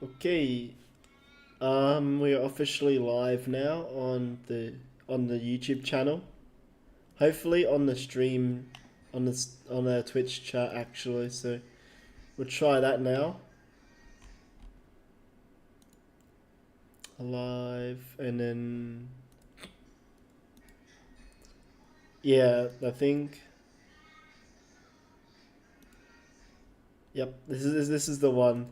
Okay, we are officially live now on the YouTube channel. Hopefully on the stream, on the Twitch chat actually. So we'll try that now. Live, and then yeah, I think. Yep, this is the one.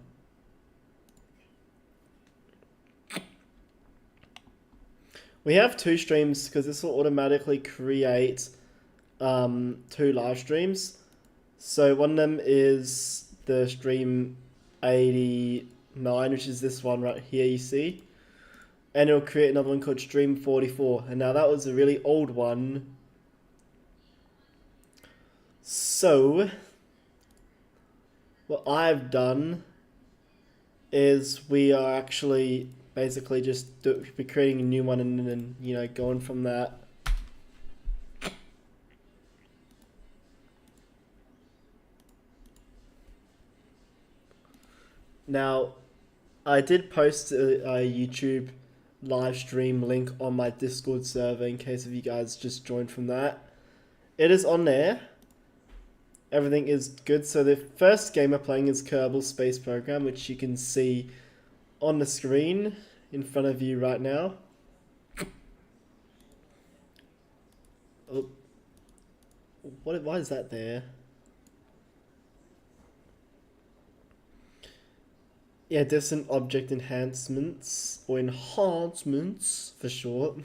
We have two streams because this will automatically create two live streams. So one of them is the stream 89, which is this one right here you see. And it'll create another one called stream 44. And now that was a really old one. So what I've done is we are actually basically just be creating a new one and then, going from that. Now, I did post a YouTube live stream link on my Discord server in case of you guys just joined from that. It is on there. Everything is good. So the first game we're playing is Kerbal Space Program, which you can see on the screen in front of you right now. Oh, why is that there? Yeah, distant object enhancements, or enhancements for short.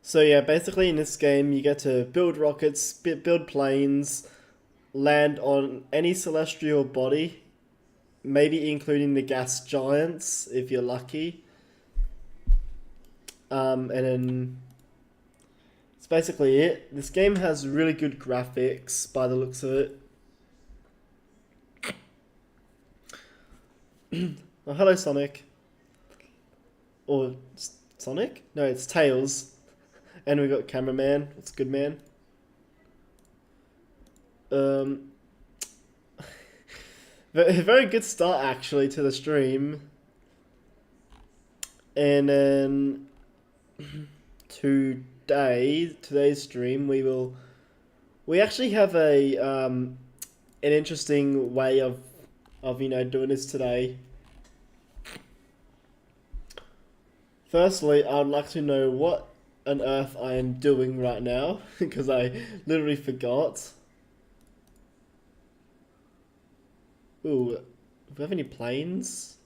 So yeah, basically in this game you get to build rockets, build planes, land on any celestial body, maybe including the gas giants if you're lucky. And then that's basically it. This game has really good graphics by the looks of it. Oh, hello Sonic. Or Sonic? No, it's Tails. And we got cameraman. What's good, man? Very good start actually to the stream. And then today's stream we actually have an interesting way of doing this today. Firstly, I would like to know what on earth I am doing right now because I literally forgot. Ooh, do we have any planes?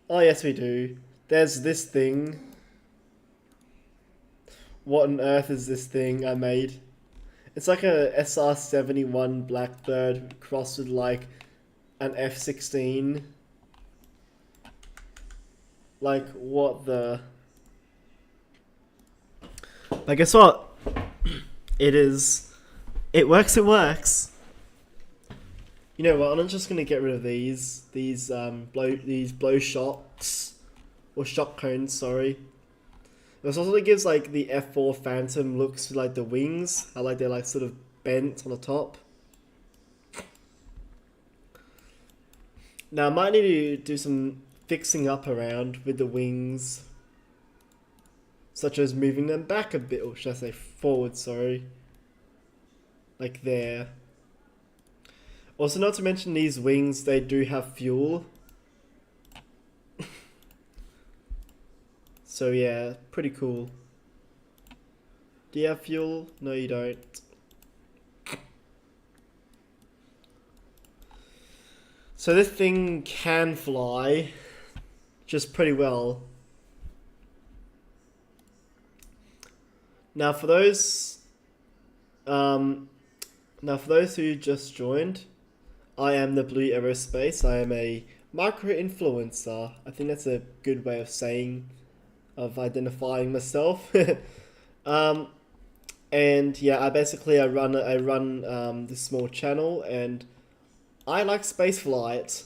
Oh yes, we do. There's this thing. What on earth is this thing I made? It's like a SR-71 Blackbird crossed with like an F-16. Like, what the... But guess what? It is... It works, it works. You know what, I'm just gonna get rid of these blow shocks. Or shock cones, sorry. This also gives like the F4 Phantom looks to like the wings. I like they're like sort of bent on the top. Now I might need to do some fixing up around with the wings. Such as moving them back a bit, or should I say forward, sorry. Like there. Also, not to mention these wings, they do have fuel. So yeah, pretty cool. Do you have fuel? No, you don't. So this thing can fly, just pretty well. Now for those who just joined, I am the Blue Aerospace. I am a micro influencer. I think that's a good way of identifying myself. And yeah, I run this small channel, and I like spaceflight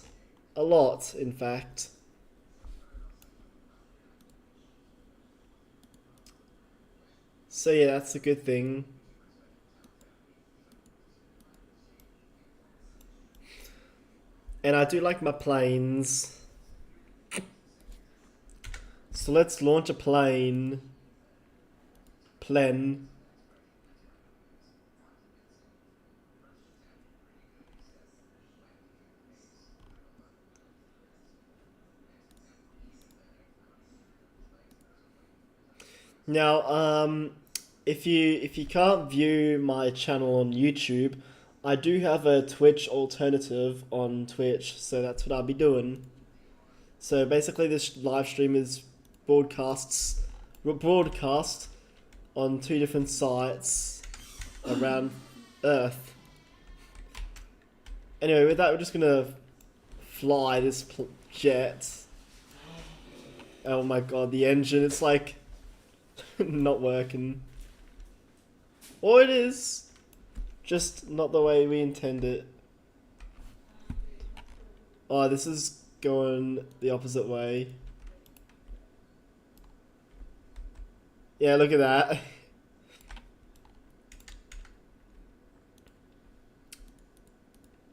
a lot, in fact. So yeah, that's a good thing. And I do like my planes. So let's launch a plane. Plen. Now, if you can't view my channel on YouTube, I do have a Twitch alternative on Twitch, so that's what I'll be doing. So basically, this live stream is broadcast on 2 different sites around Earth. Anyway, with that, we're just gonna fly this jet. Oh my god, the engine, it's like not working. Or it is, just not the way we intend it. Oh, this is going the opposite way. Yeah, look at that.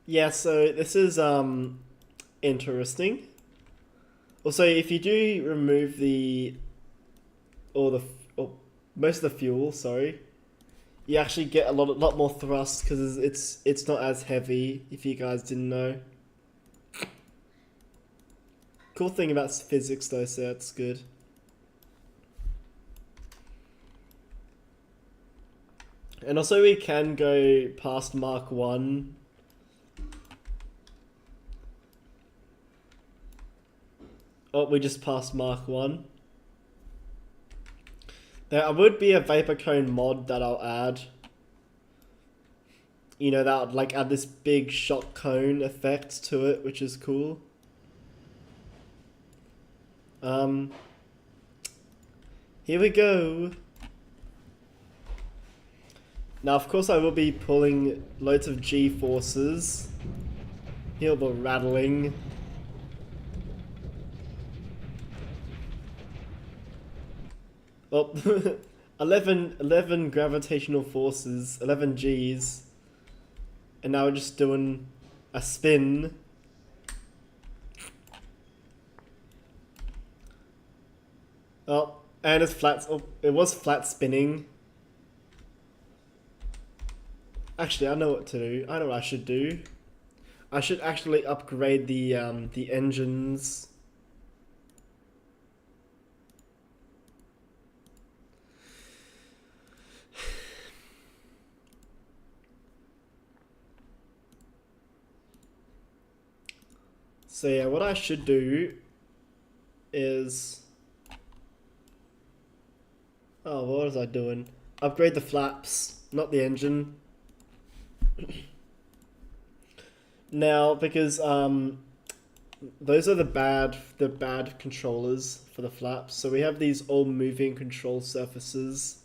Yeah, so this is interesting. Also, if you do remove most of the fuel, sorry, you actually get a lot more thrust because it's not as heavy. If you guys didn't know. Cool thing about physics though, so that's good. And also we can go past Mark 1. Oh, we just passed Mark 1. There would be a vapor cone mod that I'll add. You know, that would like add this big shock cone effect to it, which is cool. Here we go. Now, of course, I will be pulling loads of G-forces. Hear the rattling. Oh, 11 gravitational forces, 11 Gs. And now we're just doing a spin. Oh, and it's flat. Oh, it was flat spinning. Actually, I know what to do. I know what I should do. I should actually upgrade the engines. So yeah, what I should do is... Oh, what was I doing? Upgrade the flaps, not the engine. Now, because those are the bad controllers for the flaps. So we have these all moving control surfaces.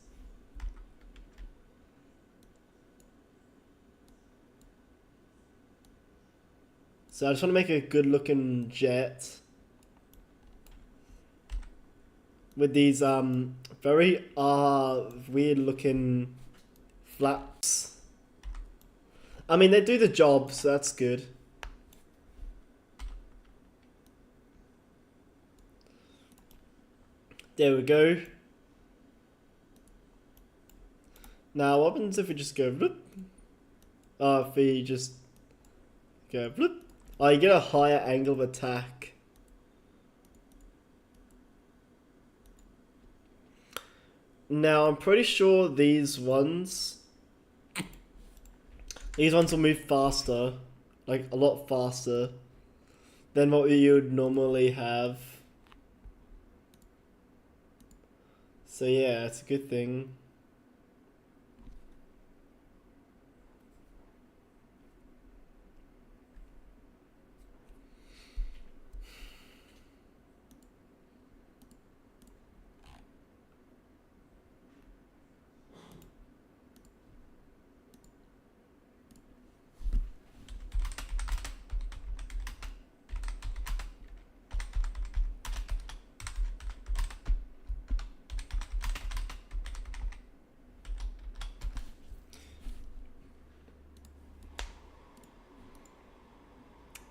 So I just want to make a good looking jet with these very weird looking flaps. I mean, they do the job, so that's good. There we go. Now, what happens if we just go bloop? Oh, if we just go bloop. Oh, you get a higher angle of attack. Now, I'm pretty sure these ones will move faster. Like, a lot faster than what you would normally have. So yeah, it's a good thing.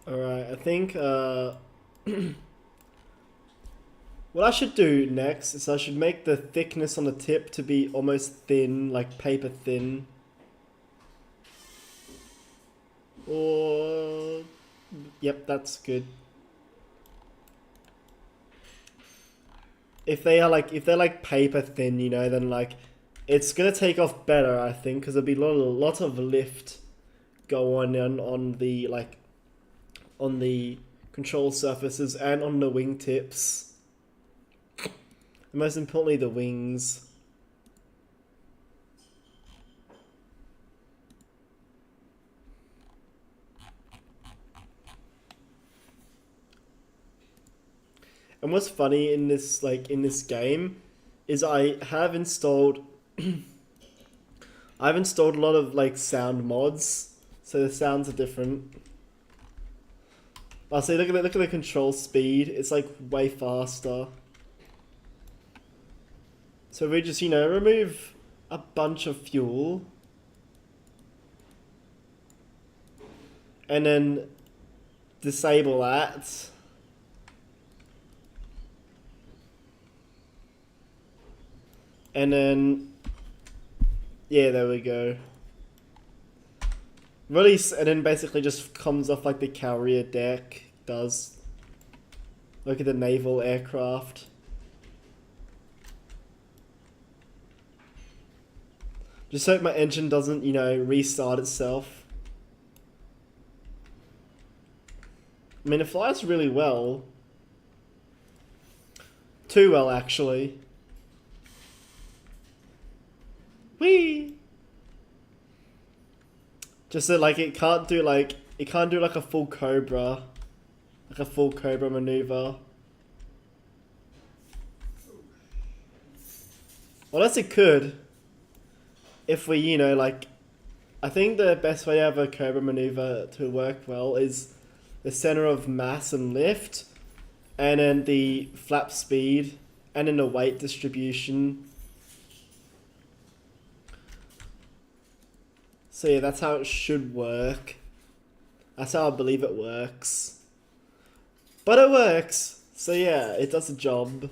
Alright, I think what I should do next is I should make the thickness on the tip to be almost thin, like paper thin. Or yep, that's good. If they're like paper thin, you know, then like it's gonna take off better, I think, because there'll be lot of lift go on the like on the control surfaces and on the wingtips. And most importantly, the wings. And what's funny in this game is I've installed a lot of like sound mods, so the sounds are different. I'll say look at the control speed. It's like way faster. So we just, you know, remove a bunch of fuel and then disable that. And then, yeah, there we go. Release, and then basically just comes off like the carrier deck does. Look at the naval aircraft. Just hope my engine doesn't, you know, restart itself. I mean, it flies really well. Too well, actually. Whee! Just that, like, it can't do like a full Cobra. Like a full Cobra maneuver. Well, unless it could. If we, you know, like, I think the best way to have a Cobra maneuver to work well is the center of mass and lift, and then the flap speed, and then the weight distribution. So yeah, that's how it should work. That's how I believe it works. But it works! So yeah, it does a job.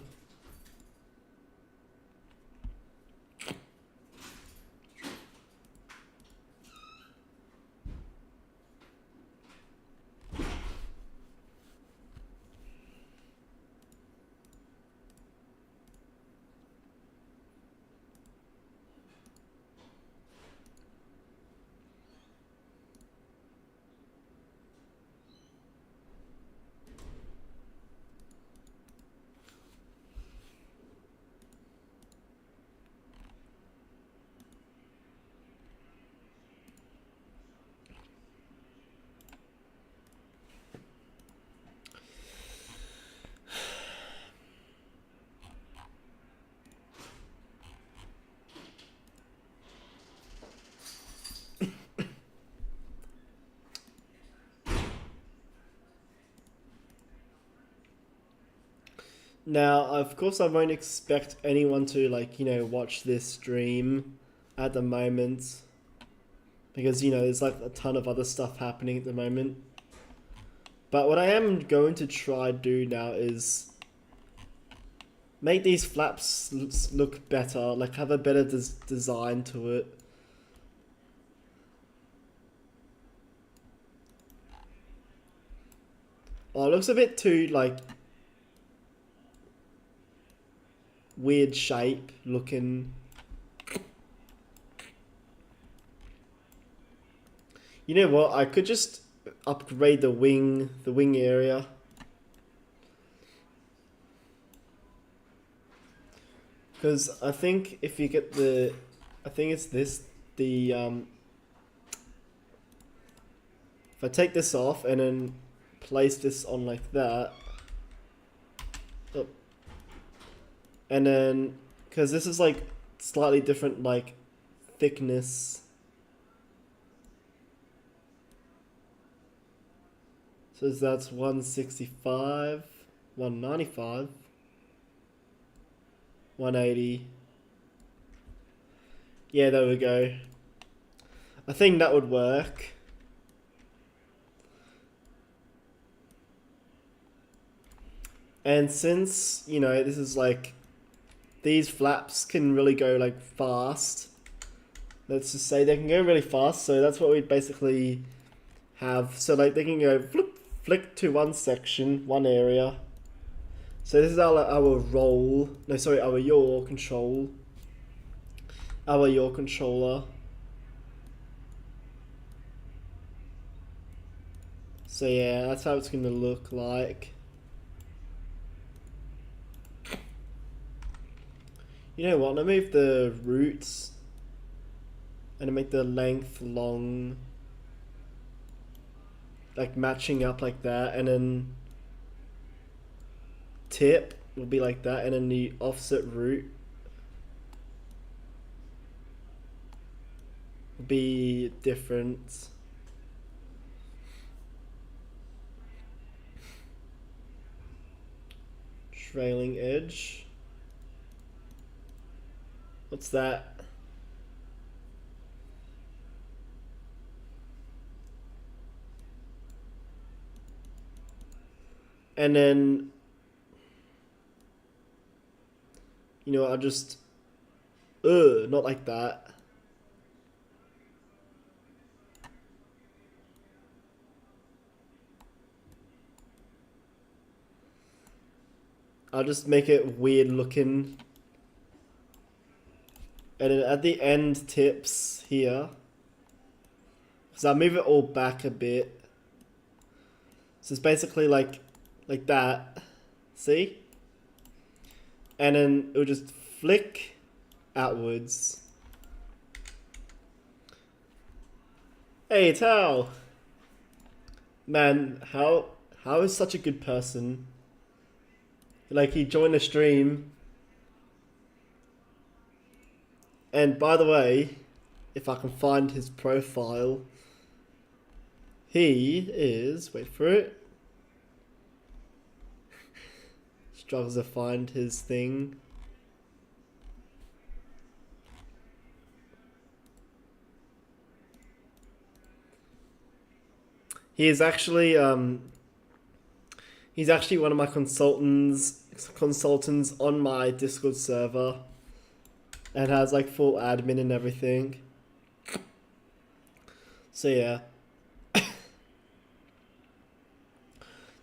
Now, of course, I won't expect anyone to, like, you know, watch this stream at the moment. Because, you know, there's, like, a ton of other stuff happening at the moment. But what I am going to try to do now is make these flaps look better. Like, have a better design to it. Oh, it looks a bit too, like, weird shape looking. You know what? I could just upgrade the wing area. Because I think if you get the, I think it's this, the, if I take this off and then place this on like that. Oh. And then, because this is like slightly different, like, thickness. So that's 165, 195, 180. Yeah, there we go. I think that would work. And since, you know, this is like, these flaps can really go like fast. Let's just say they can go really fast, so that's what we basically have. So like they can go flick to one section, one area. So this is our roll. No, sorry, our yaw control. Our yaw controller. So yeah, that's how it's gonna look like. You know what? I'm gonna move the roots and make the length long, like matching up like that, and then tip will be like that, and then the offset root will be different. Trailing edge. What's that? And then, you know, I'll just, not like that. I'll just make it weird looking. And then at the end tips here, because I'll move it all back a bit. So it's basically like that. See? And then it'll just flick outwards. Hey, Tao! Man, how is such a good person? Like, he joined the stream. And by the way, if I can find his profile, he is, wait for it. Struggles to find his thing. He is actually he's actually one of my consultants on my Discord server, and has like full admin and everything. So yeah.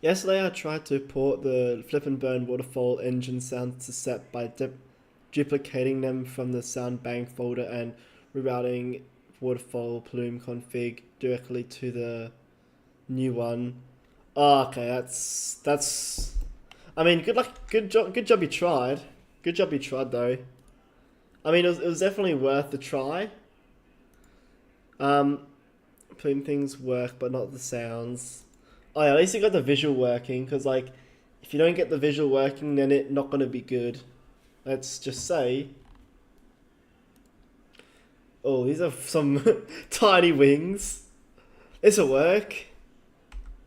Yesterday I tried to port the Flip and Burn waterfall engine sounds to set by duplicating them from the sound bank folder and rerouting waterfall plume config directly to the new one. Oh, okay, that's. I mean, good job you tried. Good job you tried though. I mean, it was definitely worth the try. Plume things work, but not the sounds. Oh yeah, at least you got the visual working, because like, if you don't get the visual working, then it's not gonna be good. Let's just say. Oh, these are some tiny wings. This'll work.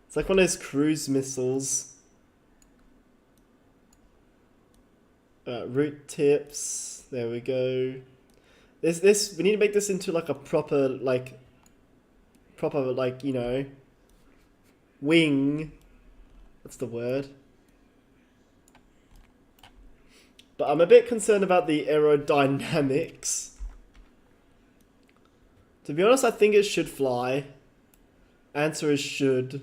It's like one of those cruise missiles. Root tips. There we go. This we need to make this into like a proper you know, wing. That's the word. But I'm a bit concerned about the aerodynamics. To be honest, I think it should fly. Answer is should.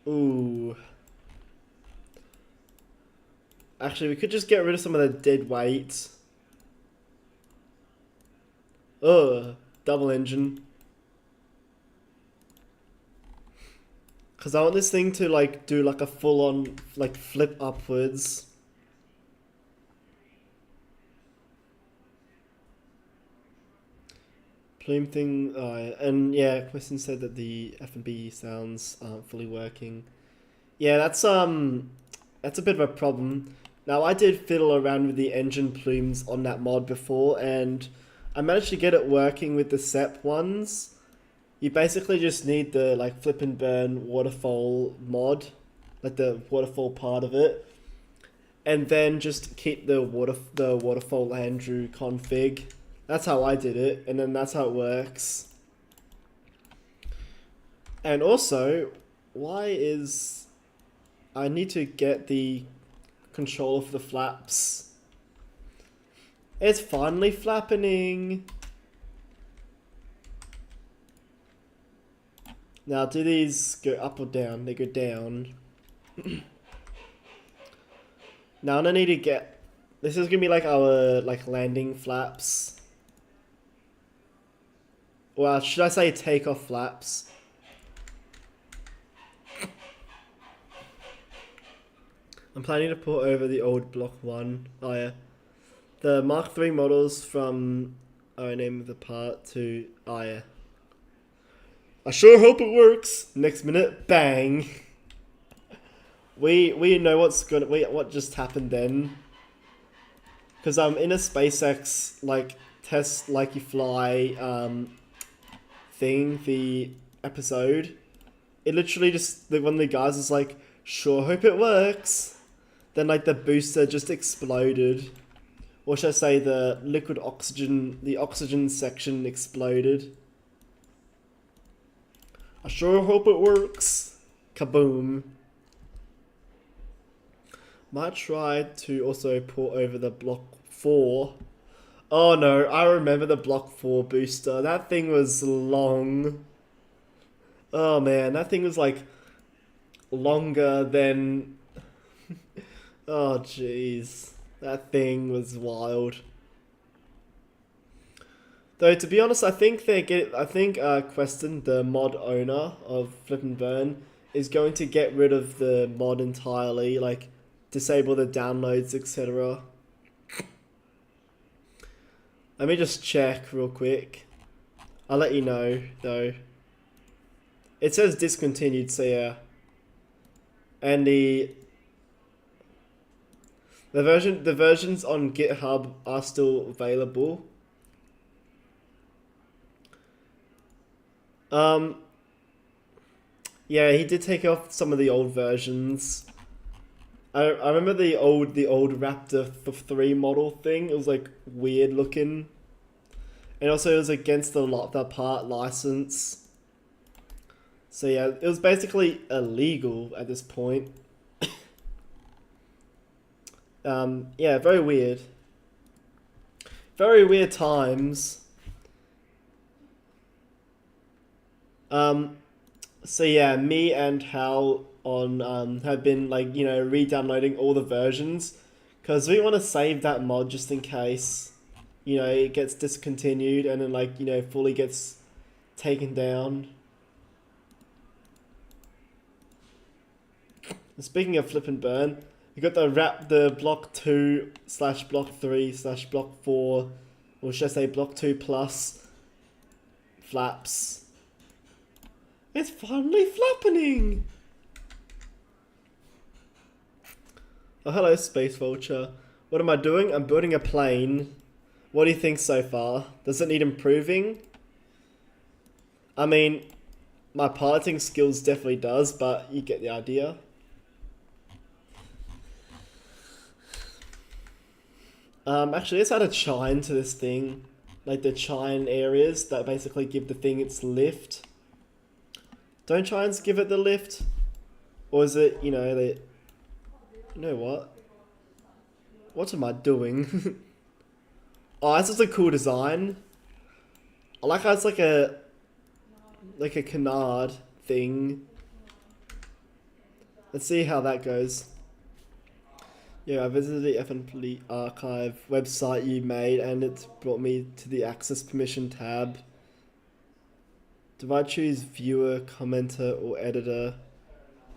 Ooh. Actually, we could just get rid of some of the dead weight. Ugh, double engine. Because I want this thing to like do like a full-on like flip upwards. Plume thing, and yeah, Question said that the F&B sounds aren't fully working. Yeah, that's a bit of a problem. Now, I did fiddle around with the engine plumes on that mod before, and I managed to get it working with the SEP ones. You basically just need the like Flip and Burn waterfall mod, like the waterfall part of it, and then just keep the waterfall Andrew config That's how I did it, and then that's how it works. And also, why is... I need to get the control of the flaps. It's finally flapping. Now, do these go up or down? They go down. Now, I need to get... This is gonna be like our landing flaps. Well, should I say takeoff flaps? I'm planning to port over the old Block 1. Oh yeah. The Mark III models from... Oh, name of the part to... Oh yeah. I sure hope it works. Next minute, bang. We know what just happened then. Because in a SpaceX like test like you fly thing, the episode, it literally just one of the guys was like, sure hope it works. Then like the booster just exploded. Or should I say the oxygen section exploded. I sure hope it works. Kaboom. Might try to also port over the Block 4. Oh no, I remember the Block 4 booster. That thing was long. Oh man, that thing was like longer than... Oh jeez. That thing was wild. Though to be honest, I think Queston, the mod owner of Flip and Burn, is going to get rid of the mod entirely, like disable the downloads, etc. Let me just check real quick. I'll let you know though. It says discontinued, so yeah. And the versions on GitHub are still available. Yeah, he did take off some of the old versions. I remember the old Raptor 3 model thing. It was like weird looking, and also it was against the part license. So yeah, it was basically illegal at this point. Yeah, very weird. Very weird times. So yeah, me and Hal have been like, re-downloading all the versions because we want to save that mod just in case, it gets discontinued and then fully gets taken down. And speaking of Flip and Burn, you got the Block 2/Block 3/Block 4, or should I say Block 2 Plus flaps. It's finally flapping! Oh, hello, Space Vulture. What am I doing? I'm building a plane. What do you think so far? Does it need improving? I mean, my piloting skills definitely does, but you get the idea. Actually, let's add a chine to this thing. Like the chine areas that basically give the thing its lift. Don't chines give it the lift? Or is it, you know what? What am I doing? Oh, this is a cool design. I like how it's like a canard thing. Let's see how that goes. Yeah, I visited the FNP archive website you made and it brought me to the access permission tab. Do I choose viewer, commenter, or editor?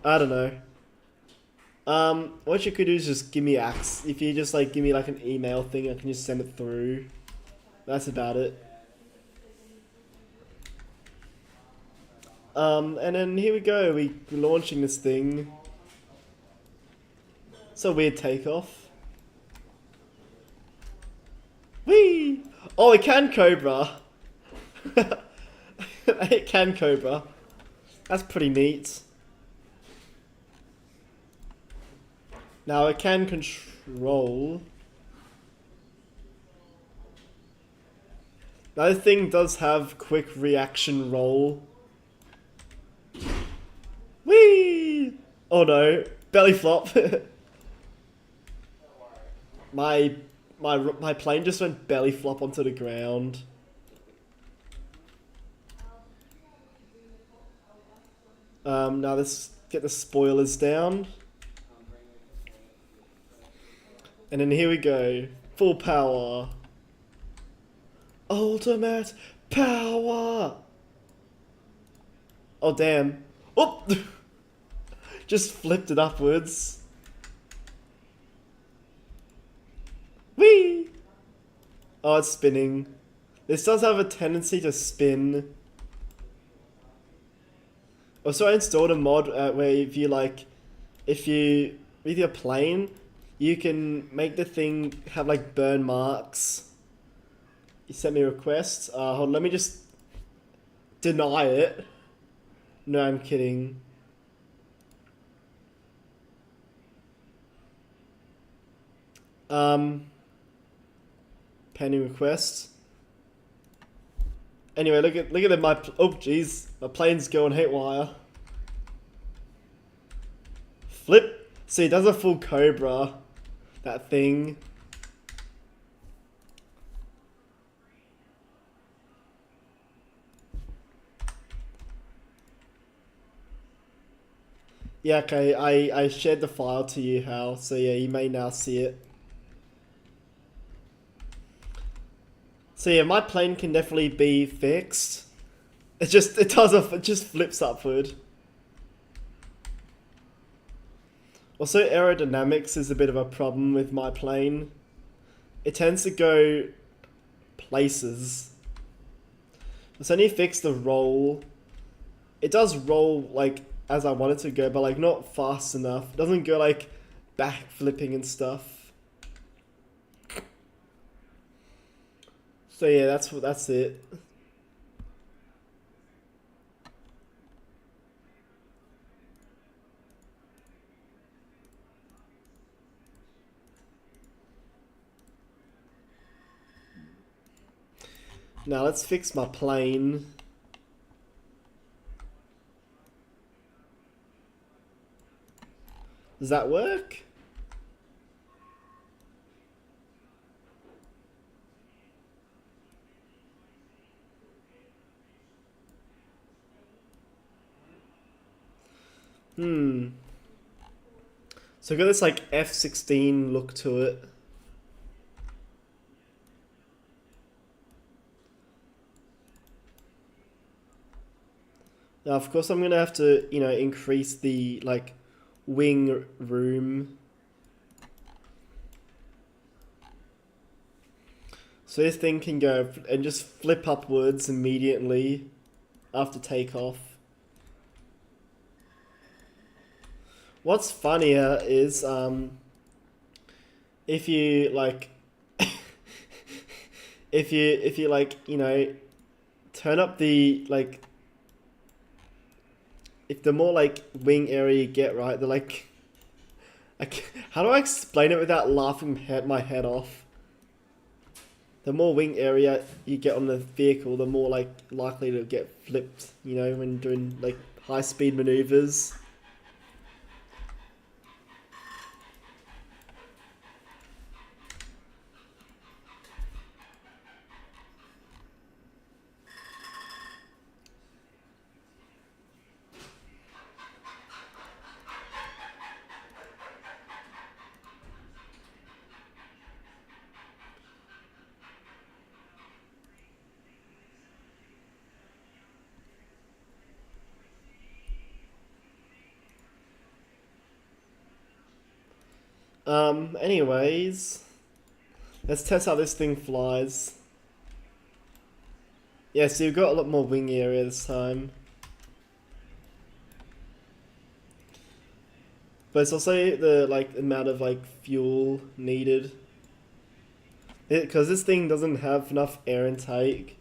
I don't know. What you could do is just give me access. If you just give me an email thing, I can just send it through. That's about it. And then here we go. We're launching this thing. It's a weird takeoff. Whee! Oh, it can Cobra. It can Cobra. That's pretty neat. Now it can control. That thing does have quick reaction roll. Whee! Oh no, belly flop. my plane just went belly flop onto the ground. Now let's get the spoilers down. And then here we go. Full power. Ultimate power! Oh damn. Oh! Just flipped it upwards. Whee! Oh, it's spinning. This does have a tendency to spin. Also, I installed a mod where if you with your plane, you can make the thing have like burn marks. You sent me a request. Hold on, let me just deny it. No, I'm kidding. Pending request. Anyway, look at my oh jeez, my plane's going haywire. Flip. See, it does a full cobra. That thing. Yeah, okay, I shared the file to you, Hal, so yeah, you may now see it. So yeah, my plane can definitely be fixed. It just flips upward. Also, aerodynamics is a bit of a problem with my plane. It tends to go places. It's only fixed the roll. It does roll like as I want it to go, but like not fast enough. It doesn't go like back flipping and stuff. So yeah, that's it. Now let's fix my plane. Does that work? So I got this like F-16 look to it. Now, of course, I'm gonna have to, increase the like wing room. So this thing can go and just flip upwards immediately after takeoff. What's funnier is if you like if you like, turn up the like if the more like wing area you get, right, they're like how do I explain it without laughing my head off? The more wing area you get on the vehicle, the more like likely to get flipped, when doing like high speed maneuvers. Anyways, let's test how this thing flies. Yeah, so you've got a lot more wing area this time. But it's also the like amount of like fuel needed. Because this thing doesn't have enough air intake.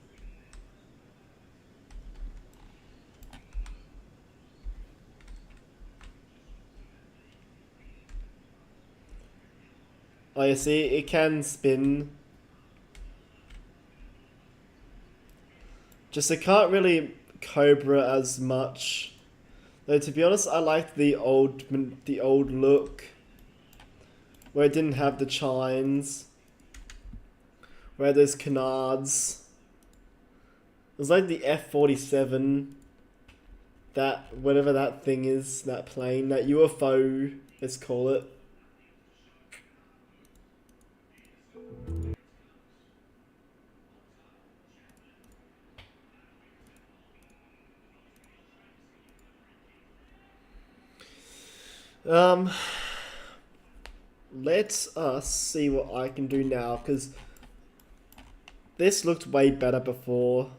Oh, you see, it can spin. Just I can't really Cobra as much. Though to be honest, I liked the old look where it didn't have the chines, where there's canards. It was like the F-47, that whatever that thing is, that plane, that UFO, let's call it. Let us see what I can do now, because this looked way better before.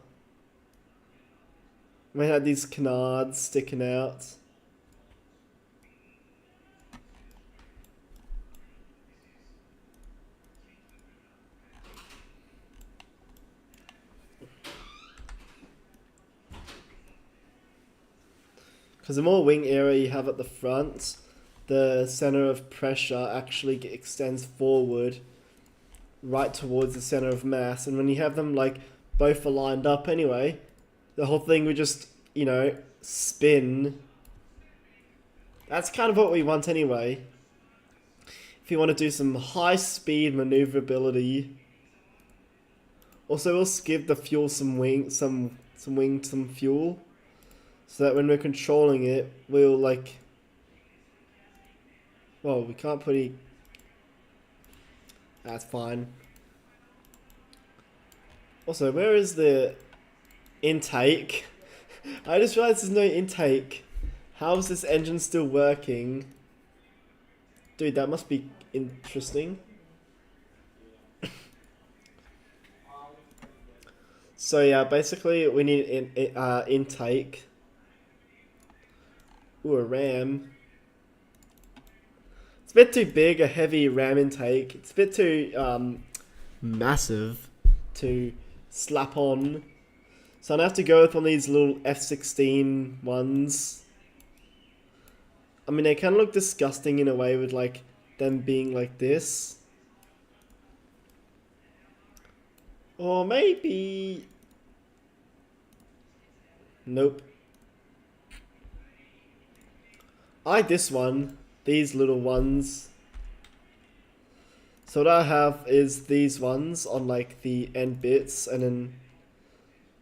We had these canards sticking out. Because the more wing area you have at the front, the center of pressure actually extends forward right towards the center of mass. And when you have them like both are lined up anyway, the whole thing would just, you know, spin. That's kind of what we want anyway. If you want to do some high speed maneuverability. Also, we'll give the fuel some fuel. So that when we're controlling it, we'll like... Well, we can't put any... That's fine. Also, where is the intake? I just realized there's no intake. How is this engine still working? Dude, that must be interesting. So yeah, basically we need an intake. Ooh, a RAM. It's a bit too big, a heavy RAM intake. It's a bit too massive to slap on. So I'm gonna have to go with one of these little F-16 ones. I mean, they kind of look disgusting in a way with like them being like this. Or maybe... Nope. I like this one. These little ones. So what I have is these ones on like the end bits and then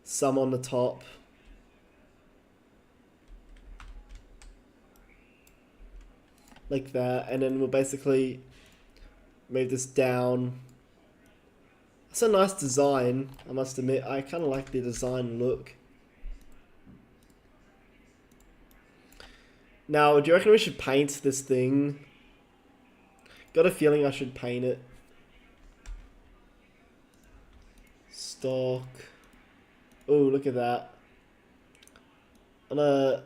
some on the top. Like that. And then we'll basically move this down. It's a nice design, I must admit. I kind of like the design look. Now, do you reckon we should paint this thing? Got a feeling I should paint it. Stock. Oh, look at that. I'm gonna...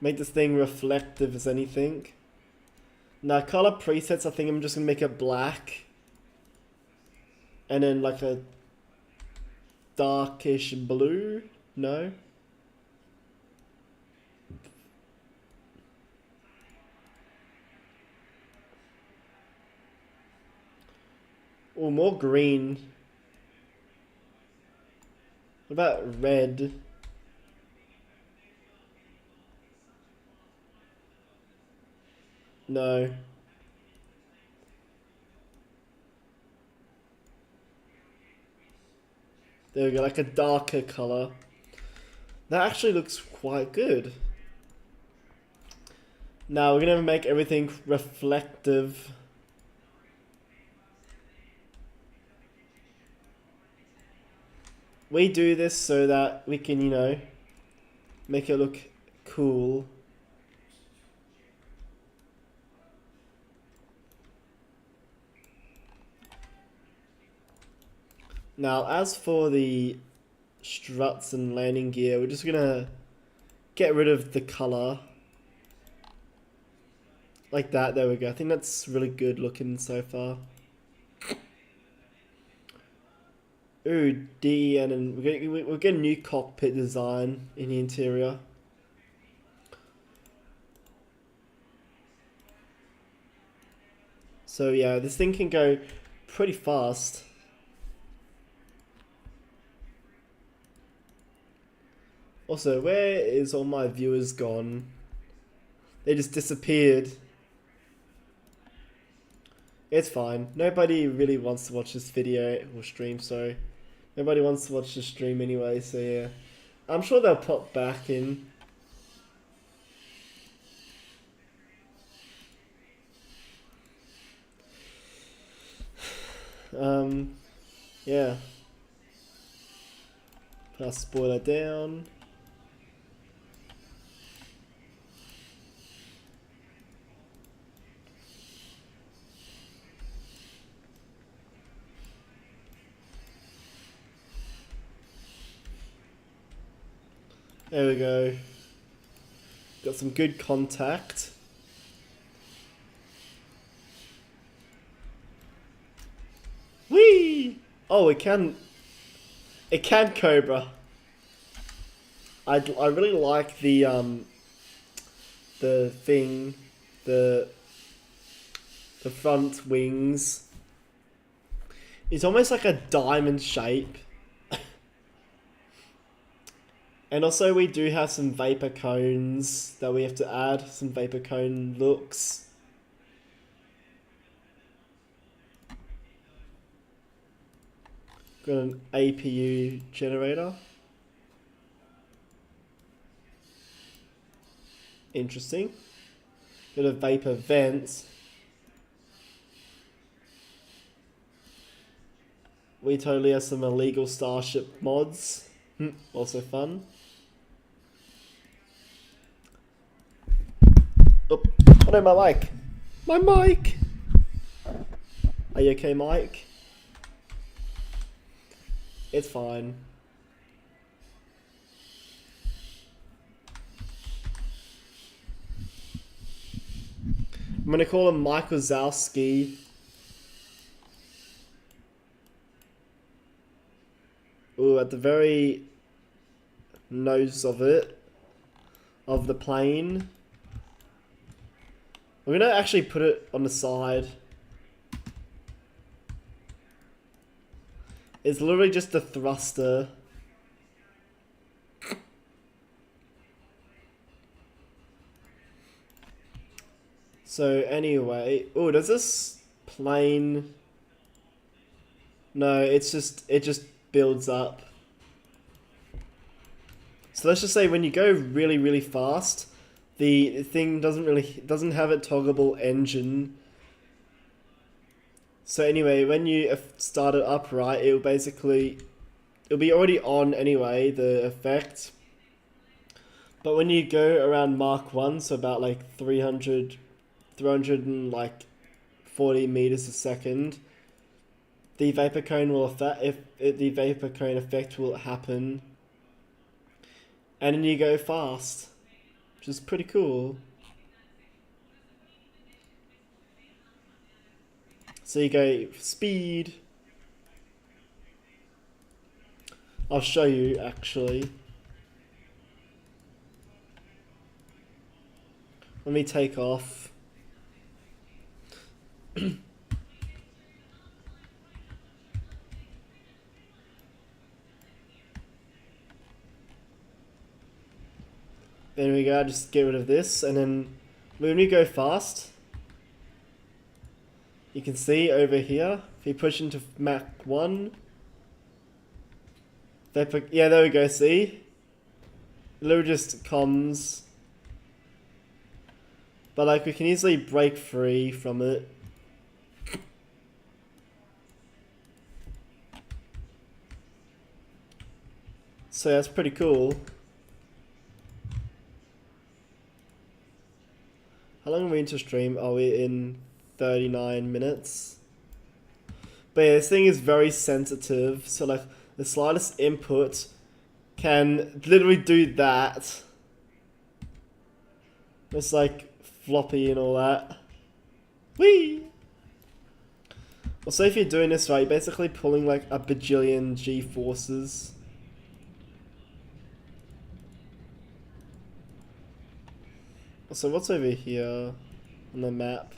make this thing reflective as anything. Now, color presets, I think I'm just gonna make it black. And then like a darkish blue? No? Or more green. What about red? No. There we go, like a darker color. That actually looks quite good. Now we're gonna make everything reflective. We do this so that we can, you know, make it look cool. Now, as for the struts and landing gear, we're just gonna get rid of the color. Like that, there we go. I think that's really good looking so far. Ooh, D, and then we're getting a new cockpit design in the interior. So yeah, this thing can go pretty fast. Also, where is all my viewers gone? They just disappeared. It's fine. Nobody really wants to watch this video or stream, sorry. Nobody wants to watch the stream anyway, so yeah. I'm sure they'll pop back in. Yeah. Put our spoiler down. There we go. Got some good contact. Whee! Oh, it can Cobra. I really like the thing, the front wings. It's almost like a diamond shape. And also we do have some vapor cones that we have to add, some vapor cone looks. Got an APU generator. Interesting. Got a vapor vent. We totally have some illegal Starship mods. Also fun. Oh no, my mic. My mic! Are you okay, Mike? It's fine. I'm gonna call him Mike Wazowski. Ooh, at the very nose of it, of the plane. We're gonna actually put it on the side. It's literally just a thruster. So anyway, oh, does this plane? No, it just builds up. So let's just say when you go really, really fast, the thing doesn't have a toggleable engine. So anyway, when you start it up right, it'll be already on anyway, the effect. But when you go around Mach 1, so about like 340 meters a second, the vapor cone will the vapor cone effect will happen. And then you go fast, which is pretty cool. So you go speed. I'll show you actually. Let me take off. There we go, just get rid of this, and then when we go fast, you can see over here, if you push into Mach 1, yeah, there we go, see? It literally just comes, but like we can easily break free from it. So that's pretty cool. How long are we into stream? Are we in 39 minutes? But yeah, this thing is very sensitive, so like the slightest input can literally do that. It's like floppy and all that. Whee! Also, if you're doing this right, you're basically pulling like a bajillion G-forces. So what's over here on the map?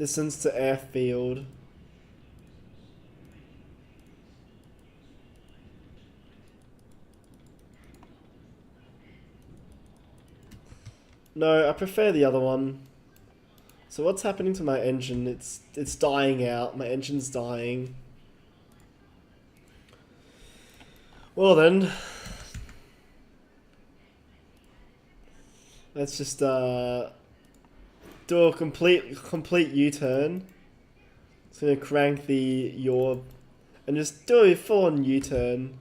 Distance to airfield. No, I prefer the other one. So what's happening to my engine? It's dying out. My engine's dying. Well then, let's just do a complete U-turn. It's gonna crank the yaw and just do a full-on U-turn.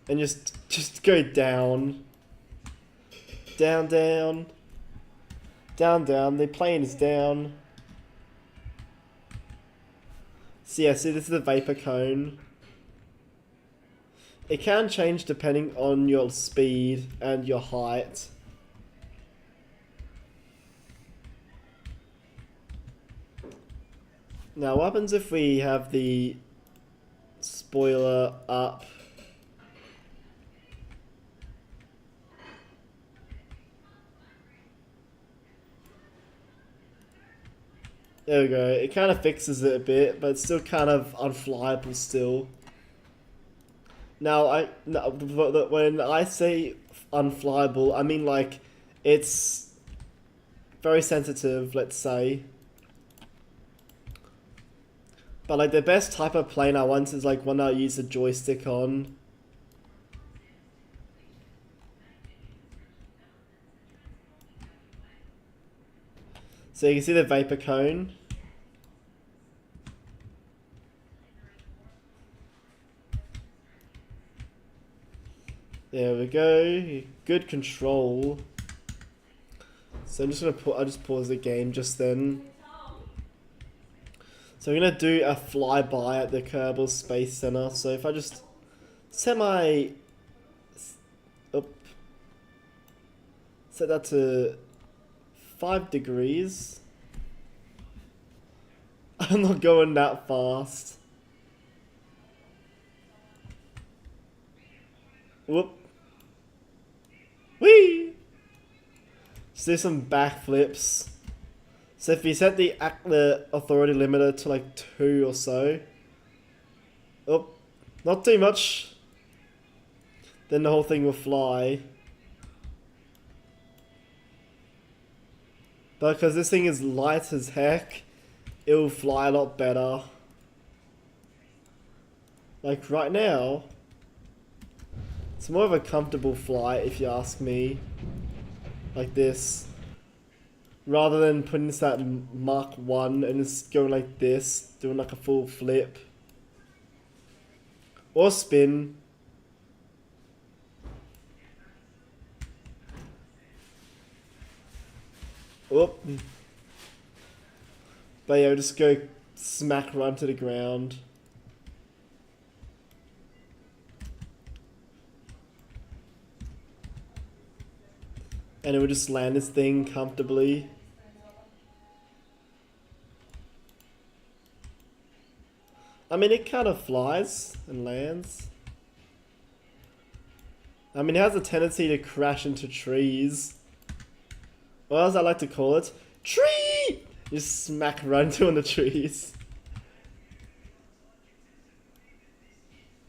And just go down. Down, down. Down, down. The plane is down. So yeah, see this is the vapor cone. It can change depending on your speed and your height. Now what happens if we have the spoiler up? There we go. It kind of fixes it a bit, but it's still kind of unflyable still. Now, when I say unflyable, I mean like it's very sensitive, let's say. But like the best type of plane I want is like one I use the joystick on. So you can see the vapor cone. There we go. Good control. So I'm just gonna I'll just pause the game just then. So we're gonna do a flyby at the Kerbal Space Center. So if I just set my set that to 5 degrees. I'm not going that fast. Whoop. Whee! Just do some backflips. So if you set the authority limiter to like 2 or so. Oh, not too much. Then the whole thing will fly. But because this thing is light as heck, it will fly a lot better. Like right now, it's more of a comfortable flight if you ask me. Like this. Rather than putting this at Mach 1 and just going like this, doing like a full flip. Or spin. Oop. But yeah, we'll just go smack right to the ground. And it will just land this thing comfortably. I mean, it kind of flies and lands. I mean, it has a tendency to crash into trees. Or as I like to call it, tree! You smack right into one of the trees.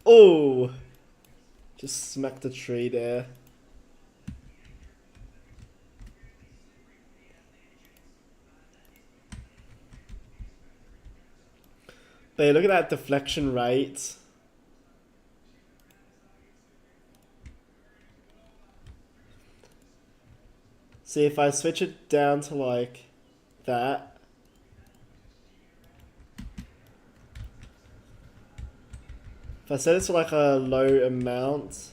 Oh! Just smack the tree there. But yeah, look at that deflection rate. See, if I switch it down to like that. If I set it to like a low amount,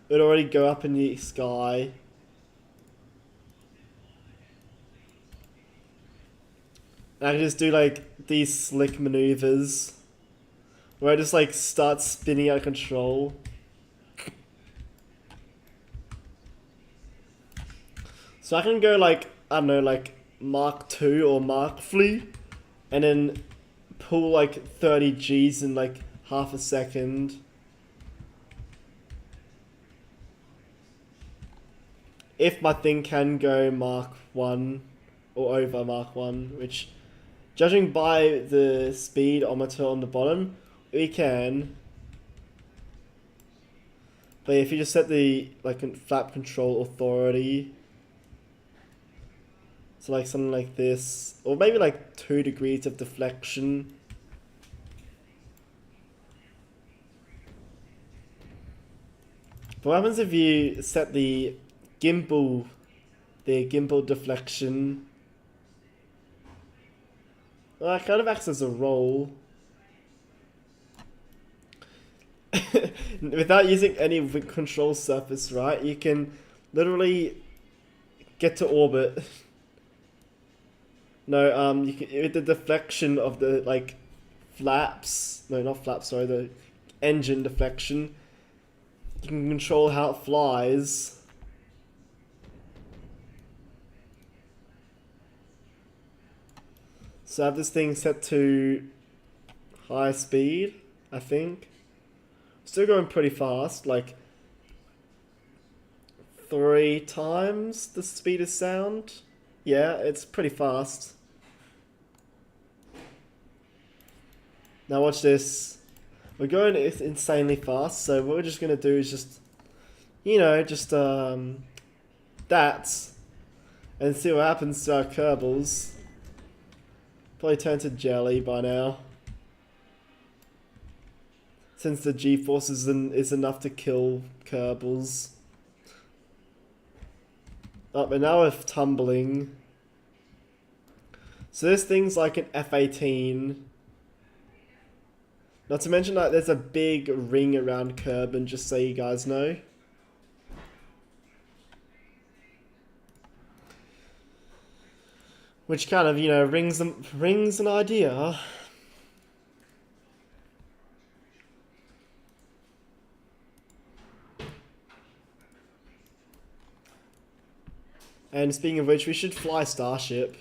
it would already go up in the sky. And I can just do like these slick maneuvers where I just like start spinning out of control. So I can go like, I don't know, like Mark 2 or Mark 3 and then pull like 30 Gs in like half a second. if my thing can go Mark 1 or over Mark 1, which, judging by the speedometer on the bottom, we can. But if you just set the flap control authority to like something like this, or maybe like 2 degrees of deflection. But what happens if you set the gimbal deflection? Well, it kind of acts as a roll. Without using any control surface, right? You can literally get to orbit. No, you can, with the deflection of the flaps. No, not flaps. Sorry, the engine deflection. You can control how it flies. So I have this thing set to high speed, I think. Still going pretty fast, like 3 times the speed of sound. Yeah, it's pretty fast. Now watch this. We're going insanely fast, so what we're just gonna do is just, that, and see what happens to our Kerbals. Probably turn to jelly by now, since the G-force is enough to kill Kerbals. Oh, but now we're tumbling. So this thing's like an F-18. Not to mention that there's a big ring around Kerbal, just so you guys know. Which kind of, rings an idea. And speaking of which, we should fly Starship.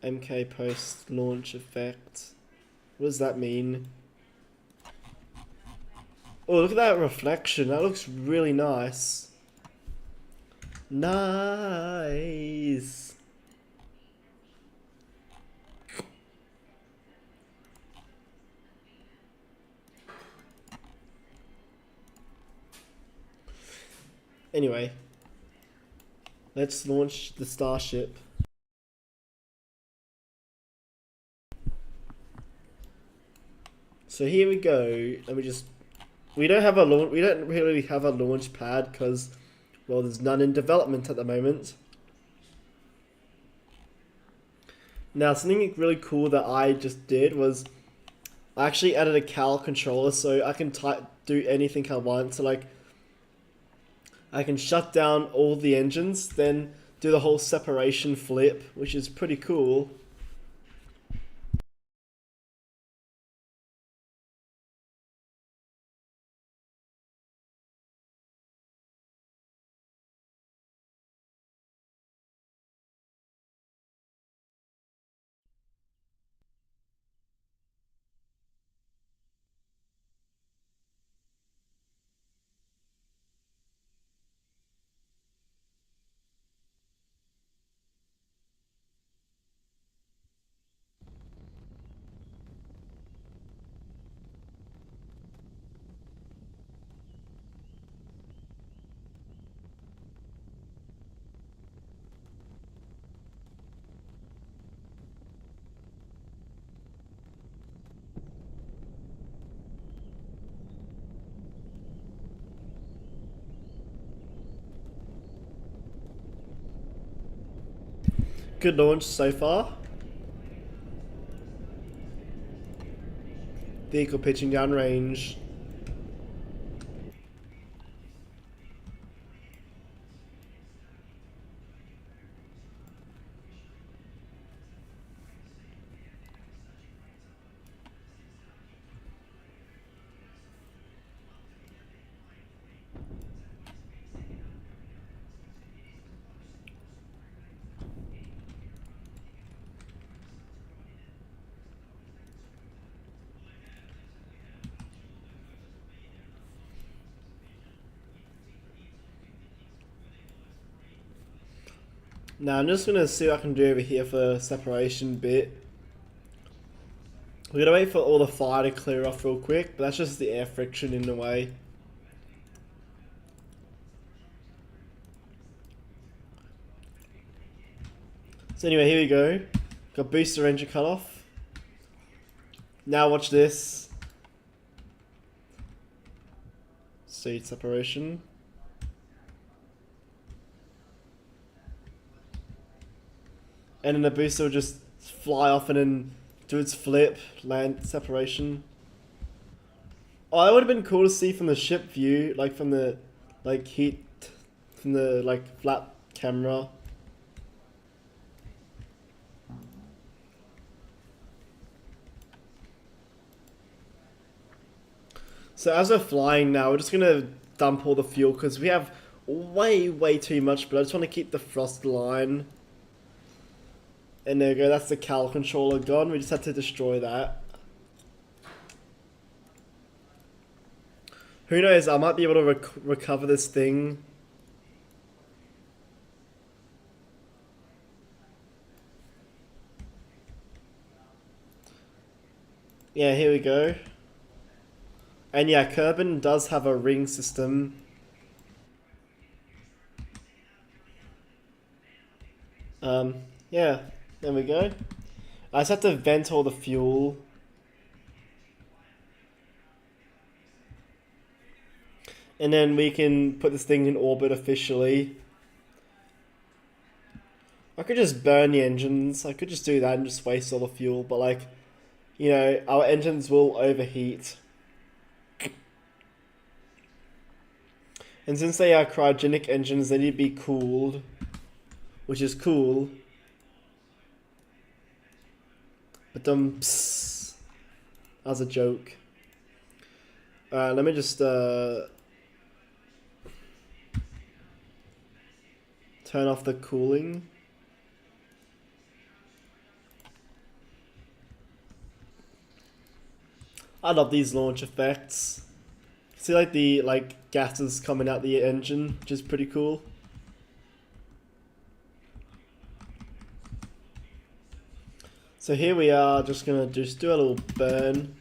MK post launch effect. What does that mean? Oh, look at that reflection. That looks really nice. Nice. Anyway, let's launch the Starship. So here we go. Let me just. We don't really have a launch pad because, well, there's none in development at the moment. Now, something really cool that I just did was I actually added a Cal controller so I can do anything I want. So I can shut down all the engines, then do the whole separation flip, which is pretty cool. Good launch so far. Vehicle pitching down range. Now I'm just gonna see what I can do over here for separation bit. We're gonna wait for all the fire to clear off real quick, but that's just the air friction in the way. So anyway, here we go. Got booster engine cut off. Now watch this. Seat separation. And then the booster will just fly off and then do its flip, land separation. Oh, that would have been cool to see from the ship view, like from the heat, from the flat camera. So as we're flying now, we're just gonna dump all the fuel because we have way too much, but I just want to keep the thrust line. And there we go, that's the Cal controller gone. We just had to destroy that. Who knows, I might be able to recover this thing. Yeah, here we go. And yeah, Kerbal does have a ring system. Yeah, there we go. I just have to vent all the fuel. And then we can put this thing in orbit officially. I could just burn the engines. I could just do that and just waste all the fuel. But you know, our engines will overheat. And since they are cryogenic engines, they need to be cooled. Which is cool. But psst. That was a joke. Let me just turn off the cooling. I love these launch effects. See the gases coming out the engine, which is pretty cool. So here we are, just gonna do a little burn.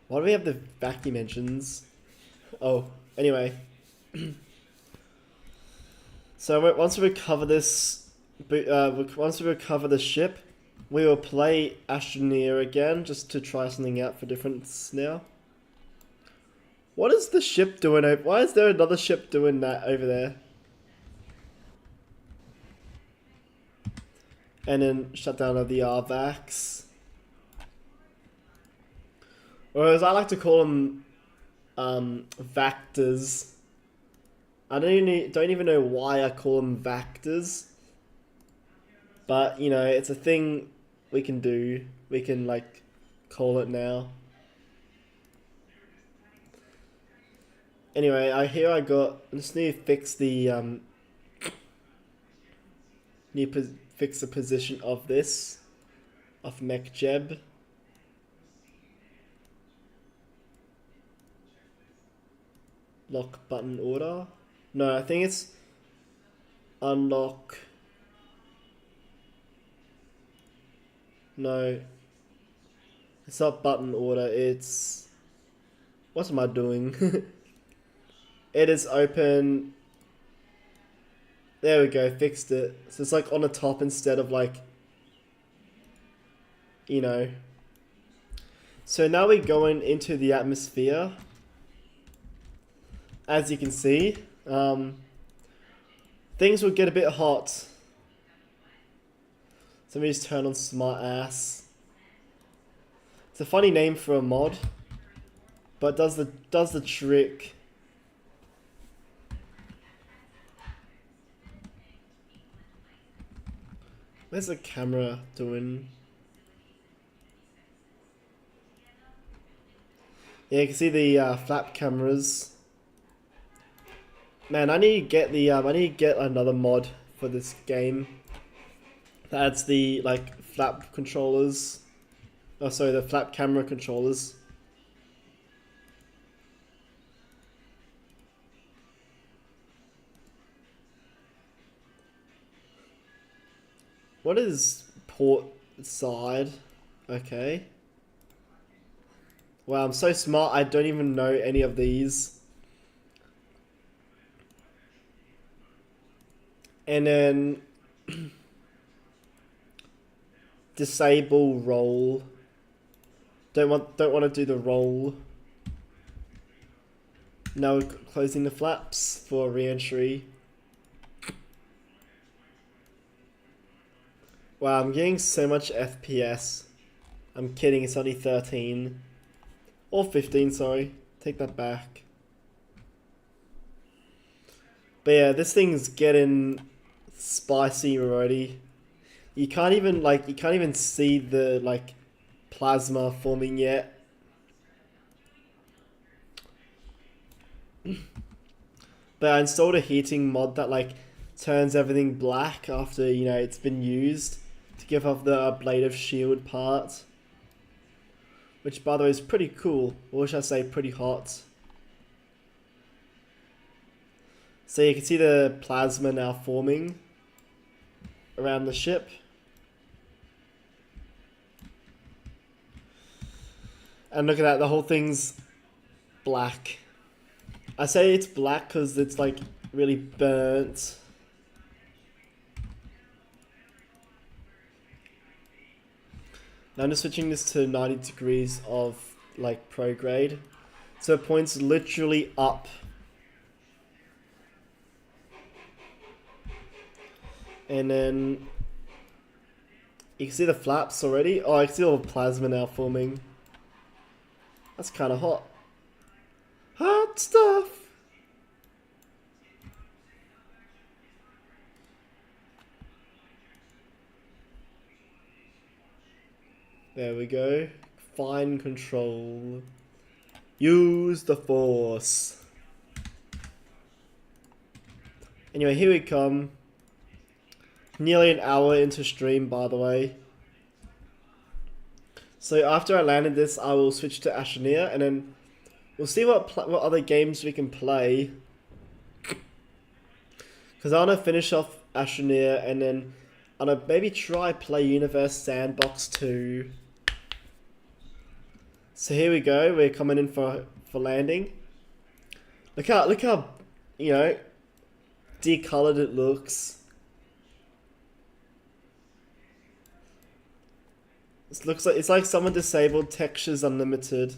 Why do we have the vacuum engines? Oh, anyway. So once we recover this, once we recover the ship, we will play Astroneer again, just to try something out for difference now. What is the ship doing over? Why is there another ship doing that over there? And then shutdown of the RVACs. Or as I like to call them, Vactors. I don't even know why I call them Vactors. But, you know, it's a thing we can do. We can, call it now. Anyway, I just need to fix the, fix the position of this, of MechJeb. Lock button order. No, I think it's unlock. No, it's not button order. It's, what am I doing? It is open. There we go, fixed it. So it's on the top instead of you know. So now we're going into the atmosphere. As you can see, things will get a bit hot. So let me just turn on Smart Ass. It's a funny name for a mod, but does the trick. Where's the camera doing? Yeah, you can see the flap cameras. Man, I need to get another mod for this game. That adds the flap controllers. Oh, sorry, the flap camera controllers. What is port side? Okay. Wow, I'm so smart. I don't even know any of these. And then disable roll. Don't want to do the roll. Now we're closing the flaps for re-entry. Wow, I'm getting so much FPS. I'm kidding, it's only 13. Or 15, sorry. Take that back. But yeah, this thing's getting spicy already. You can't even see the like plasma forming yet. But I installed a heating mod that like turns everything black after, you know, it's been used to give off the ablative shield part. Which by the way is pretty cool, or should I say pretty hot. So you can see the plasma now forming around the ship. And look at that, the whole thing's black. I say it's black because it's like really burnt. Now I'm just switching this to 90 degrees of like pro grade. So it points literally up. And then you can see the flaps already. Oh, I can see all the plasma now forming. That's kind of hot. Hot stuff! There we go. Fine control. Use the force. Anyway, here we come. Nearly an hour into stream, by the way. So after I landed this, I will switch to Astroneer, and then we'll see what other games we can play. Because I want to finish off Astroneer, and then I want to maybe try play Universe Sandbox 2. So here we go. We're coming in for landing. Look how you know decolored it looks. It looks like it's like someone disabled textures unlimited.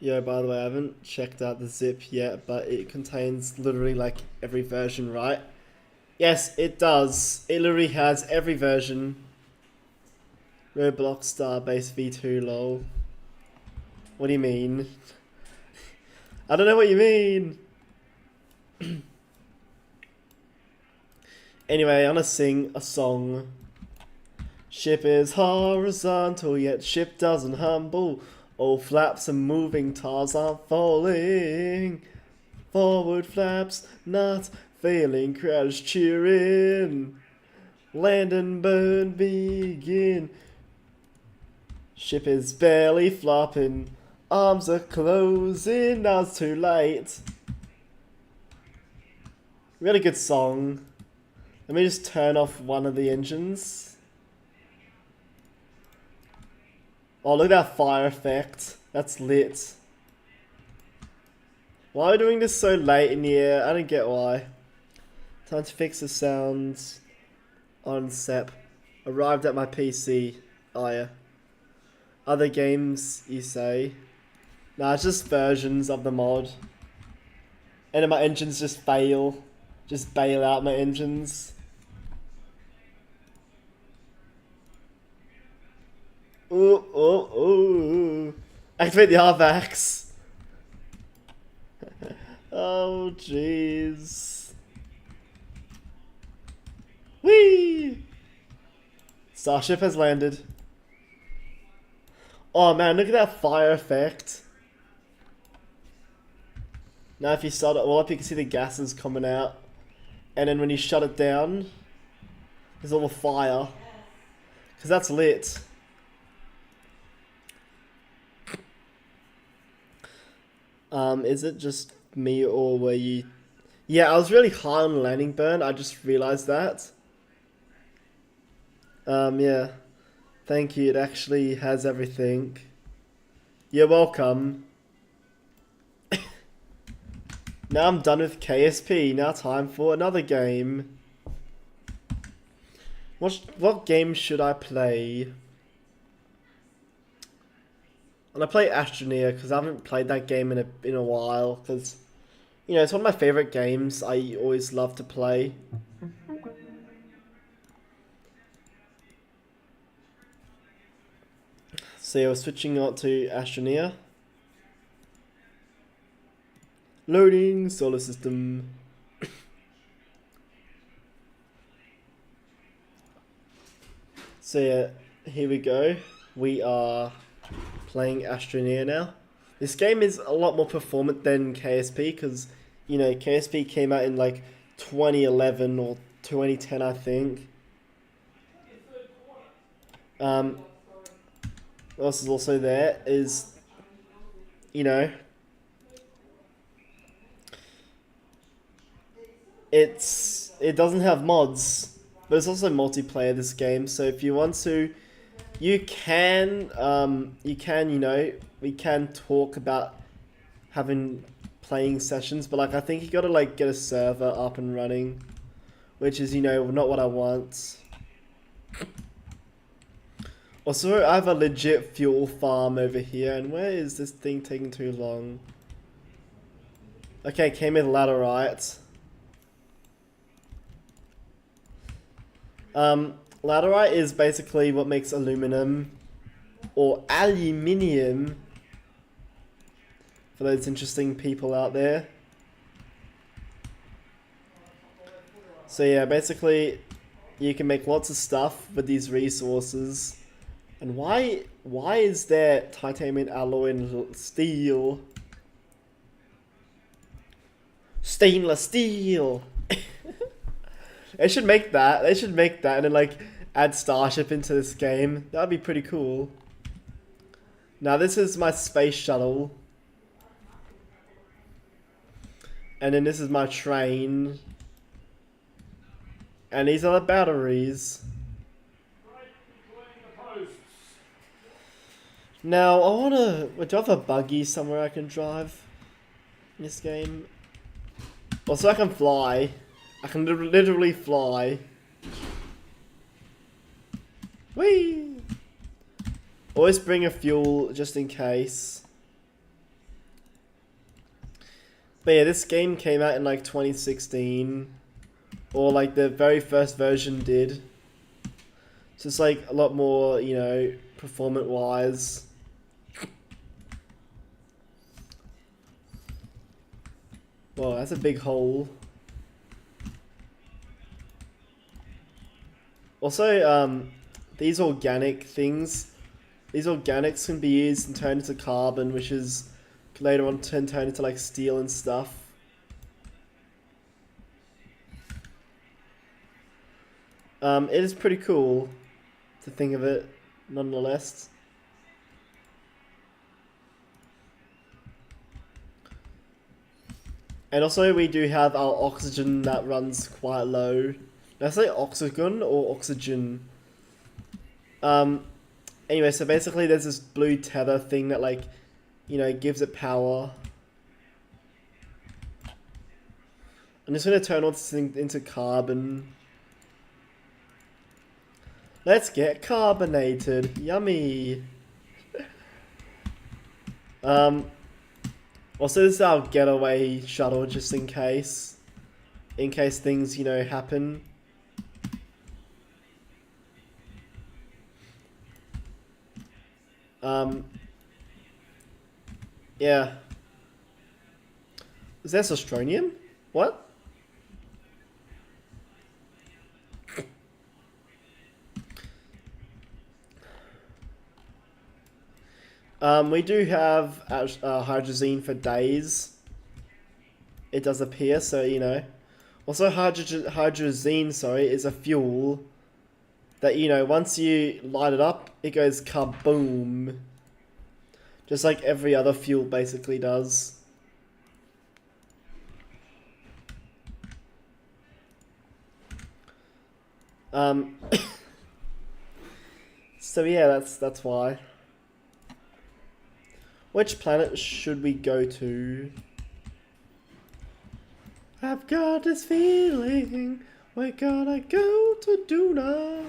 Yeah, by the way, I haven't checked out the zip yet, but it contains literally like every version, right? Yes, it does. It literally has every version. Roblox Starbase V2 lol. What do you mean? I don't know what you mean. Anyway, I want to sing a song. Ship is horizontal, yet ship doesn't humble. All flaps are moving, tars are falling. Forward flaps not failing, crowds cheering. Land and burn begin. Ship is barely flopping, arms are closing, now it's too late. Really good song. Let me just turn off one of the engines. Oh, look at that fire effect. That's lit. Why are we doing this so late in the year? I don't get why. Time to fix the sounds on SEP. Arrived at my PC. Oh yeah. Other games, you say? Nah, it's just versions of the mod. And then my engines just fail. Just bail out my engines. Ooh, ooh, ooh. Activate the RVAX. Oh, jeez. Whee! Starship has landed. Oh man, look at that fire effect. Now if you start it all up, you can see the gases coming out. And then when you shut it down, there's all the fire. Because that's lit. Is it just me, or were you Yeah, I was really high on landing burn. I just realized that. Yeah. Thank you. It actually has everything. You're welcome. Now I'm done with KSP. Now time for another game. What game should I play? I'm gonna play Astroneer because I haven't played that game in a while. Because it's one of my favorite games. I always love to play. So yeah, we're switching on to Astroneer. Loading solar system. So yeah, here we go. We are playing Astroneer now. This game is a lot more performant than KSP because, KSP came out in like 2011 or 2010, I think. What else is also there is, you know, it doesn't have mods, but it's also multiplayer, this game. So if you want to, you can, we can talk about having playing sessions, but like I think you gotta like get a server up and running, which is not what I want. Also, I have a legit fuel farm over here, and where is this thing taking too long? Okay, came with laterite. Laterite is basically what makes aluminum or aluminium for those interesting people out there. So yeah, basically you can make lots of stuff with these resources. And why is there titanium alloy and steel? Stainless steel! They should make that. They should make that and then like add Starship into this game. That'd be pretty cool. Now this is my space shuttle. And then this is my train. And these are the batteries. Now do I have a buggy somewhere I can drive in this game? Also I can fly. I can literally fly. Whee! Always bring a fuel just in case. But yeah, this game came out in like 2016. Or like the very first version did. So it's like a lot more, performance wise. Whoa, that's a big hole. Also, these organic things, these organics can be used and turned into carbon, which is later on turned into like steel and stuff. It is pretty cool to think of it, nonetheless. And also we do have our oxygen that runs quite low. Did I say oxygen or oxygen? Anyway, so basically there's this blue tether thing that like, gives it power. I'm just going to turn all this thing into carbon. Let's get carbonated. Yummy. Also, this is our getaway shuttle, just in case. In case things, happen. Yeah. Is that Astronium? What? We do have hydrazine for days. It does appear, so Also, hydrazine, is a fuel that once you light it up, it goes kaboom. Just like every other fuel basically does. Um, so yeah, that's why. Which planet should we go to? I've got this feeling we're gonna go to Duna.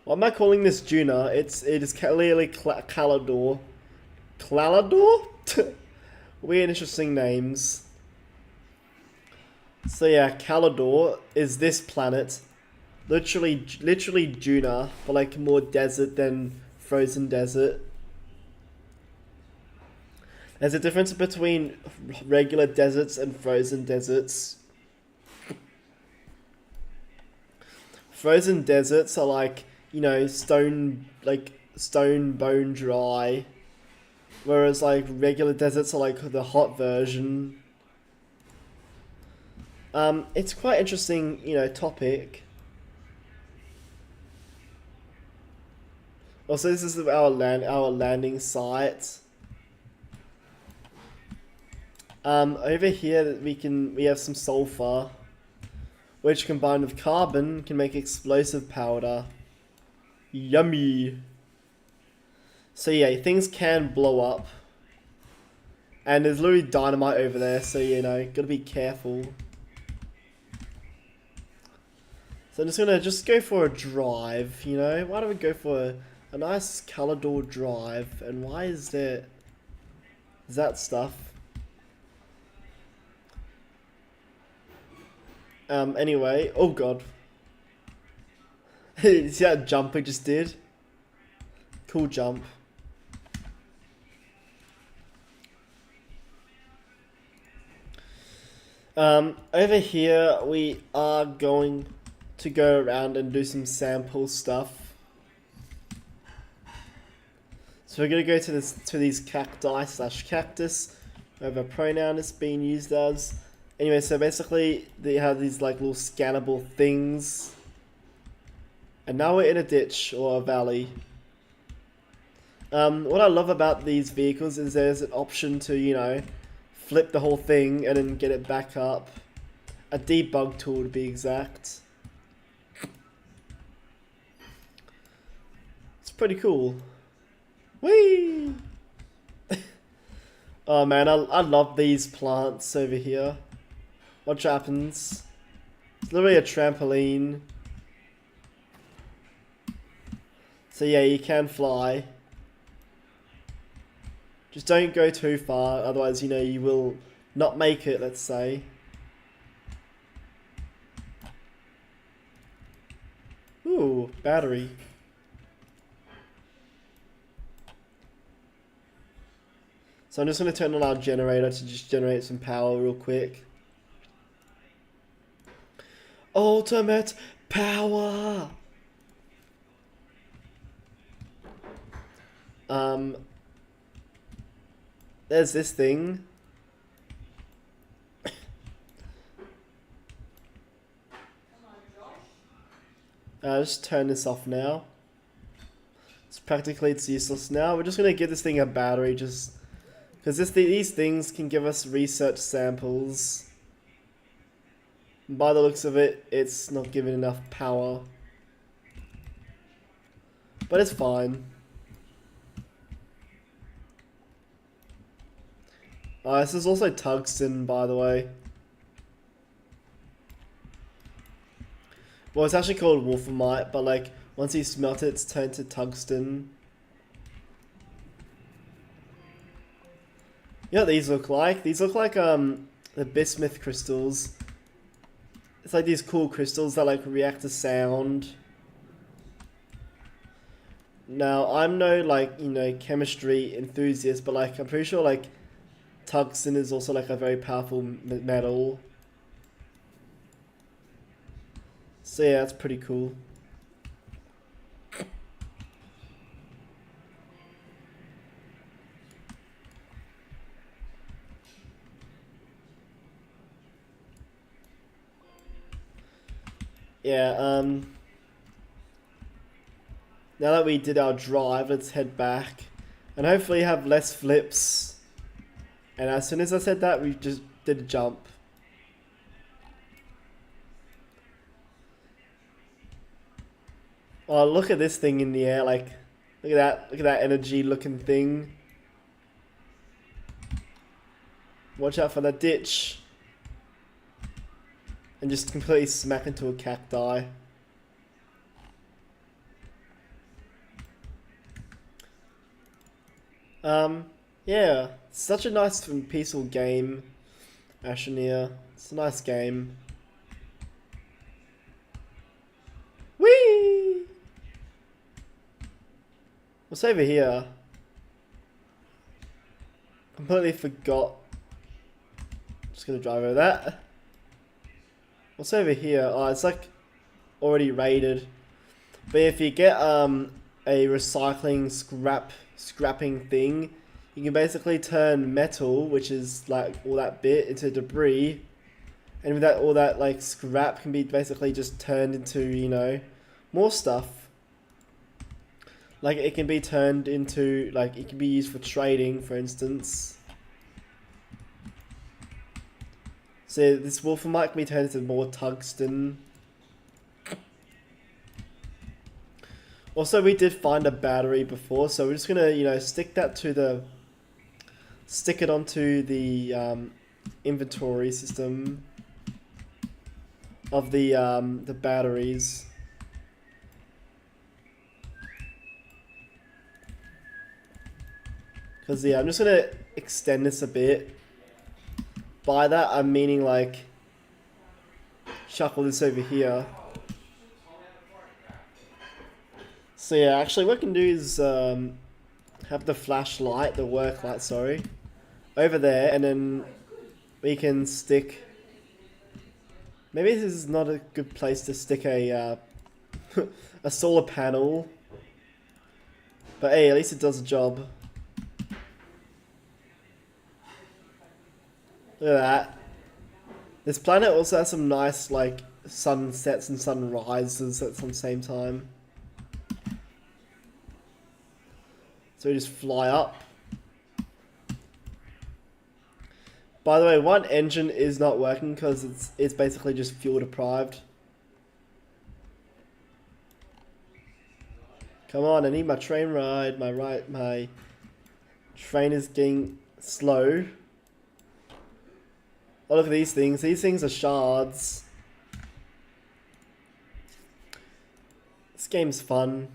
Why am I calling this Duna? It is clearly Calador. Calador? Weird, interesting names. So yeah, Calador is this planet. Literally Duna, but like more desert than frozen desert. There's a difference between regular deserts and frozen deserts. Frozen deserts are like, you know, stone bone dry. Whereas like regular deserts are like the hot version. It's quite interesting, you know, topic. Also, this is our landing site. Over here we have some sulfur, which combined with carbon can make explosive powder. Yummy. So yeah, things can blow up. And there's literally dynamite over there, so you know, gotta be careful. So I'm just gonna go for a drive, you know? Why don't we go for a nice Calador drive? And why is there that stuff? Anyway, oh god. See that jump we just did? Cool jump. Over here we are going to go around and do some sample stuff. So we're gonna go to these cacti / cactus, whatever pronoun is being used as. Anyway, so basically they have these like little scannable things. And now we're in a ditch or a valley. What I love about these vehicles is there's an option to, you know, flip the whole thing and then get it back up. A debug tool to be exact. It's pretty cool. Whee! Oh man, I love these plants over here. Watch what happens. It's literally a trampoline. So yeah, you can fly. Just don't go too far, otherwise, you know, you will not make it, let's say. Ooh, battery. So I'm just going to turn on our generator to just generate some power real quick. Ultimate power! There's this thing. I'll just turn this off now. It's useless now. We're just going to give this thing a battery just because these things can give us research samples. By the looks of it, it's not giving enough power. But it's fine. This is also tungsten, by the way. Well, it's actually called wolframite, but like, once you smelt it, it's turned to tungsten. You know what these look like? These look like, the bismuth crystals. It's like these cool crystals that like react to sound. Now, I'm no like, you know, chemistry enthusiast, but like, I'm pretty sure like, tungsten is also like a very powerful metal. So yeah, that's pretty cool. Yeah, now that we did our drive, let's head back. And hopefully have less flips. And as soon as I said that, we just did a jump. Oh, look at this thing in the air, like, look at that energy looking thing. Watch out for that ditch. And just completely smack into a cacti. Yeah, such a nice and peaceful game, Astroneer. It's a nice game. Whee! What's over here? Completely forgot. Just gonna drive over that. What's over here? Oh, it's like already raided. But if you get a recycling scrapping thing, you can basically turn metal, which is like all that bit, into debris. And with that, all that like scrap can be basically just turned into, you know, more stuff. Like it can be turned into, like it can be used for trading, for instance. So this wolframite can be turned into more tungsten. Also, we did find a battery before, so we're just gonna, you know, stick it onto the inventory system of the batteries. Because yeah, I'm just gonna extend this a bit. By that, I'm meaning like shuffle this over here. So yeah, actually what I can do is have the flashlight, the work light, sorry, over there, and then we can stick... Maybe this is not a good place to stick a a solar panel. But hey, at least it does the job. Look at that. This planet also has some nice, like, sunsets and sunrises at the same time. So we just fly up. By the way, one engine is not working because it's basically just fuel deprived. Come on, I need my train ride. My train is getting slow. Oh, look at these things. These things are shards. This game's fun.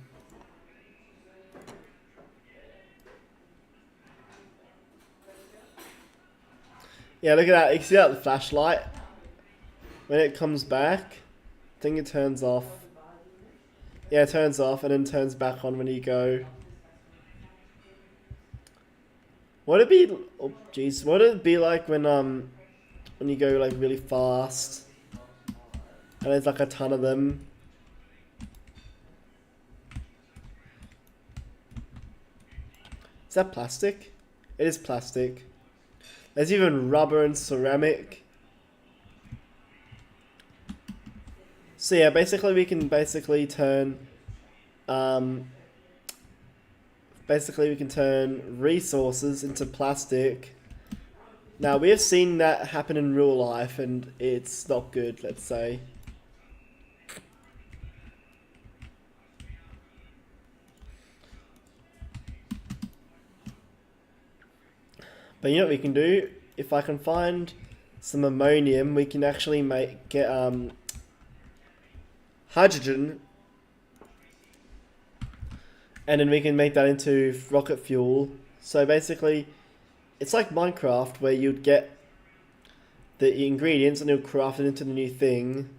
Yeah, look at that. You see that, the flashlight? When it comes back, I think it turns off. Yeah, it turns off and then turns back on when you go. Would it be... Oh, jeez. What would it be like when you go like really fast and there's like a ton of them? Is that plastic? It is plastic. There's even rubber and ceramic. So yeah, basically we can turn resources into plastic. Now we have seen that happen in real life and it's not good, let's say. But you know what we can do? If I can find some ammonium, we can actually get hydrogen, and then we can make that into rocket fuel. So basically, it's like Minecraft where you'd get the ingredients and you'll craft it into the new thing.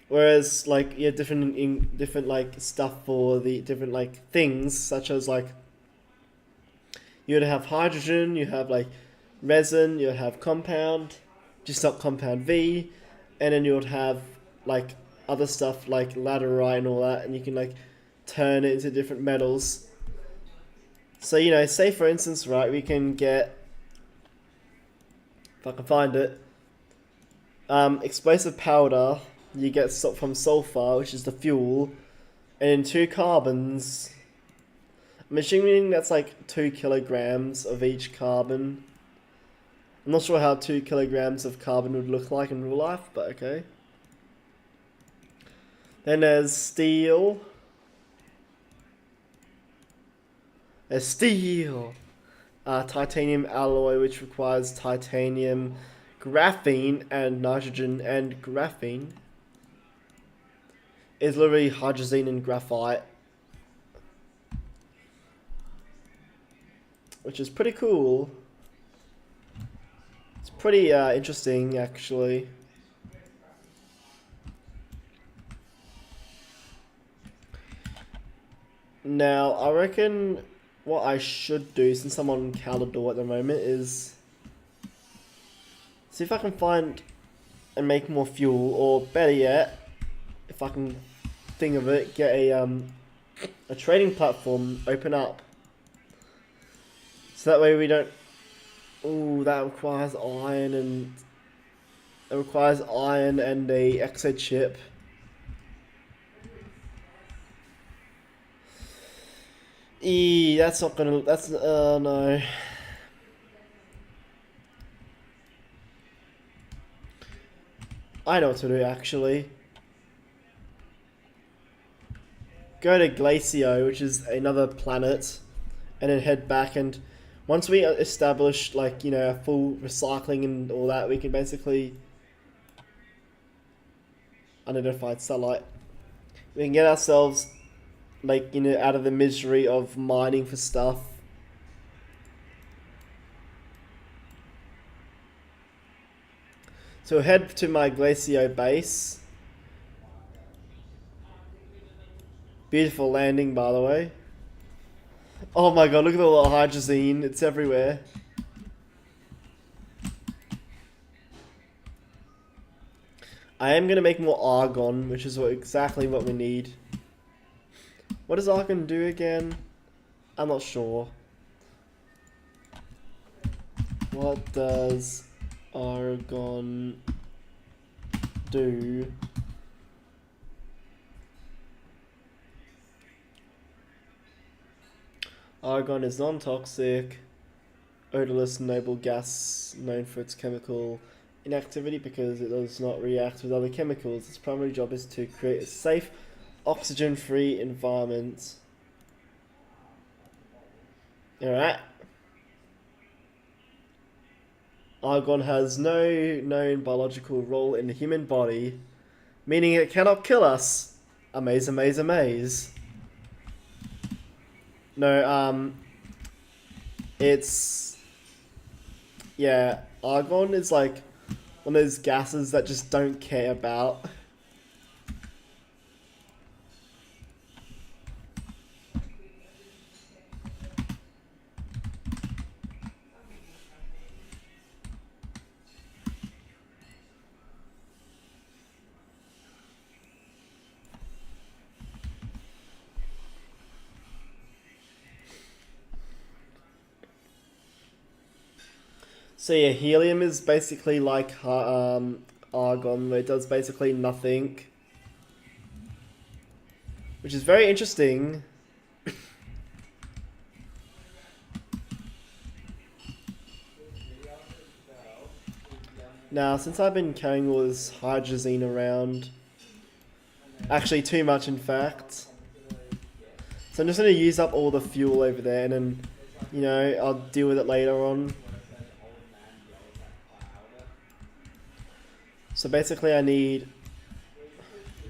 Whereas, like, you have different like stuff for the different like things, such as like you'd have hydrogen, you have like resin, you have compound, just not compound V, and then you would have like other stuff like laterite and all that, and you can like turn it into different metals. So you know, say for instance, right, we can get, if I can find it, explosive powder. You get from sulfur, which is the fuel, and 2 carbons. I'm assuming that's like 2 kilograms of each carbon. I'm not sure how 2 kilograms of carbon would look like in real life, but okay. Then there's steel. There's steel. Titanium alloy, which requires titanium, graphene, and nitrogen and graphene. Is literally hydrazine and graphite, which is pretty cool. It's pretty interesting, actually. Now, I reckon what I should do, since I'm on Caldor at the moment, is see if I can find and make more fuel, or better yet, if I can think of it, get a trading platform open up. So that way we don't. Ooh, that requires iron, and it requires iron and a exo chip. That's not gonna. That's no. I know what to do actually. Go to Glacio, which is another planet, and then head back. And once we establish, like, you know, a full recycling and all that, we can basically unidentified satellite. We can get ourselves, like, you know, out of the misery of mining for stuff. So head to my Glacio base. Beautiful landing, by the way. Oh my god, look at all the hydrazine. It's everywhere. I am going to make more argon, which is exactly what we need. What does argon do again? I'm not sure. What does argon do? Argon is non-toxic, odorless, noble gas, known for its chemical inactivity because it does not react with other chemicals. Its primary job is to create a safe, oxygen-free environment. Alright. Argon has no known biological role in the human body, meaning it cannot kill us. Amaze, amaze, amaze. No, it's... yeah, argon is like one of those gases that just don't care about. So yeah, helium is basically like argon, where it does basically nothing, which is very interesting. Now, since I've been carrying all this hydrazine around, actually too much in fact, so I'm just going to use up all the fuel over there, and then, you know, I'll deal with it later on. So basically I need...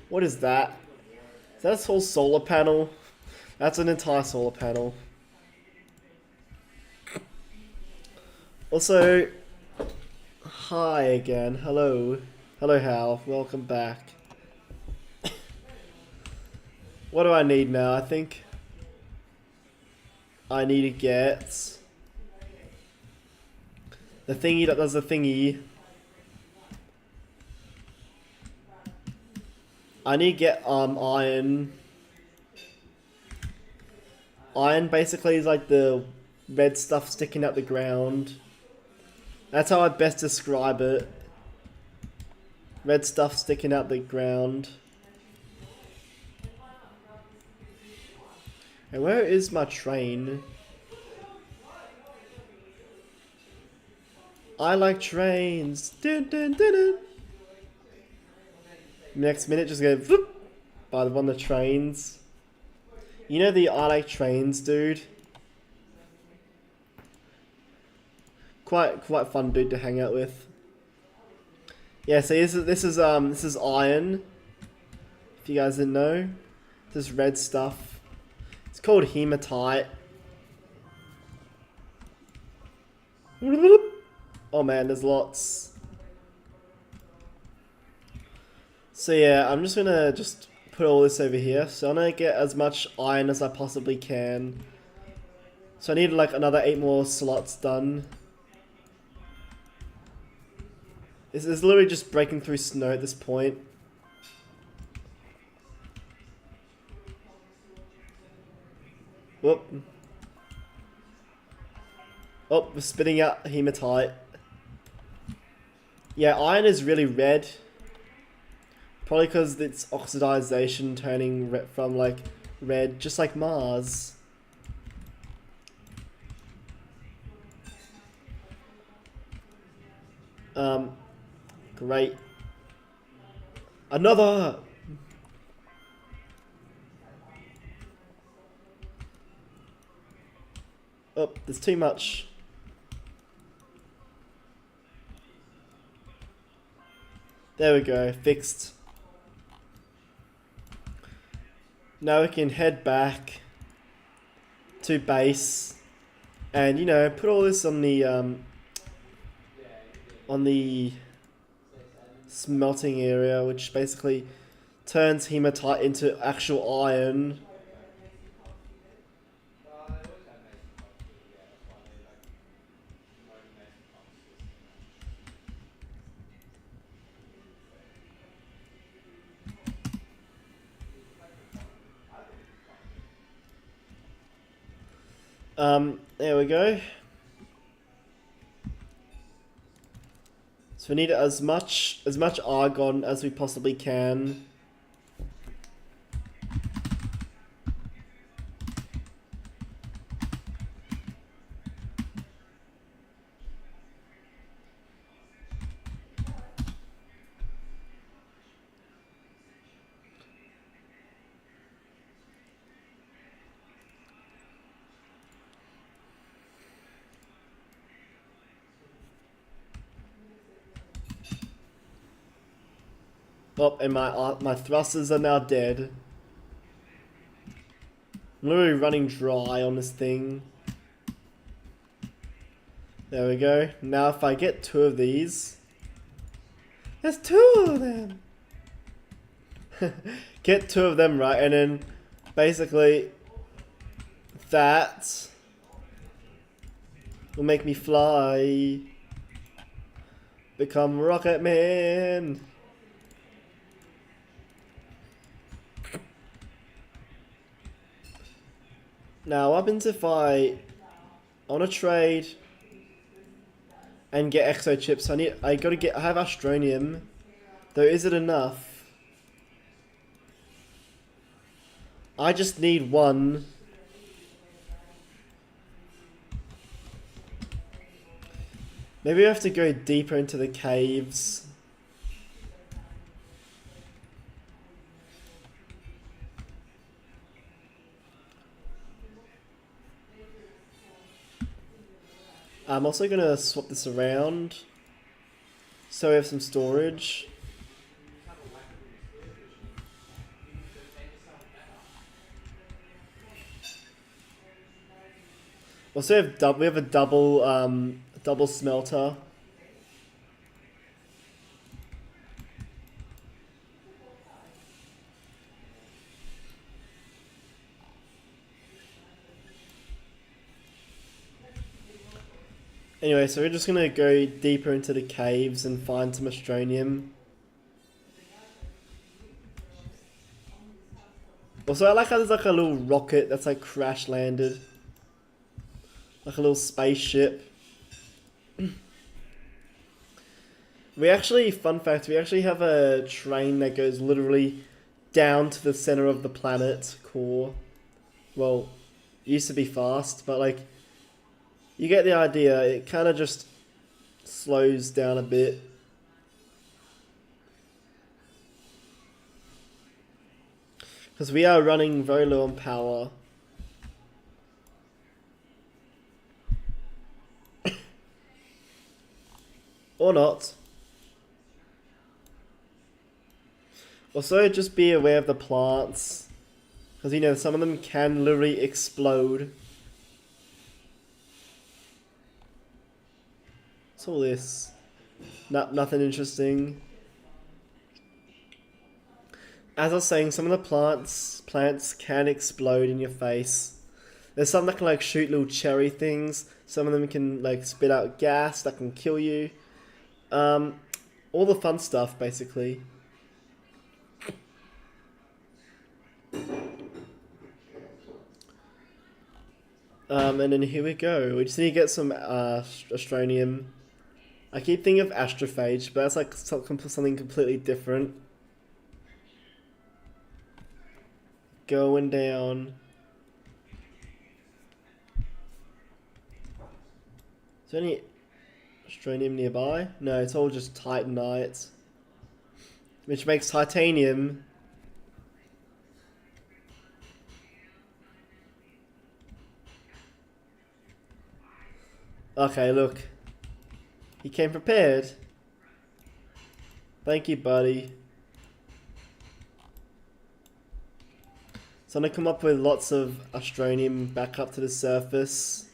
what is that? Is that a whole solar panel? That's an entire solar panel. Also, hi again. Hello. Hello, Hal. Welcome back. What do I need now? I think I need to get the thingy that does the thingy. I need to get iron. Iron basically is like the red stuff sticking out the ground. That's how I best describe it. Red stuff sticking out the ground. And where is my train? I like trains. Dun, dun, dun, dun. Next minute, just go whoop, by one of the trains. You know the I like trains, dude. Quite fun dude to hang out with. Yeah, so this is iron. If you guys didn't know, this red stuff. It's called hematite. Oh man, there's lots. So yeah, I'm just gonna put all this over here. So I'm gonna get as much iron as I possibly can. So I need like another 8 more slots done. This is literally just breaking through snow at this point. Whoop. Oh, we're spitting out hematite. Yeah, iron is really red. Probably because it's oxidization turning from like red, just like Mars. Great. Another! Oh, there's too much. There we go, fixed. Now we can head back to base and, you know, put all this on the smelting area, which basically turns hematite into actual iron. There we go. So we need as much argon as we possibly can. Oh, and my thrusters are now dead. I'm literally running dry on this thing. There we go. Now if I get 2 of these... There's 2 of them! Get 2 of them right, and then basically that will make me fly. Become Rocket Man! Now, what happens if I want to trade and get exo chips? I have Astronium. Though, is it enough? I just need 1. Maybe I have to go deeper into the caves. I'm also going to swap this around so we have some storage. Also we have a double smelter. Anyway, so we're just gonna go deeper into the caves and find some Astronium. Also, I like how there's like a little rocket that's like crash landed. Like a little spaceship. We actually, fun fact, we actually have a train that goes literally down to the center of the planet core. Well, it used to be fast, but like, you get the idea. It kind of just slows down a bit. Because we are running very low on power. Or not. Also, just be aware of the plants. Because, you know, some of them can literally explode. What's all this? Nothing interesting. As I was saying, some of the plants can explode in your face. There's some that can like shoot little cherry things. Some of them can like spit out gas that can kill you. All the fun stuff, basically. And then here we go. We just need to get some Astroneer. I keep thinking of Astrophage, but that's like something completely different. Going down. Is there any Astroneer nearby? No, it's all just Titanite. Which makes titanium. Okay, look. He came prepared. Thank you, buddy. So I'm gonna come up with lots of Astroneer back up to the surface.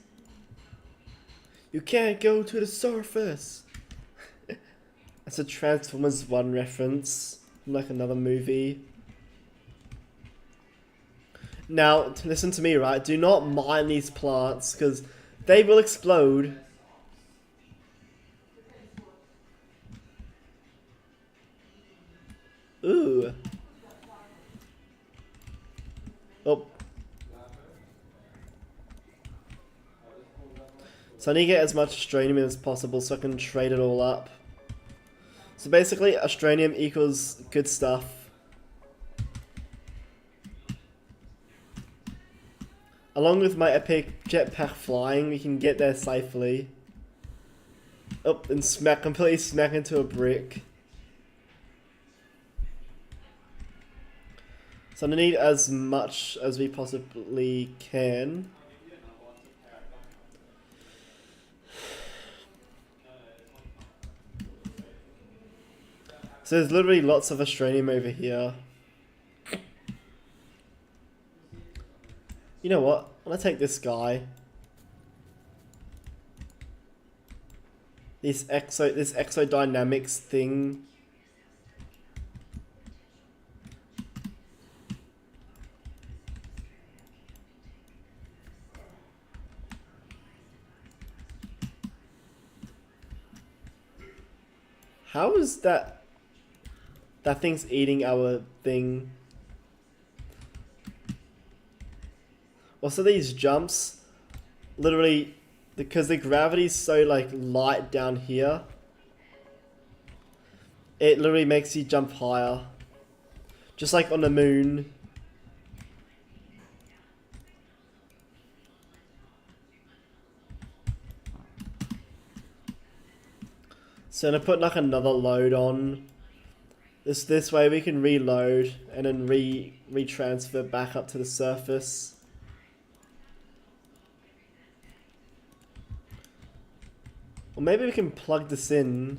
You can't go to the surface! That's a Transformers 1 reference. Like another movie. Now, listen to me, right? Do not mine these plants, because they will explode. Ooh. Oh. So I need to get as much Astroneer as possible so I can trade it all up. So basically, Astroneer equals good stuff. Along with my epic jetpack flying, we can get there safely. Oh, and completely smack into a brick. So I need as much as we possibly can. So there's literally lots of Astroneer over here. You know what? I'm gonna take this guy. This exodynamics thing. How is that? That thing's eating our thing. Also, these jumps, literally, because the gravity's so like light down here, it literally makes you jump higher. Just like on the moon. So I'm gonna put like another load on. This way we can reload and then retransfer back up to the surface. Or maybe we can plug this in.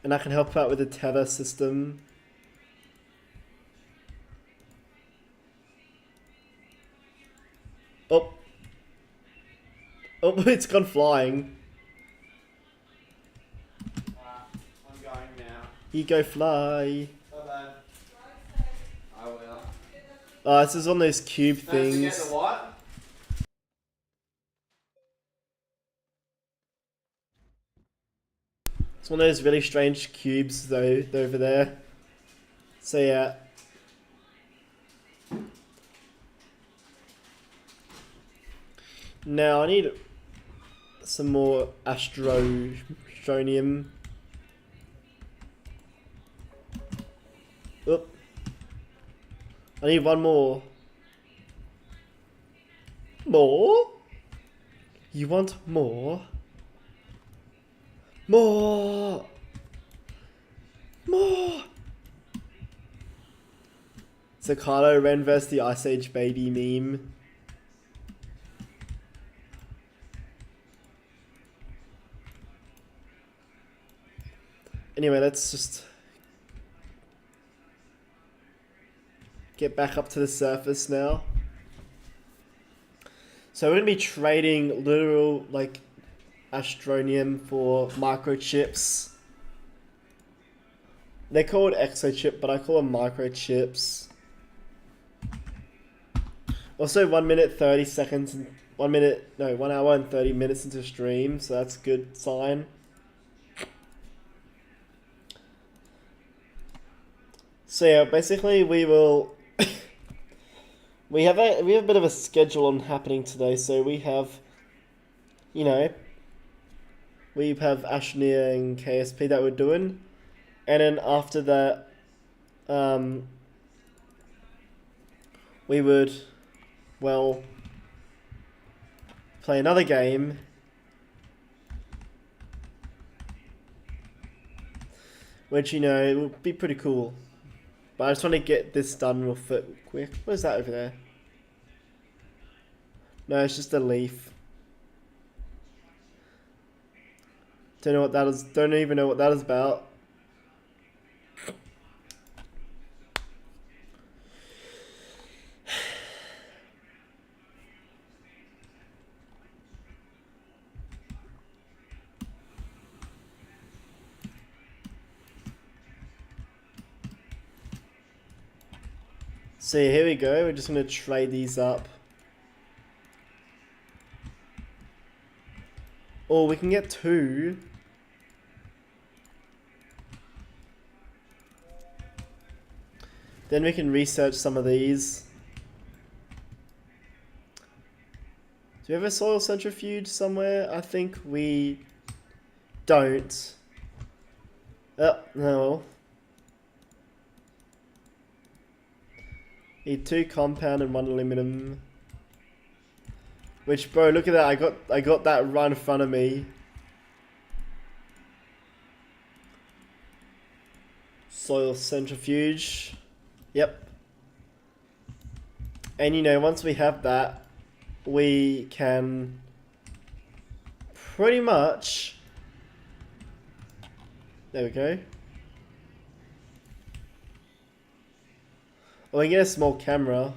And I can help out with the tether system. Oh. Oh, it's gone flying. I'm going now. You go fly. Bye-bye. I will. Oh, this is one of those cube Don't forget things. the what? It's one of those really strange cubes though over there. So yeah. Now I need some more Astroneer. Oop. I need one more. More? You want more? More! More! It's a Kylo Ren vs the Ice Age baby meme. Anyway, let's just get back up to the surface now. So we're gonna be trading literal like Astroneer for microchips. They're called exochip, but I call them microchips. Also, 1 minute 30 seconds, 1 hour and 30 minutes into stream, so that's a good sign. So yeah, basically we will. we have a bit of a schedule on happening today. So we have, we have Astroneer and KSP that we're doing, and then after that, we would, well, play another game. Which, it would be pretty cool. But I just want to get this done real quick. What is that over there? No, it's just a leaf. Don't know what that is. Don't even know what that is about. So here we go. We're just going to trade these up. Or we can get 2. Then we can research some of these. Do we have a soil centrifuge somewhere? I think we don't. Oh, no. Need 2 compound and 1 aluminum. Which, bro, look at that. I got that right in front of me. Soil centrifuge. Yep. And once we have that, we can pretty much. There we go. Oh, we can get a small camera.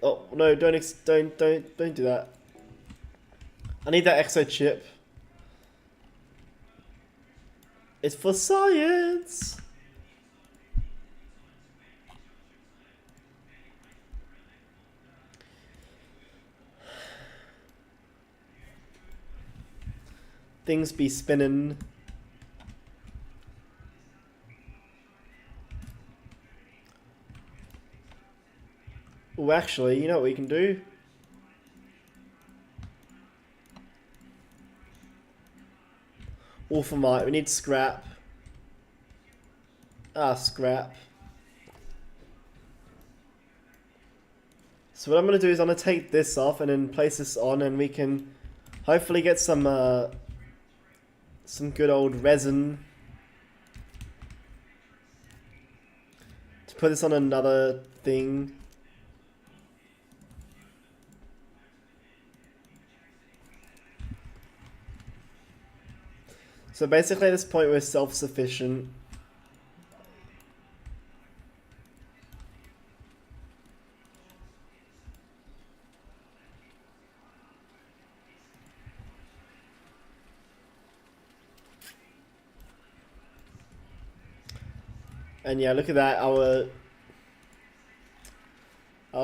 Oh no! Don't do that. I need that exo chip. It's for science. Things be spinning. Oh, actually, you know what we can do? Orphamite, we need scrap. Scrap. So what I'm going to do is I'm going to take this off and then place this on, and we can hopefully get some good old resin to put this on another thing. So basically at this point we're self-sufficient. And yeah, look at that, our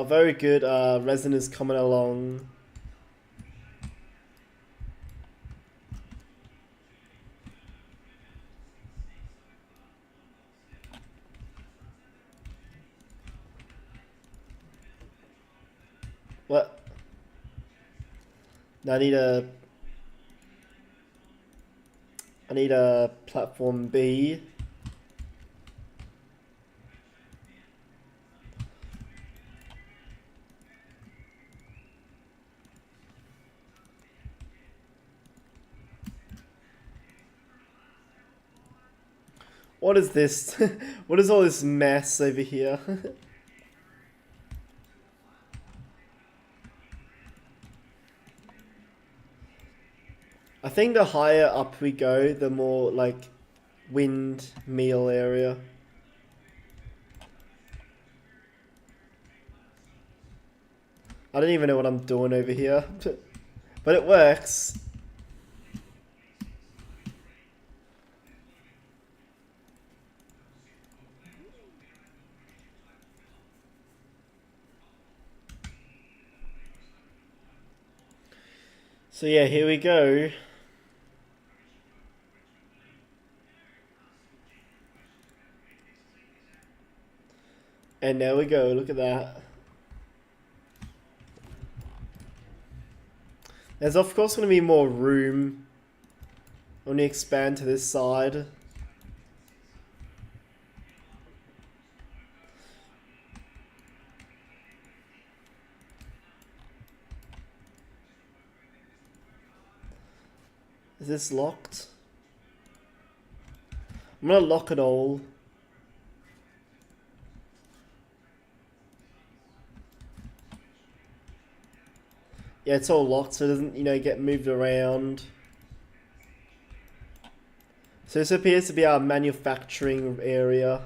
very good resin is coming along. What? I need a... I need a platform B. What is this? What is all this mess over here? I think the higher up we go, the more like windmill area. I don't even know what I'm doing over here, but it works. So yeah, here we go. And there we go, look at that. There's of course going to be more room when we expand to this side. Is this locked? I'm gonna lock it all. Yeah, it's all locked so it doesn't, you know, get moved around. So this appears to be our manufacturing area.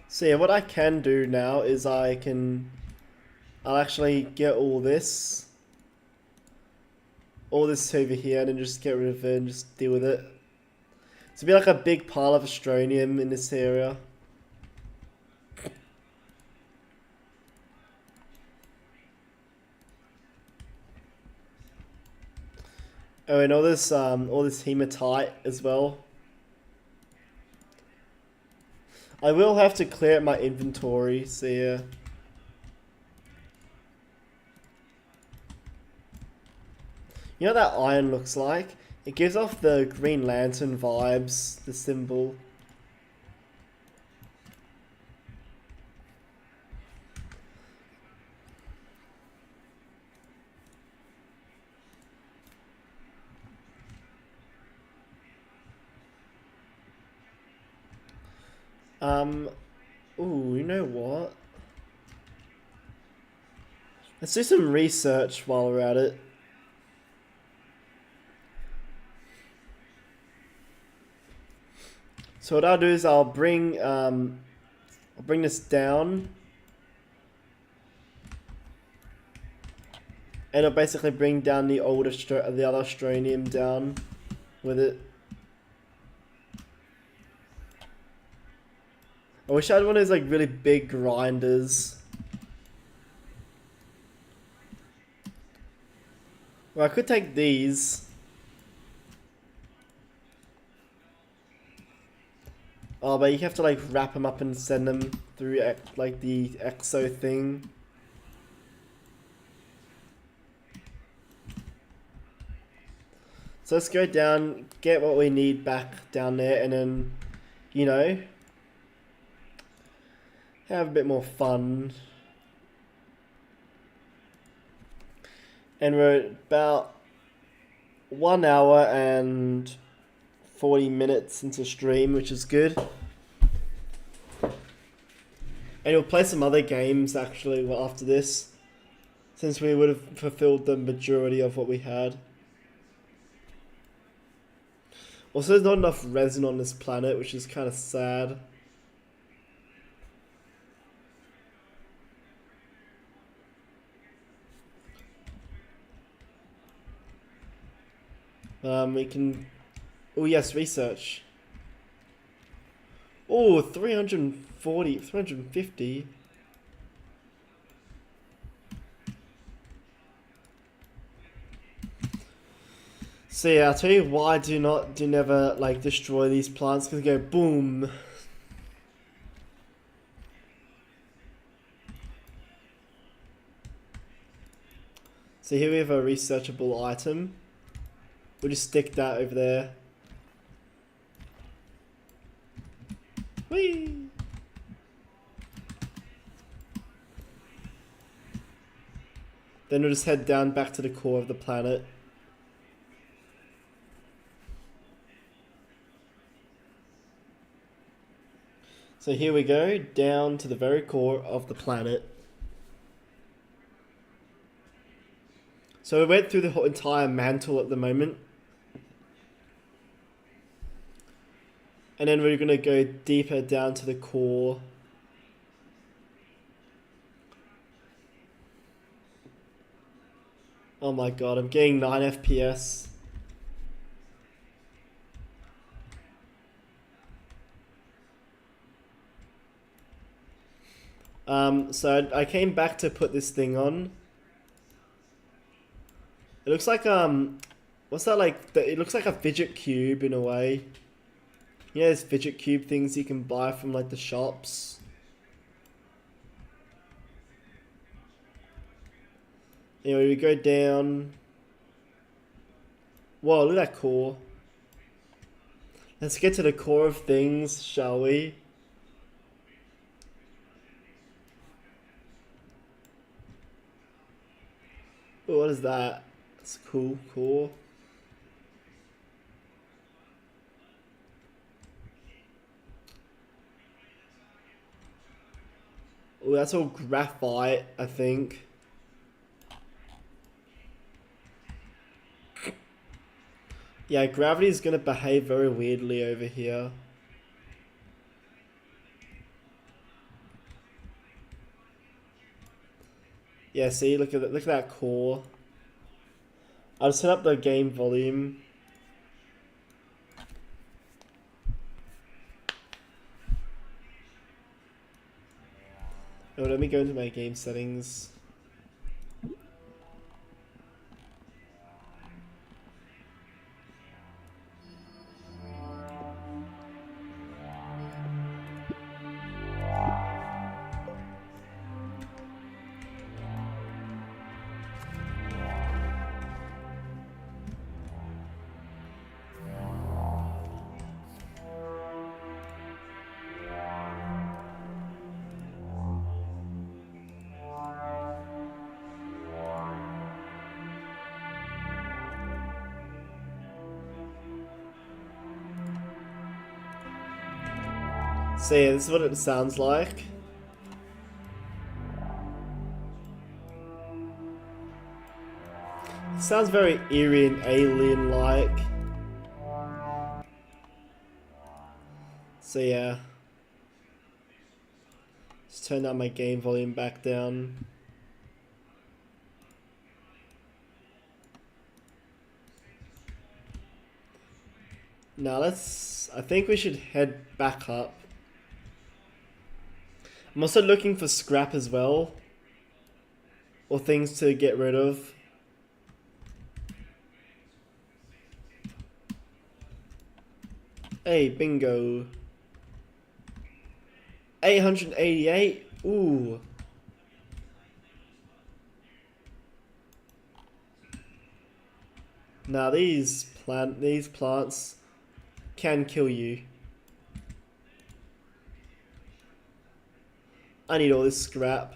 So yeah, what I can do now is I'll actually get all this over here and then just get rid of it and just deal with it. So it'll be like a big pile of Astronium in this area. Oh, and all this hematite as well. I will have to clear out my inventory, so yeah. You know what that iron looks like? It gives off the Green Lantern vibes, the symbol. Ooh, you know what? Let's do some research while we're at it. So what I'll do is I'll bring this down. And it'll basically bring down the other Astronium down with it. I wish I had one of those like really big grinders. Well, I could take these. Oh, but you have to like wrap them up and send them through like the EXO thing. So let's go down, get what we need back down there, and then, you know, have a bit more fun. And we're about 1 hour and 40 minutes into stream, which is good. And we'll play some other games actually after this, since we would have fulfilled the majority of what we had. Also, there's not enough resin on this planet, which is kind of sad. We can... Oh yes, research. Oh, 340, 350. So yeah, I'll tell you why do never like destroy these plants, because they go boom. So here we have a researchable item. We'll just stick that over there. Whee! Then we'll just head down back to the core of the planet. So here we go, down to the very core of the planet. So we went through the whole entire mantle at the moment. And then we're going to go deeper down to the core. Oh my god, I'm getting 9 FPS. So I came back to put this thing on. It looks like, what's that like? It looks like a fidget cube in a way. Yeah, there's fidget cube things you can buy from like the shops. Anyway, we go down. Whoa, look at that core. Let's get to the core of things, shall we? Oh, what is that? That's a cool core. Oh, that's all graphite, I think. Yeah, gravity is going to behave very weirdly over here. Yeah, see, look at that core. I'll set up the game volume. Oh, let me go into my game settings. So yeah, this is what it sounds like. It sounds very eerie and alien-like. So yeah. Just turn down my game volume back down. Now I think we should head back up. I'm also looking for scrap as well. Or things to get rid of. Hey, bingo. 888? Ooh. Now these plants can kill you. I need all this scrap.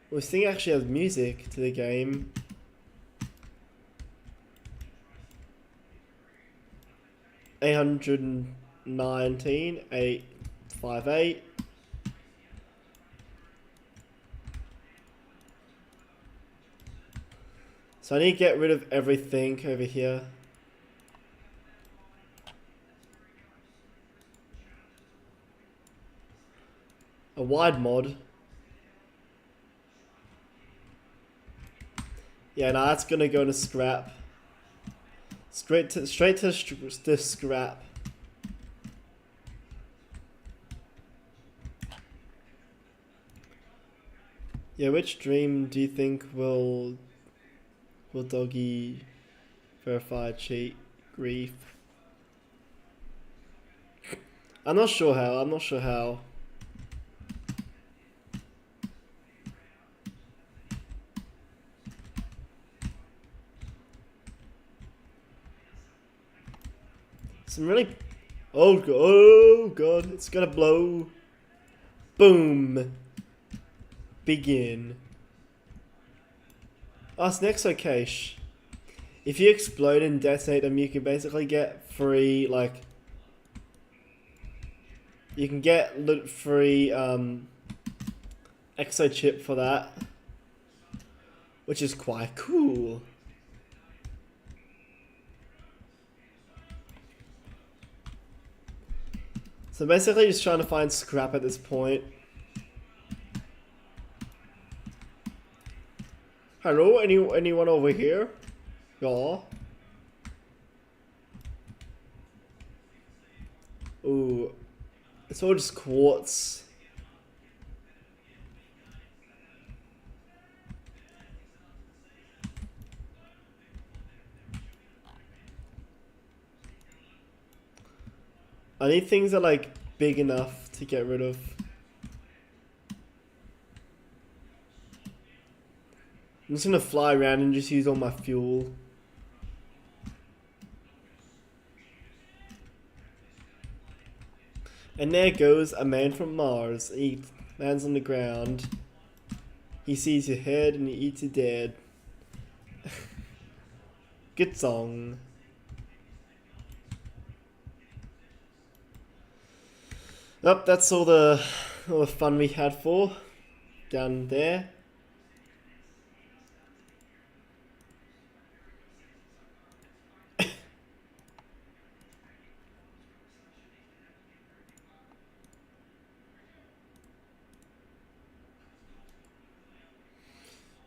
Well, this thing actually has music to the game. $819, 858. So I need to get rid of everything over here. A wide mod. Yeah, no, that's gonna go to scrap. Straight to the scrap. Yeah, which dream do you think will doggy verify cheat grief? I'm not sure how. I'm not sure how. Some really. Oh god! It's gonna blow. Boom. Begin. Oh, it's next okay. If you explode and detonate them, you can basically get free, like... You can get free exo chip for that. Which is quite cool. So basically just trying to find scrap at this point. Hello, anyone over here? Yeah. Ooh. It's all just quartz. I need things that are like big enough to get rid of. I'm just gonna fly around and just use all my fuel. And there goes a man from Mars. He lands on the ground. He sees your head and he eats you dead. Good song. Yep, that's all the fun we had for down there.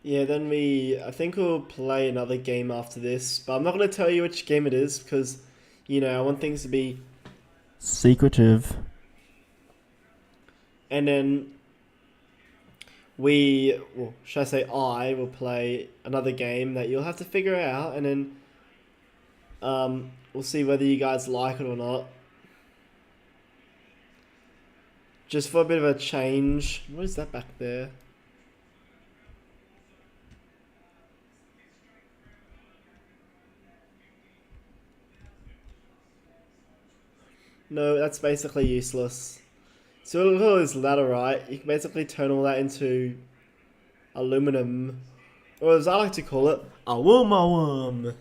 Yeah, then I think we'll play another game after this, but I'm not going to tell you which game it is because, you know, I want things to be secretive. And then well, should I say I will play another game that you'll have to figure out, and then we'll see whether you guys like it or not. Just for a bit of a change. What is that back there? No, that's basically useless. So look at all this laterite. You can basically turn all that into aluminum. Or as I like to call it, alum.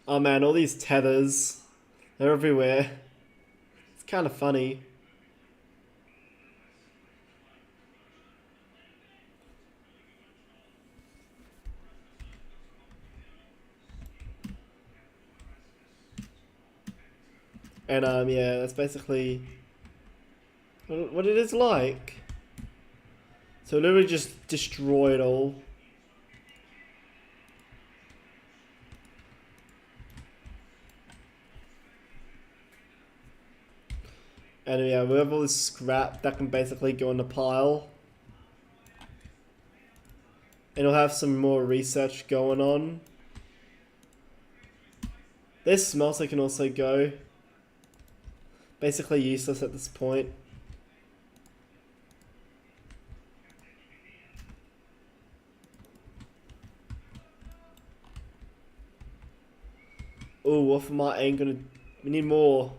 Oh man, all these tethers. They're everywhere. It's kind of funny. And yeah, that's basically what it is like. So literally just destroy it all. And yeah, we have all this scrap that can basically go in the pile. And we'll have some more research going on. This smelter can also go. Basically useless at this point. Oh, Wolfmite ain't gonna... We need more.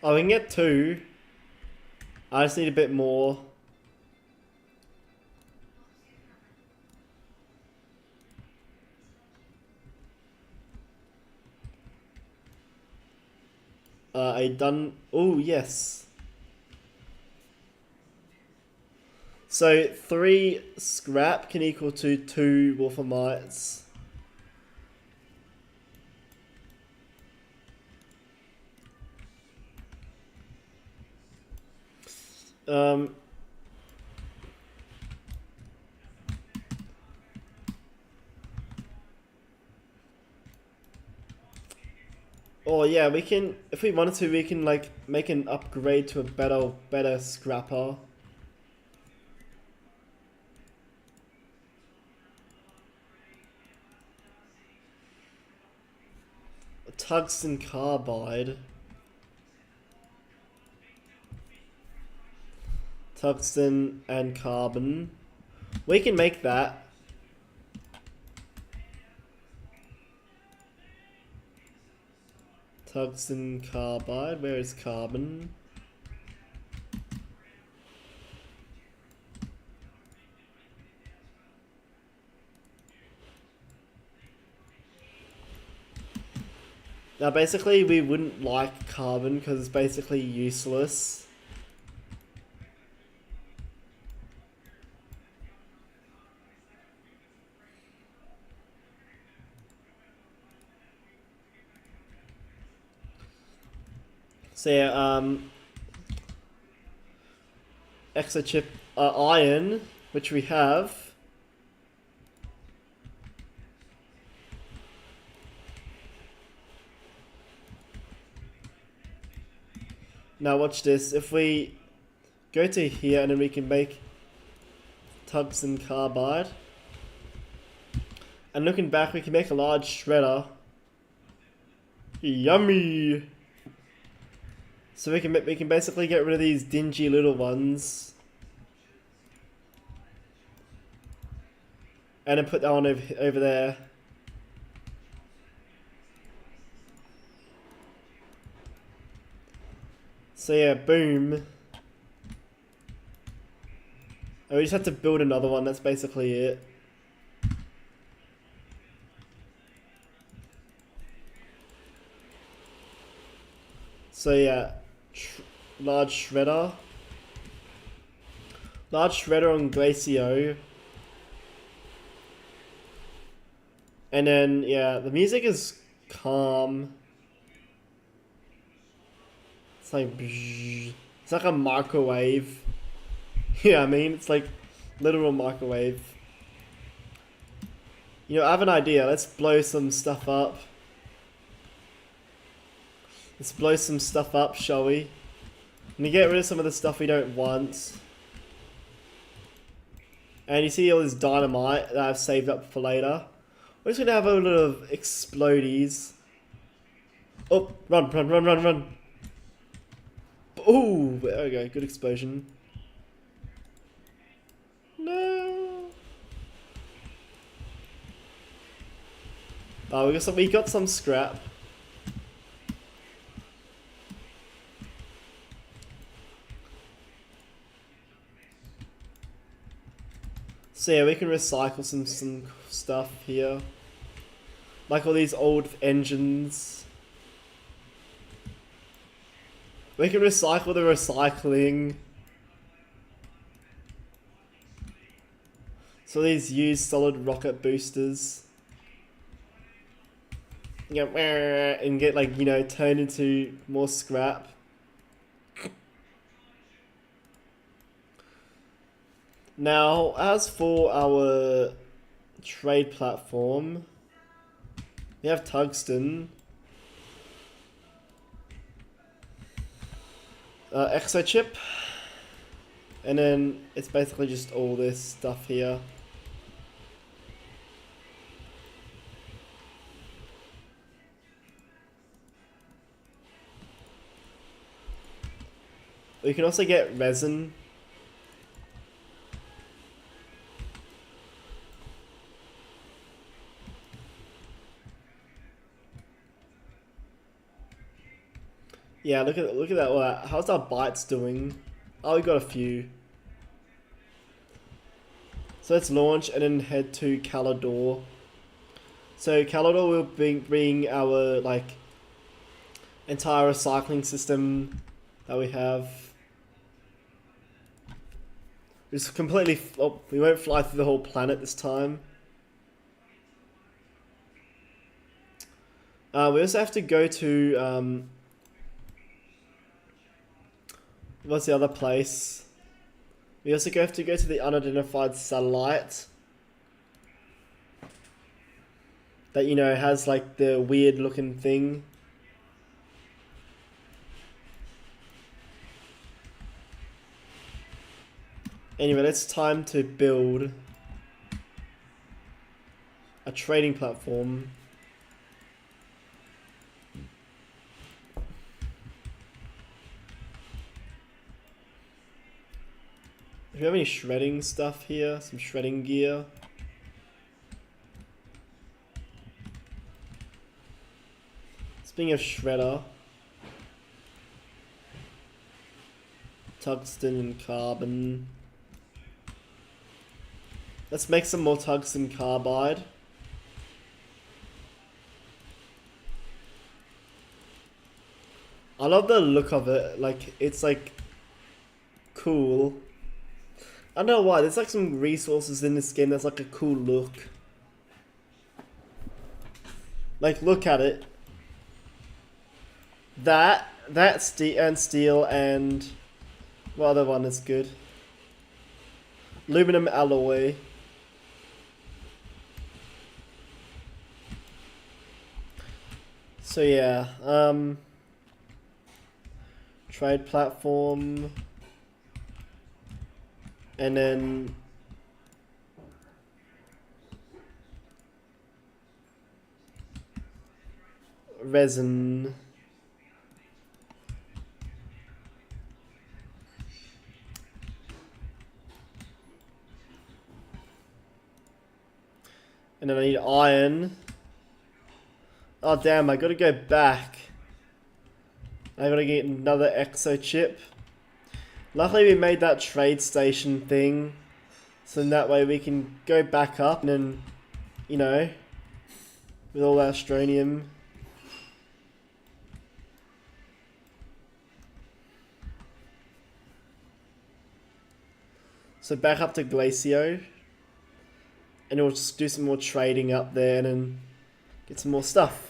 Oh, we can get 2. I just need a bit more. I done... Oh, yes. So 3 scrap can equal to 2 Wolfmites. Oh yeah, we can, if we wanted to, we can like make an upgrade to a better scrapper. Tungsten carbide. Tungsten and carbon. We can make that. Tungsten carbide. Where is carbon? Now basically we wouldn't like carbon because it's basically useless. So yeah, extra chip iron, which we have. Now watch this. If we go to here and then we can make tungsten carbide. And looking back, we can make a large shredder. Yummy! So we can basically get rid of these dingy little ones. And then put that one over there. So yeah, boom. And we just have to build another one, that's basically it. So yeah, large shredder. Large shredder on Glacio. And then, yeah, the music is calm. It's like, it's like a microwave. Yeah, I mean, it's like literal microwave. You know, I have an idea. Let's blow some stuff up. Let's blow some stuff up, shall we? And get rid of some of the stuff we don't want. And you see all this dynamite that I've saved up for later. We're just gonna have a little explodies. Oh, run, run, run, run, run. Oh, there we go, good explosion. No. Oh, we got some scrap. So yeah, we can recycle some stuff here. Like all these old engines. We can recycle the recycling. So these used solid rocket boosters. And get like, you know, turned into more scrap. Now, as for our trade platform, we have tungsten, exo chip, and then it's basically just all this stuff here. We can also get resin. Yeah, look at that. How's our bytes doing? Oh, we got a few. So let's launch and then head to Calidor. So Calidor will bring our like entire recycling system that we have. Just completely. Oh, we won't fly through the whole planet this time. We also have to go to what's the other place? We also have to go to the unidentified satellite. That, you know, has like the weird looking thing. Anyway, it's time to build a trading platform. Do we have any shredding stuff here? Some shredding gear. Speaking of shredder, tungsten and carbon. Let's make some more tungsten carbide. I love the look of it. Like, it's like cool. I don't know why. There's like some resources in this game that's like a cool look. Like, look at it. That steel and what other one is good? Aluminum alloy. So yeah, trade platform, and then resin. And then I need iron. Oh damn, I gotta go back. I gotta get another exo chip. Luckily we made that trade station thing. So in that way we can go back up and then, you know, with all that astronium. So back up to Glacio. And we'll just do some more trading up there and then get some more stuff.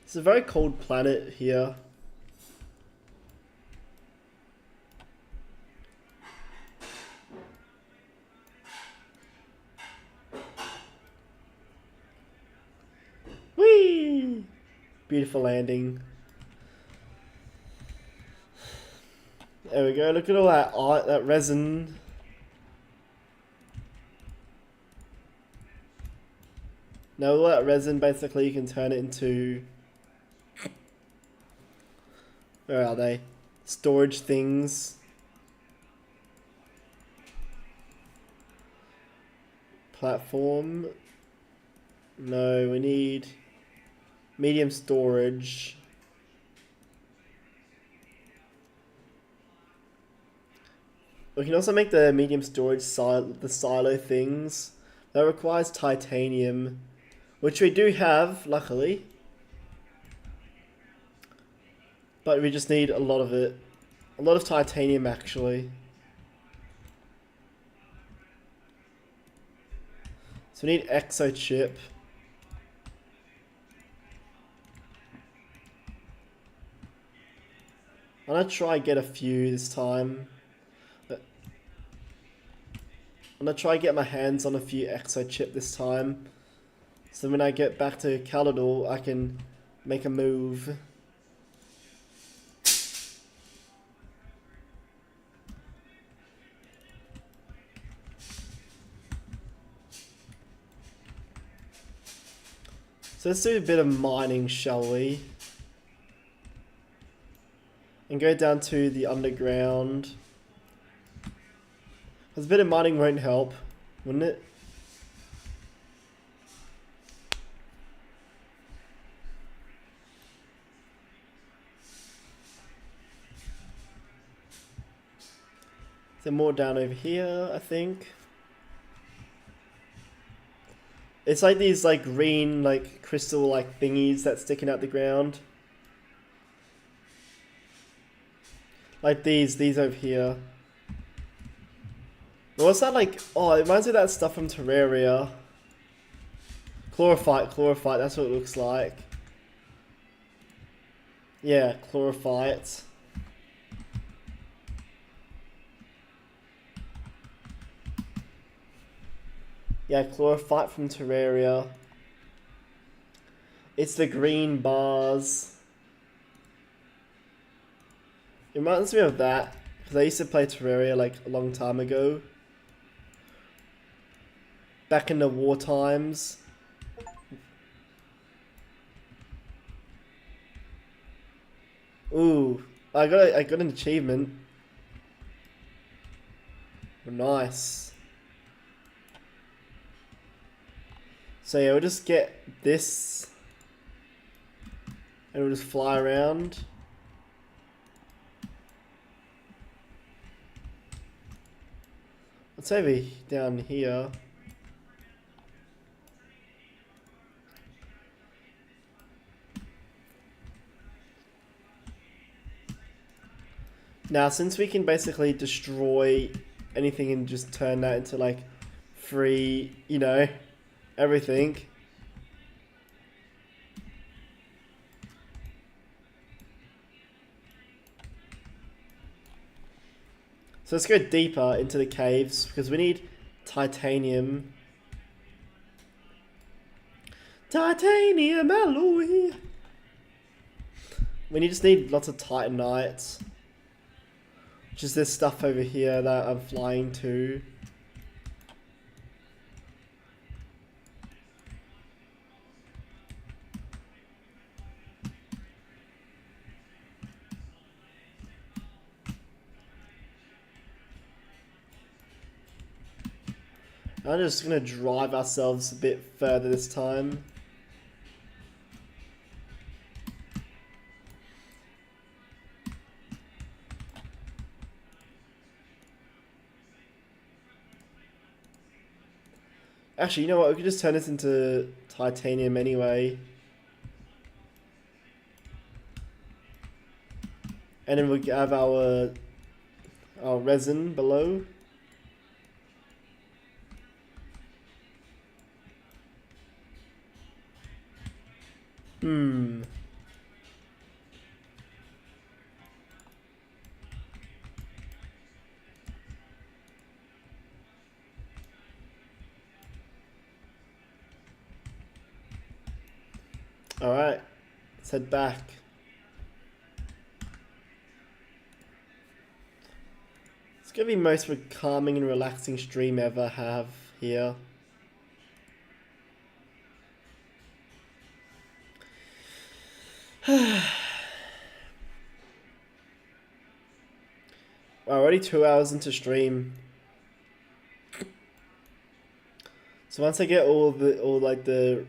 It's a very cold planet here. Whee! Beautiful landing. There we go. Look at all that art, that resin. Now all that resin, basically, you can turn it into. Where are they? Storage things. Platform. No, we need medium storage. We can also make the medium storage the silo things. That requires titanium, which we do have, luckily. But we just need a lot of it. A lot of titanium, actually. So we need exo chip. I'm gonna try and get a few this time. I'm gonna try and get my hands on a few exo chip this time. So when I get back to Calador, I can make a move. So let's do a bit of mining, shall we? And go down to the underground. Because a bit of mining won't help, wouldn't it? Is there more down over here, I think? It's like these like green like crystal like thingies that sticking out the ground. Like these over here. What's that like? Oh, it reminds me of that stuff from Terraria. Chlorophyte, that's what it looks like. Yeah, chlorophyte. Yeah, chlorophyte from Terraria. It's the green bars. It reminds me of that, because I used to play Terraria like a long time ago. Back in the war times. Ooh, I got an achievement. Nice. So yeah, we'll just get this, and we'll just fly around. What's over down here? Now, since we can basically destroy anything and just turn that into like free, you know, everything. So let's go deeper into the caves because we need titanium. Titanium alloy. We just need lots of titanite. Which is this stuff over here that I'm flying to. I'm just gonna drive ourselves a bit further this time. Actually, you know what? We could just turn this into titanium anyway. And then we'll have our resin below. Alright, let's head back. It's gonna be the most calming and relaxing stream ever have here. Wow, already 2 hours into stream. So once I get all the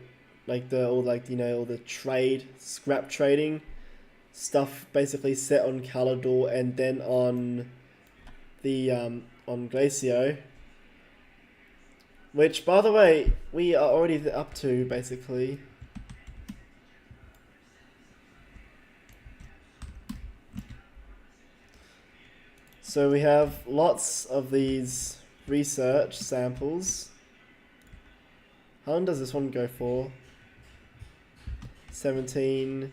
scrap trading stuff basically set on Calador and then on the on Glacio, which by the way we are already up to basically. So we have lots of these research samples. How long does this one go for? 17.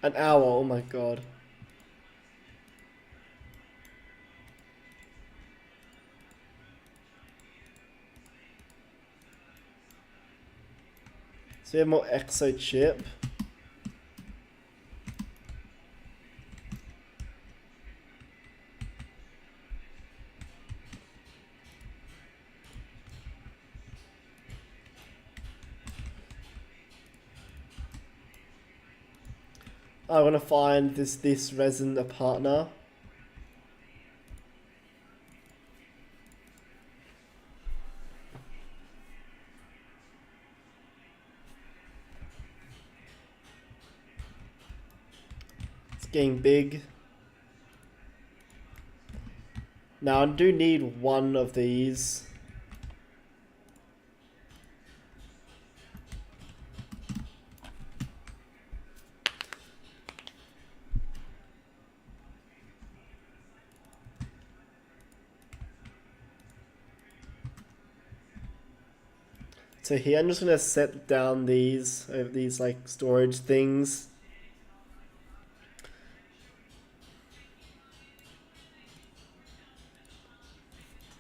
An hour, oh my god. So we have more exo chip. I want to find this resin a partner. It's getting big. Now I do need one of these. So here I'm just gonna set down these like storage things.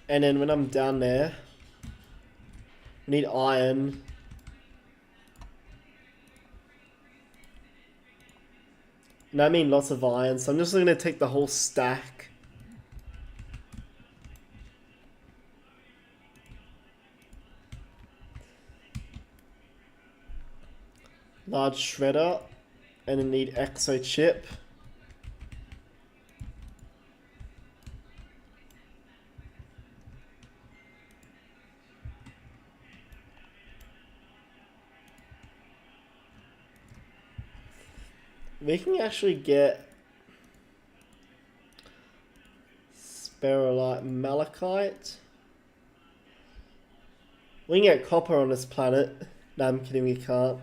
And then when I'm down there, I need iron. And I mean lots of iron, so I'm just gonna take the whole stack. Large shredder. And I need exo chip. We can actually get Sperolite Malachite. We can get copper on this planet. No, I'm kidding, we can't.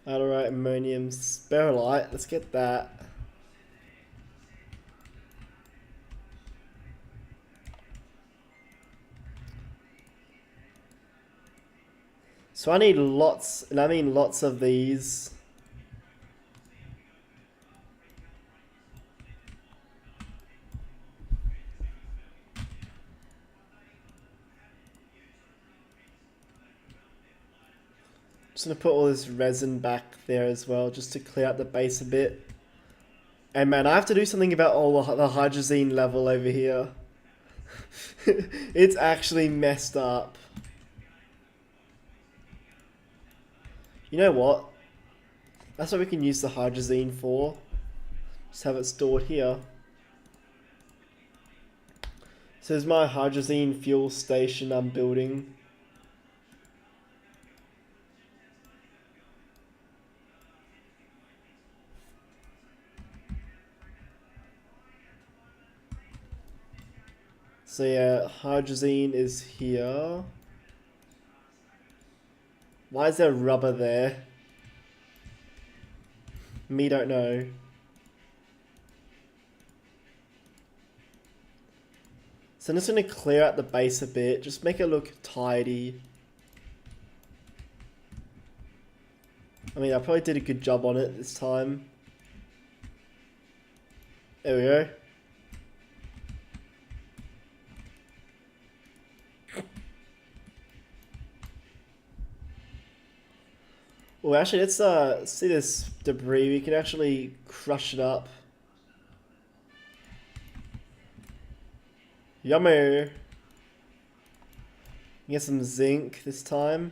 Alright, ammonium Sperolite. Let's get that. So I need lots, and I mean lots of these. Just gonna put all this resin back there as well, just to clear out the base a bit. And man, I have to do something about all the hydrazine level over here. It's actually messed up. You know what? That's what we can use the hydrazine for. Just have it stored here. So there's my hydrazine fuel station I'm building. So yeah, hydrazine is here. Why is there rubber there? Me don't know. So I'm just going to clear out the base a bit, just make it look tidy. I mean, I probably did a good job on it this time. There we go. Well, actually, let's see this debris. We can actually crush it up. Yummy. Get some zinc this time.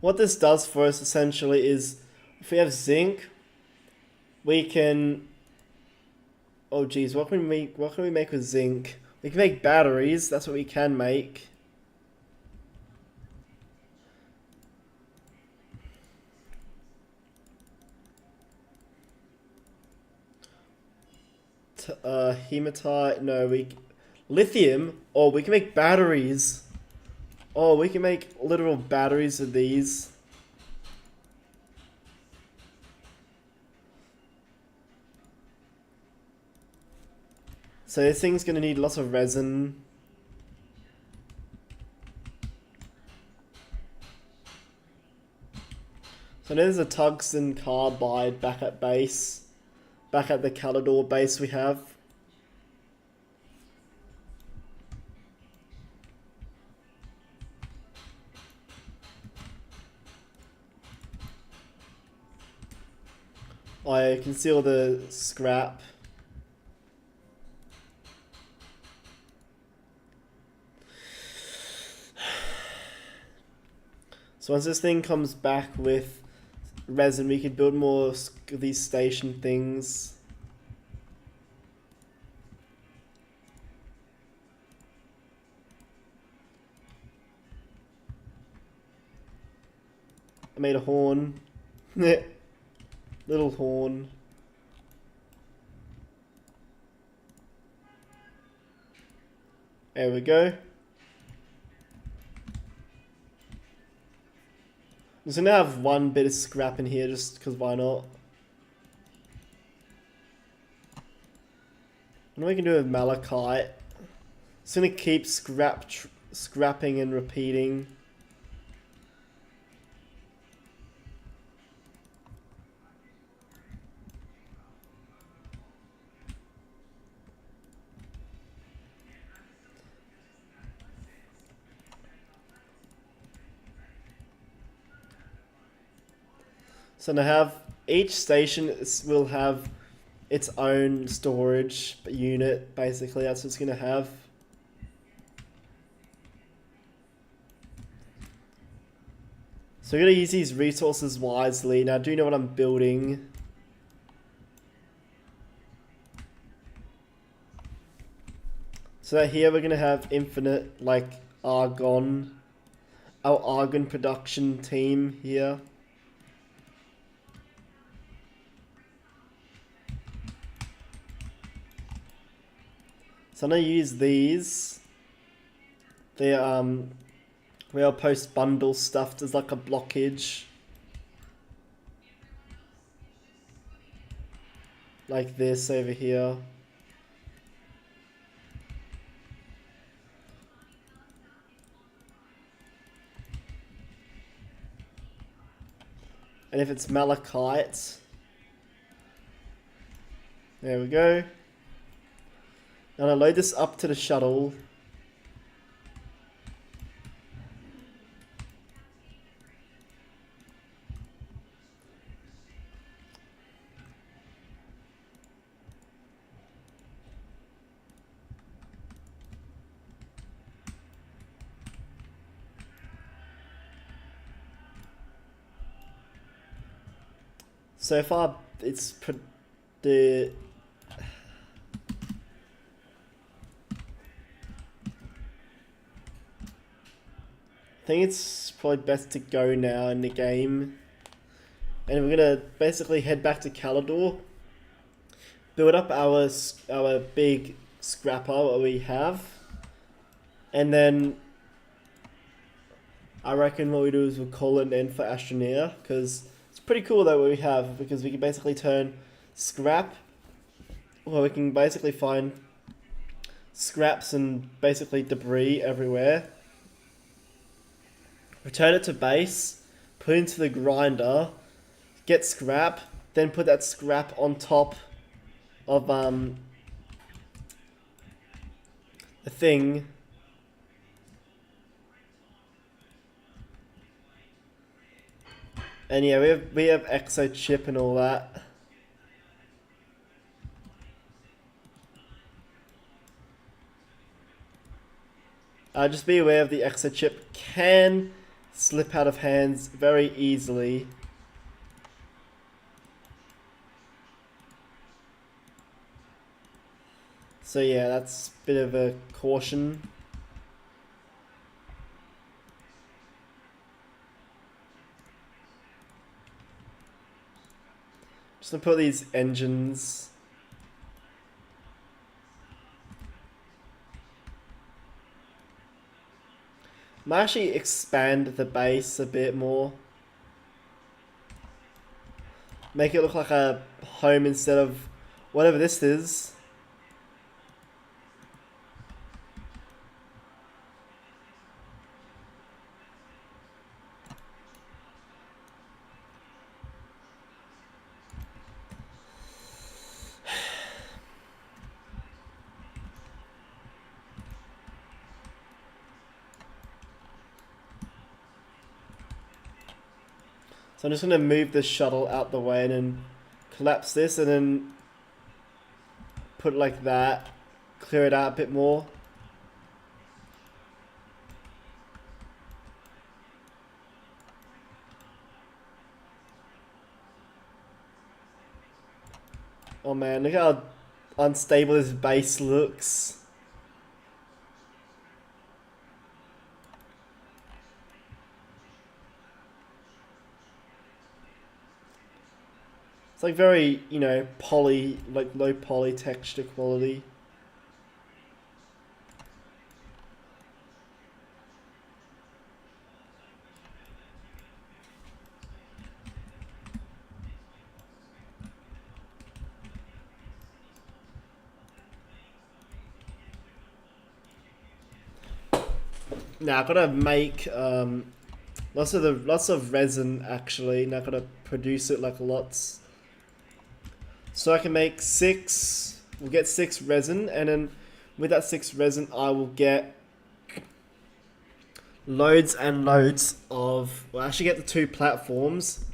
What this does for us essentially is, if we have zinc, we can. Oh geez, what can we make with zinc? We can make batteries. That's what we can make. Hematite. No, lithium. Oh, we can make batteries. Oh, we can make literal batteries of these. So this thing's gonna need lots of resin. So now there's a tungsten carbide back at base. Back at the Calidor base we have. I can see all the scrap. So once this thing comes back with resin, we can build more of these station things. I made a horn. Little horn. There we go. I'm just gonna have one bit of scrap in here just because why not? What we can do with malachite? Just gonna keep scrapping and repeating. So now have each station will have its own storage unit. Basically, that's what it's gonna have. So we're gonna use these resources wisely. Now, do you know what I'm building? So here we're gonna have infinite, like, argon. Our argon production team here. So I'm gonna use these. They're real post bundle stuff as like a blockage. Like this over here. And if it's malachite, there we go. Now I load this up to the shuttle. So far, it's the I think it's probably best to go now in the game, and we're gonna basically head back to Calidor, build up our big scrapper that we have, and then I reckon what we do is we'll call it an end for Astroneer, because it's pretty cool that what we have, because we can basically turn scrap, well, we can basically find scraps and basically debris everywhere, return it to base, put it into the grinder, get scrap, then put that scrap on top of the thing. And yeah, we have exo chip and all that. Just be aware of the exo chip can slip out of hands very easily. So yeah, that's a bit of a caution. Just gonna put these engines. Might actually expand the base a bit more. Make it look like a home instead of whatever this is. So I'm just going to move the shuttle out the way and then collapse this and then put it like that. Clear it out a bit more. Oh man, look how unstable this base looks. It's like very, you know, poly, like low poly texture quality. Now I've got to make lots of resin actually. Now I've got to produce it like lots. So I can make 6. We'll get 6 resin, and then with that 6 resin, I will get loads and loads of. Well, I actually get the 2 platforms,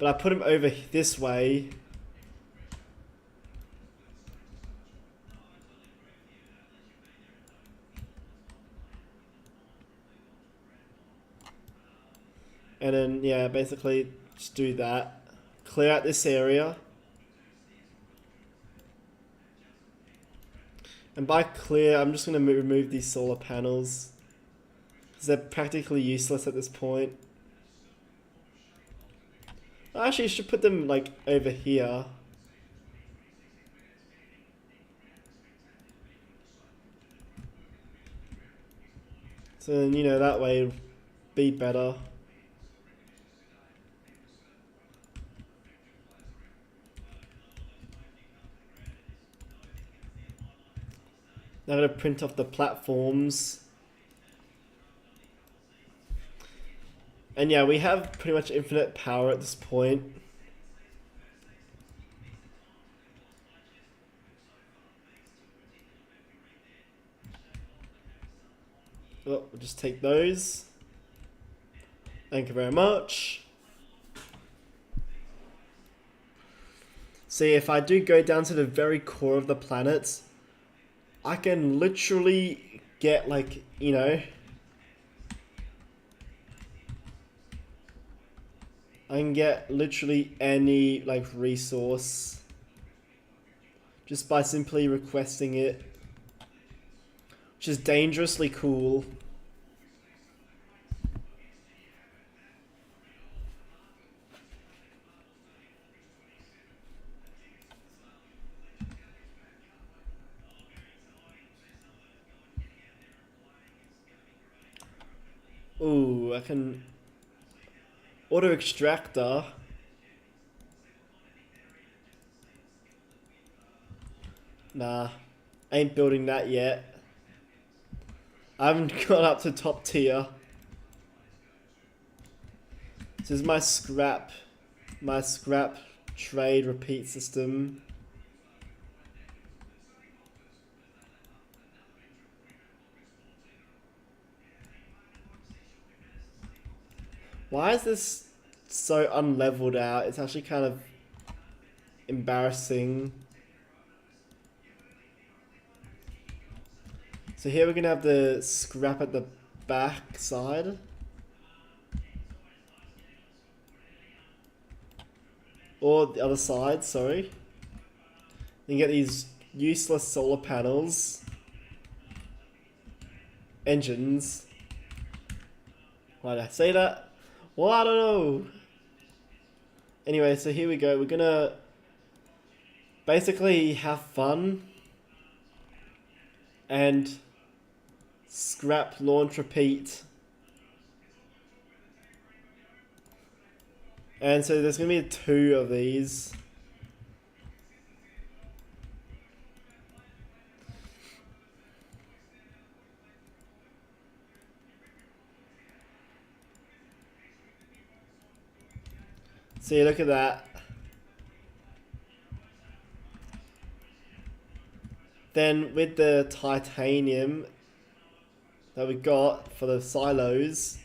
But I put them over this way. And then, yeah, basically just do that. Clear out this area. And by clear, I'm just going to remove these solar panels. Because they're practically useless at this point. Actually, I should put them, like, over here. So then, you know, that way it'll be better. Now I'm going to print off the platforms. And yeah, we have pretty much infinite power at this point. Oh, we'll just take those. Thank you very much. See, if I do go down to the very core of the planet, I can literally get, like, you know, I can get literally any, like, resource just by simply requesting it, which is dangerously cool. Ooh, I can auto extractor. Nah, ain't building that yet. I haven't got up to top tier. This is my scrap trade repeat system. Why is this so unleveled out? It's actually kind of embarrassing. So here we're gonna have the scrap at the back side. Or the other side, sorry. You get these useless solar panels. Engines. Why did I say that? Well, I don't know. Anyway, so here we go. We're gonna basically have fun and scrap, launch, repeat. And so there's gonna be 2 of these. See, look at that. Then with the titanium that we got for the silos,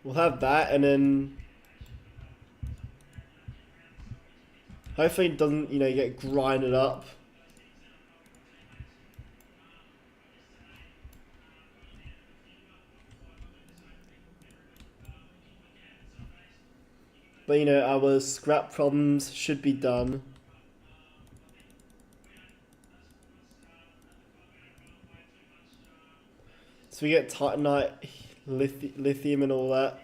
we'll have that, and then hopefully it doesn't, you know, get grinded up. But you know, our scrap problems should be done. So we get titanite, lithium and all that.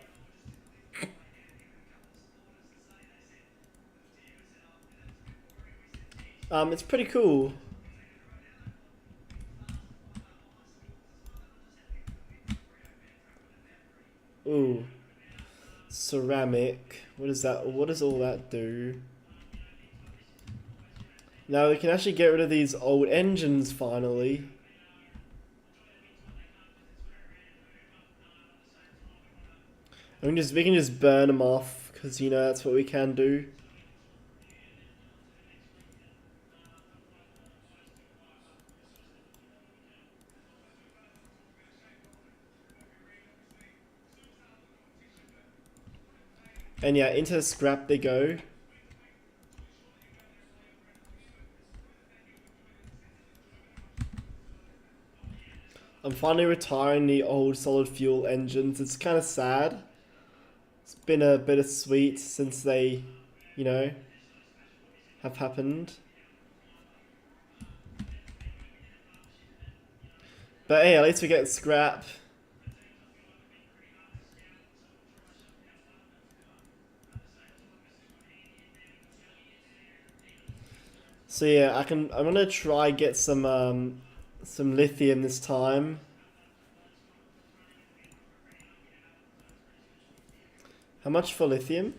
It's pretty cool. Ooh. Ceramic. What is that? What does all that do? Now we can actually get rid of these old engines finally. We can just burn them off because, you know, that's what we can do. And yeah, into scrap they go. I'm finally retiring the old solid fuel engines. It's kind of sad. It's been a bit of sweet since they, you know, have happened. But hey, at least we get scrap. So yeah, I'm gonna try get some lithium this time. How much for lithium?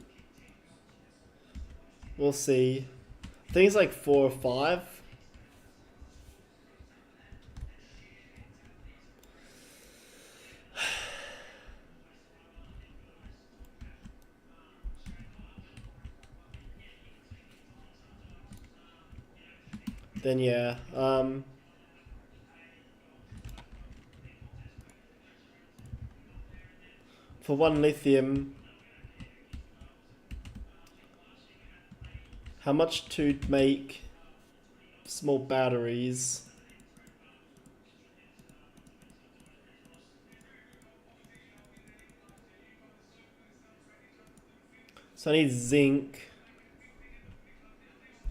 We'll see. I think it's like 4 or 5. Then yeah, for 1 lithium, how much to make small batteries? So I need zinc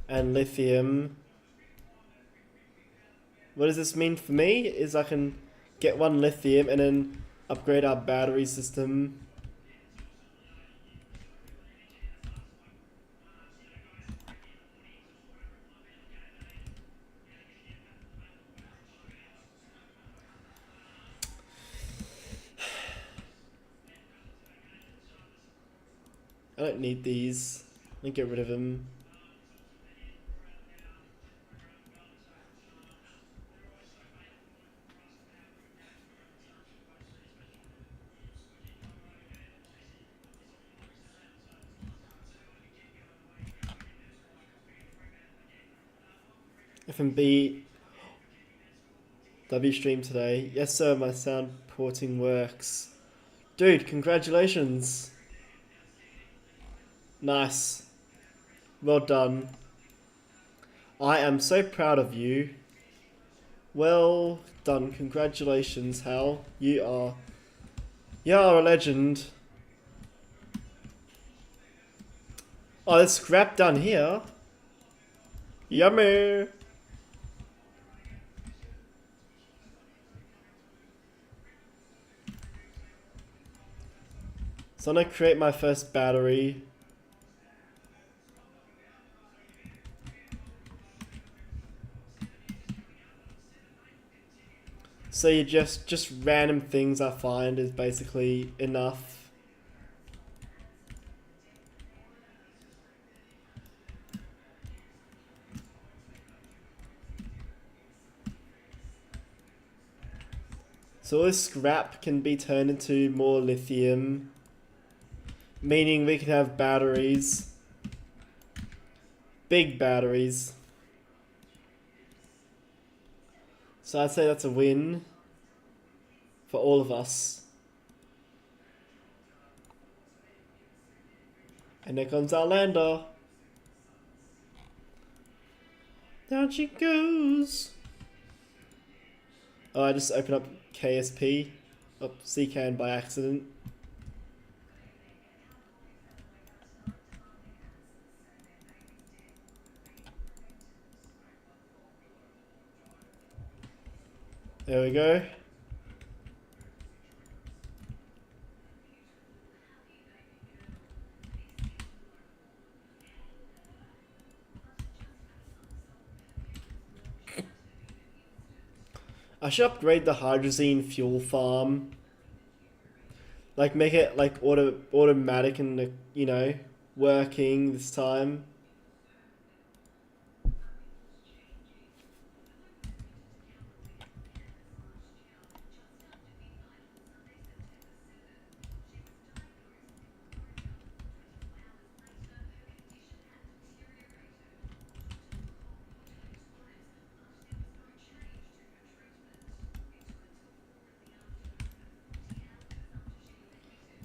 and lithium. What does this mean for me? Is I can get 1 lithium and then upgrade our battery system. I don't need these. Let me get rid of them. FMB W stream today. Yes sir, my sound porting works. Dude, congratulations. Nice. Well done. I am so proud of you. Well done. Congratulations, Hal. You are a legend. Oh, there's scrap down here. Yummy. So I'm gonna create my first battery. So you just random things I find is basically enough. So all this scrap can be turned into more lithium, meaning we can have batteries. Big batteries. So I'd say that's a win for all of us. And there comes our lander. Down she goes. Oh, I just opened up KSP. Oh, CCAN by accident. There we go. I should upgrade the hydrazine fuel farm. Like make it like automatic and you know working this time.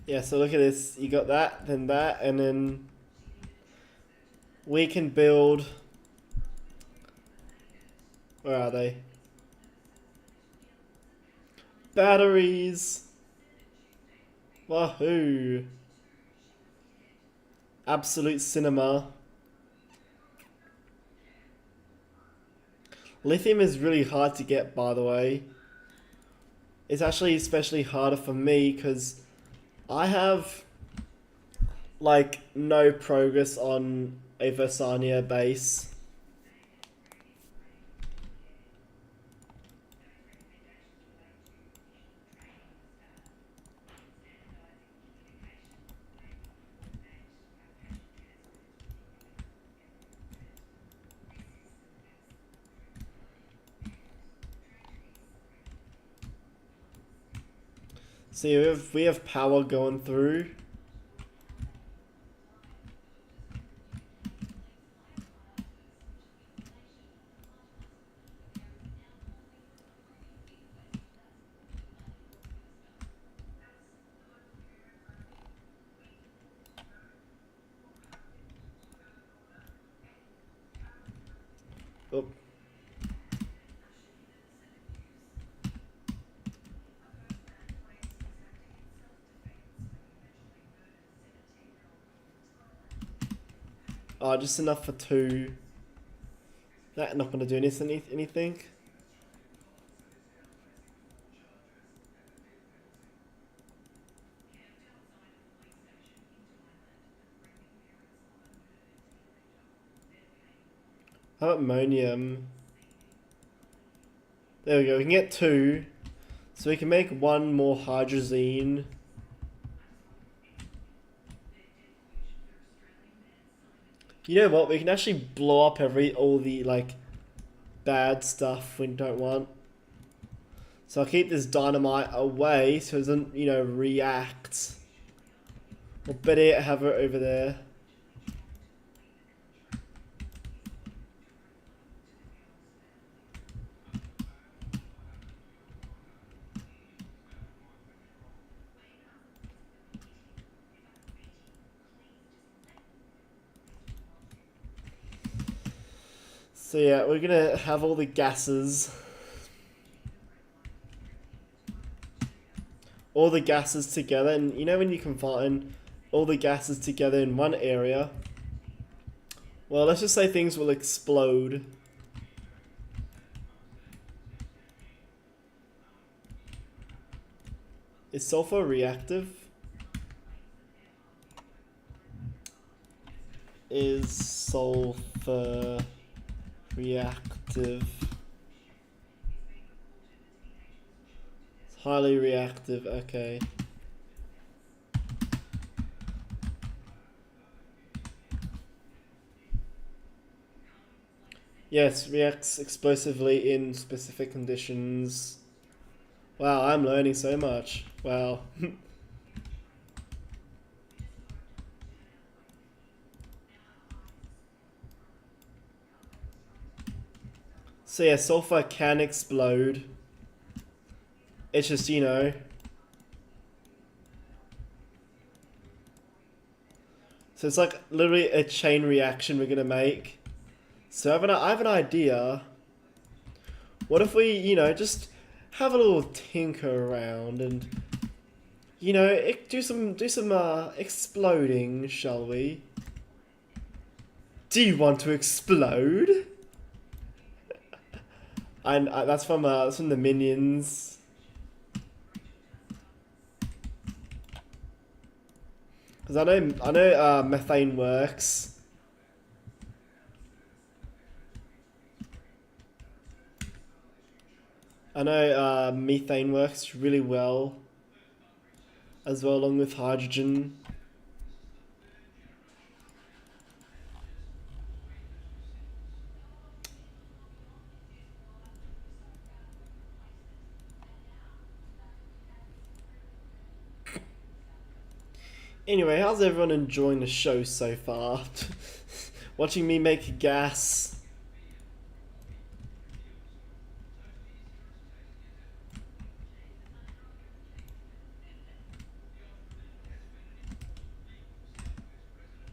Yeah, so look at this. You got that, and then we can build. Where are they? Batteries. Wahoo! Absolute cinema. Lithium is really hard to get, by the way. It's actually especially harder for me because I have like no progress on a Versailles base. See, we have power going through. Oh. Oh, just enough for two. That not gonna do anything. How about ammonium? There we go. We can get two, so we can make one more hydrazine. You know what? We can actually blow up all the like bad stuff we don't want. So I'll keep this dynamite away so it doesn't, react. Or better yet, have it over there. So yeah, we're gonna have all the gases. All the gases together, and you know when you combine all the gases together in one area, well, let's just say things will explode. Is sulfur reactive? Is sulfur reactive? It's highly reactive, okay. Yes, reacts explosively in specific conditions. Wow, I'm learning so much. Wow. So yeah, sulfur can explode. It's just, So it's like literally a chain reaction we're gonna make. So I have an idea. What if we, just have a little tinker around and, do some exploding, shall we? Do you want to explode? And that's from the minions. Because I know methane works. I know methane works really well as well, along with hydrogen. Anyway, how's everyone enjoying the show so far? Watching me make gas.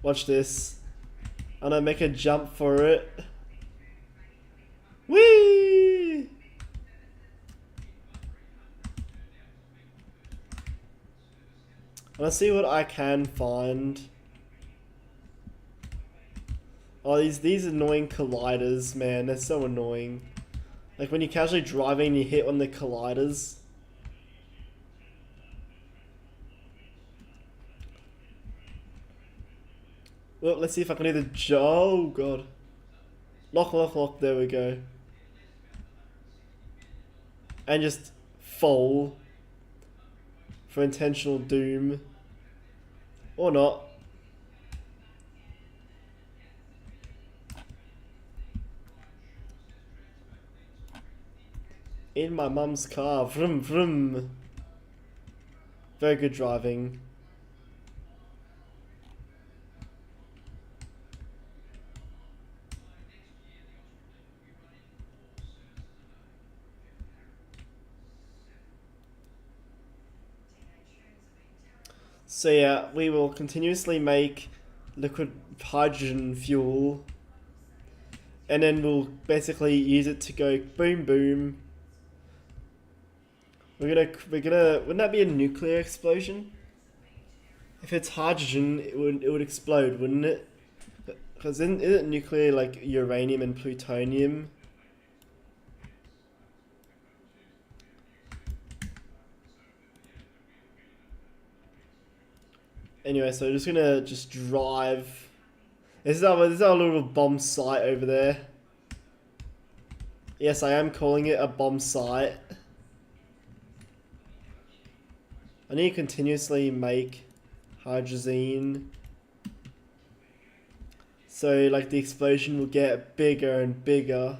Watch this. I'm gonna make a jump for it. Whee! Let's see what I can find. Oh, these annoying colliders, man, they're so annoying. Like when you're casually driving and you hit on the colliders. Well, let's see if I can do the oh god. Lock, lock, lock, there we go. And just fall for intentional doom. Or not. In my mum's car. Vroom, vroom. Very good driving. So yeah, we will continuously make liquid hydrogen fuel. And then we'll basically use it to go boom, boom. Wouldn't that be a nuclear explosion? If it's hydrogen, it would explode, wouldn't it? Because isn't it nuclear like uranium and plutonium? Anyway, so we're just gonna drive. This is our little bomb site over there. Yes, I am calling it a bomb site. I need to continuously make hydrazine. So like the explosion will get bigger and bigger.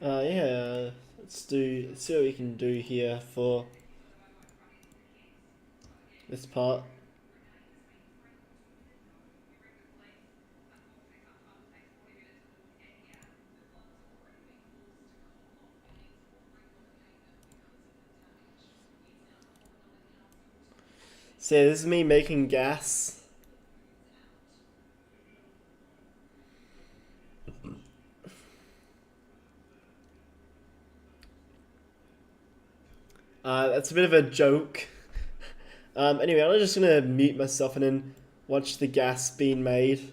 Yeah, let's see what we can do here for this part. So yeah, this is me making gas. That's a bit of a joke. Anyway, I'm just gonna mute myself and then watch the gas being made.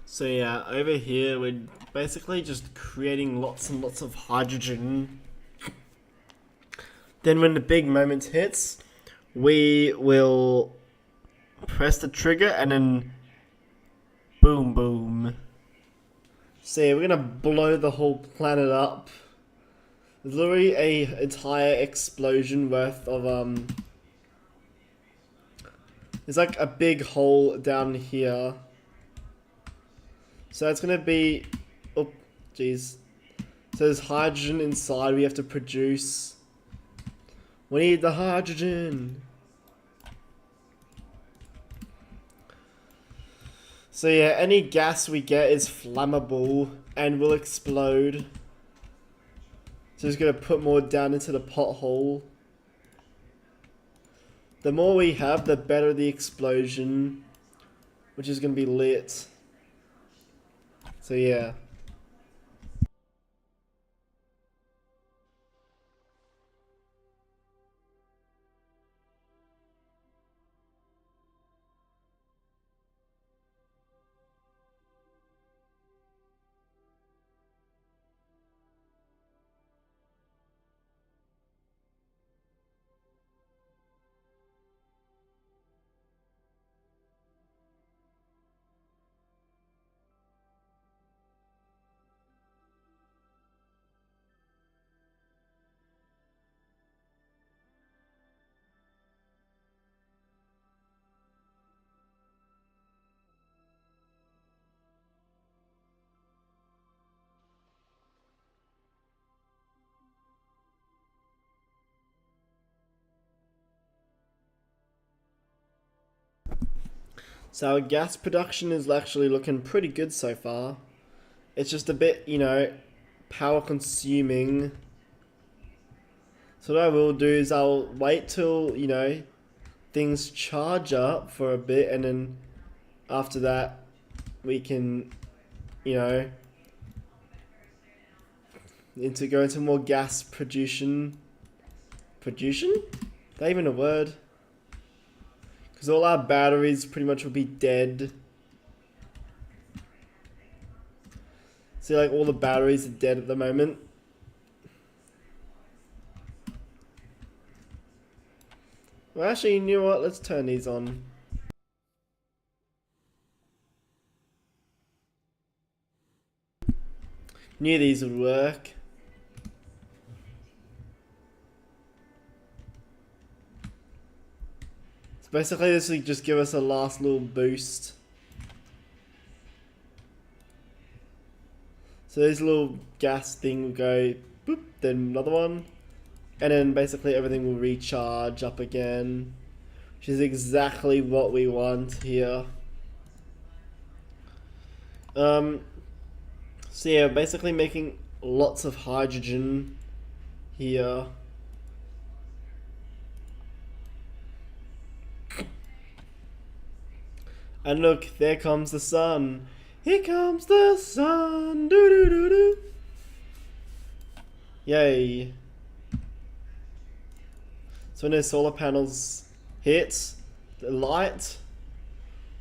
So yeah, over here we're basically just creating lots and lots of hydrogen. Then when the big moment hits, we will press the trigger and then boom boom. So yeah, we're gonna blow the whole planet up. There's literally a entire explosion worth of there's like a big hole down here. So it's gonna be, oh jeez. So there's hydrogen inside we have to produce. We need the hydrogen. So yeah, any gas we get is flammable and will explode. So just gonna put more down into the pothole. The more we have, the better the explosion, which is gonna be lit. So yeah. So our gas production is actually looking pretty good so far. It's just a bit, power consuming. So what I will do is I'll wait till, things charge up for a bit, and then after that we can, you know, go into more gas production. Production? Is that even a word? Because all our batteries pretty much will be dead. See, like all the batteries are dead at the moment. Well, actually, you know what? Let's turn these on. Knew these would work. So basically, this will just give us a last little boost. So this little gas thing will go boop, then another one. And then basically everything will recharge up again. Which is exactly what we want here. So yeah, basically making lots of hydrogen here. And look, there comes the sun. Here comes the sun. Doo doo doo doo. Yay. So when those solar panels hit the light,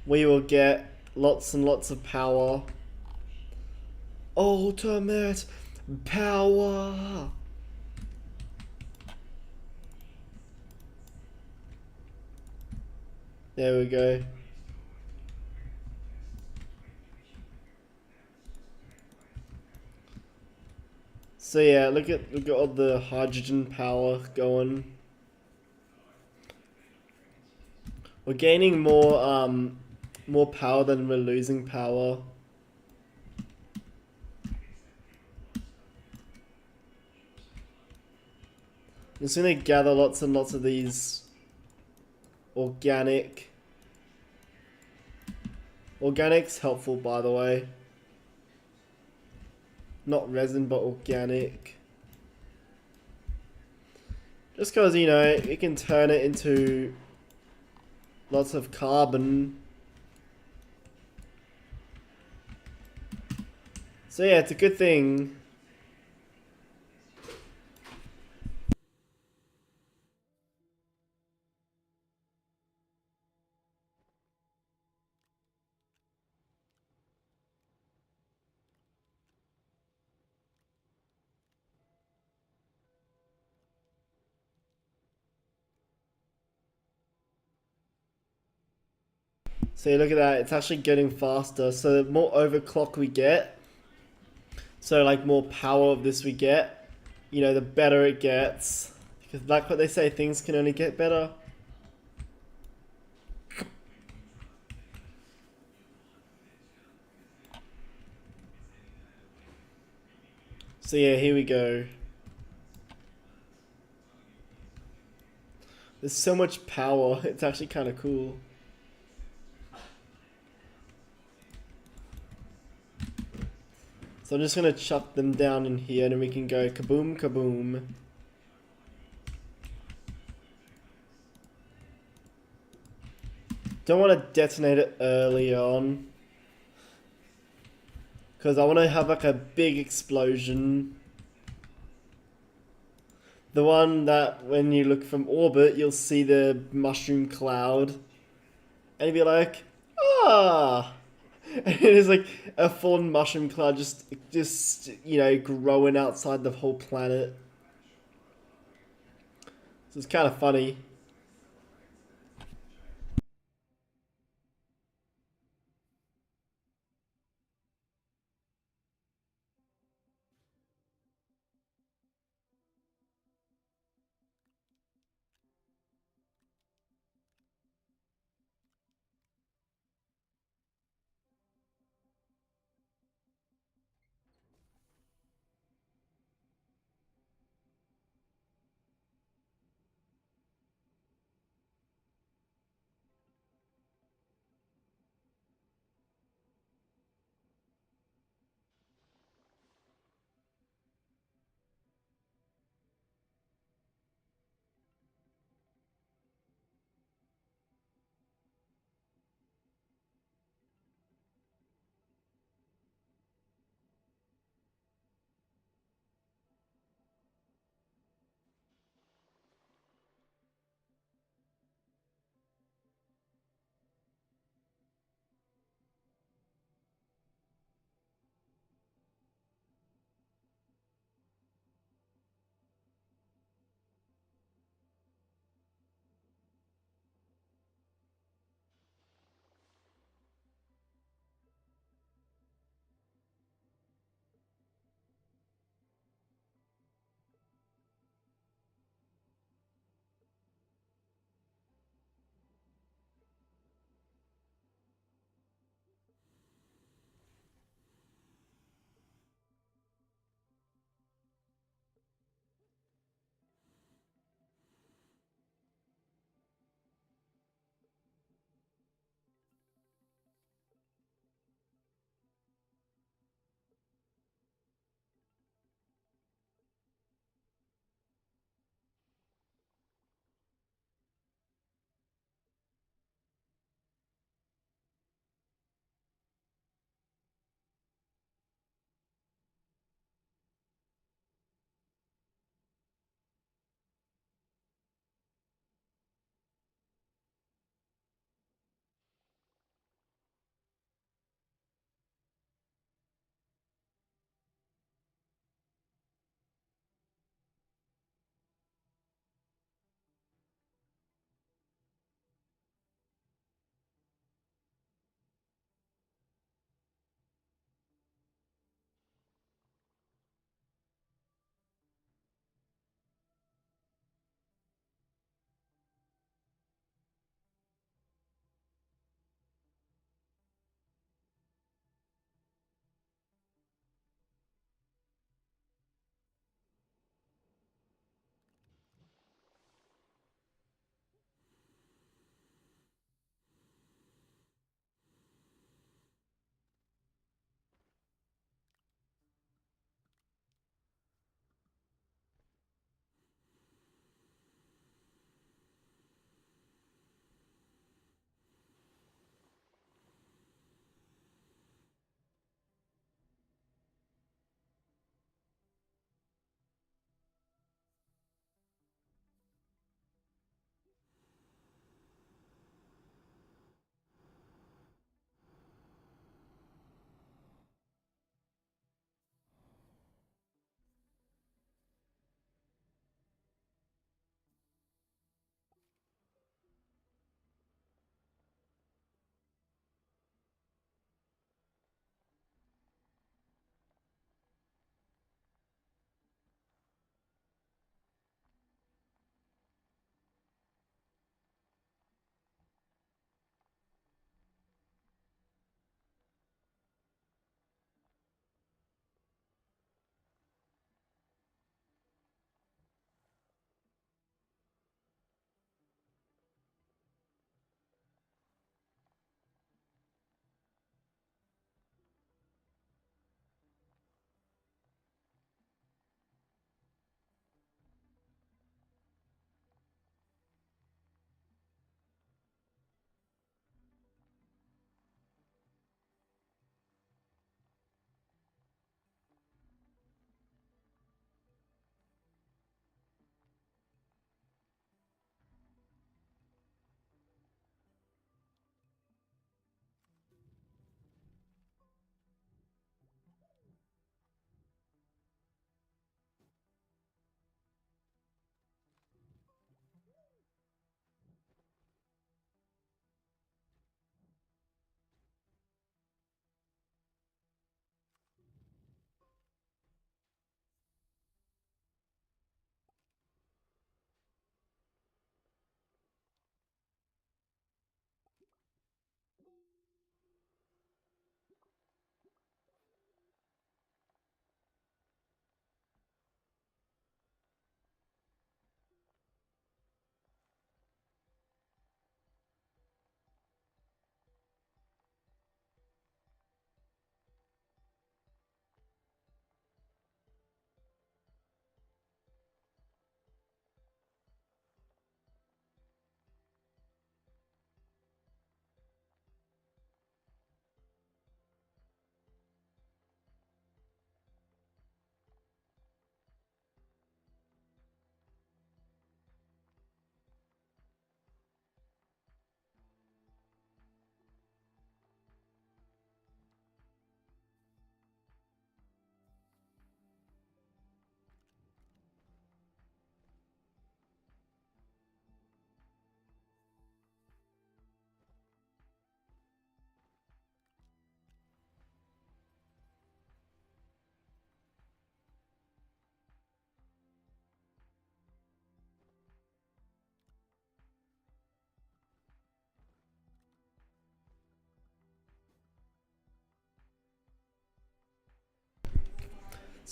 we will get lots and lots of power. Ultimate power. There we go. So yeah, look at all the hydrogen power going. We're gaining more power than we're losing power. I'm just gonna gather lots and lots of these organic. Organic's helpful, by the way. Not resin, but organic. Just because, it can turn it into lots of carbon. So yeah, it's a good thing. So look at that, it's actually getting faster. So the more overclock we get, so like more power of this we get, you know, the better it gets. Because like what they say, things can only get better. So yeah, here we go. There's so much power, it's actually kind of cool. So I'm just gonna chuck them down in here and then we can go kaboom kaboom. Don't want to detonate it early on. Because I want to have like a big explosion. The one that when you look from orbit, you'll see the mushroom cloud. And you'll be like, ah! And it is like a full mushroom cloud just, you know, growing outside the whole planet. So it's kind of funny.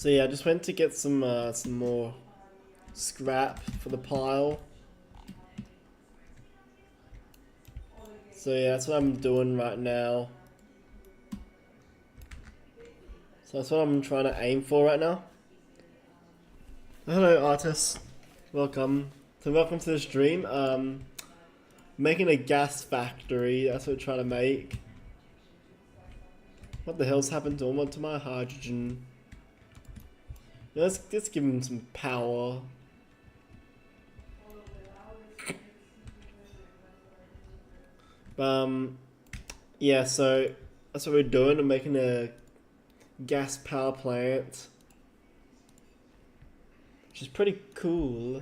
So yeah, I just went to get some more scrap for the pile. So yeah, that's what I'm doing right now. So that's what I'm trying to aim for right now. Hello, artists. Welcome. So welcome to the stream. Making a gas factory. That's what we're trying to make. What the hell's happened to my hydrogen? Let's give him some power. Yeah, so that's what we're doing. We're making a gas power plant, which is pretty cool.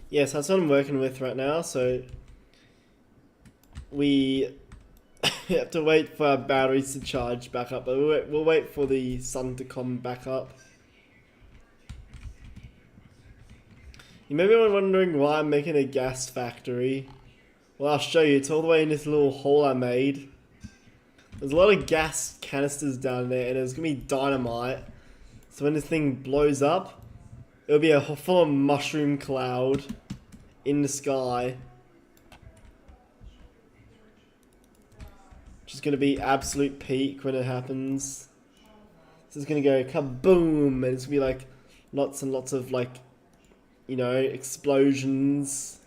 Yes, that's what I'm working with right now. So we have to wait for our batteries to charge back up, but we'll wait for the sun to come back up. You may be wondering why I'm making a gas factory. Well, I'll show you. It's all the way in this little hole I made. There's a lot of gas canisters down there, and there's gonna be dynamite. So when this thing blows up, it'll be a full mushroom cloud in the sky. Which is gonna be absolute peak when it happens. So it's gonna go kaboom, and it's gonna be like lots and lots of like, you know, explosions.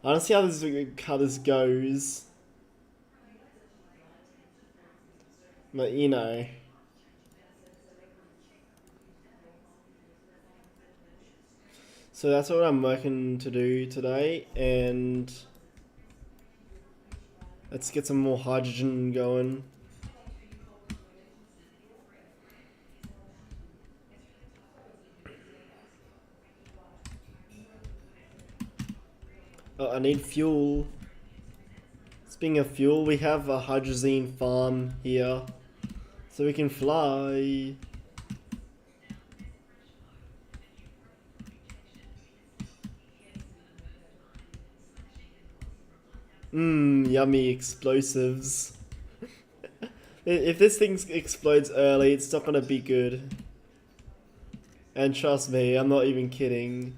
I don't see how this goes. But you know. So that's what I'm working to do today, and let's get some more hydrogen going. Oh, I need fuel. Speaking of fuel, we have a hydrazine farm here, so we can fly. Yummy explosives. If this thing explodes early, it's not gonna be good. And trust me, I'm not even kidding.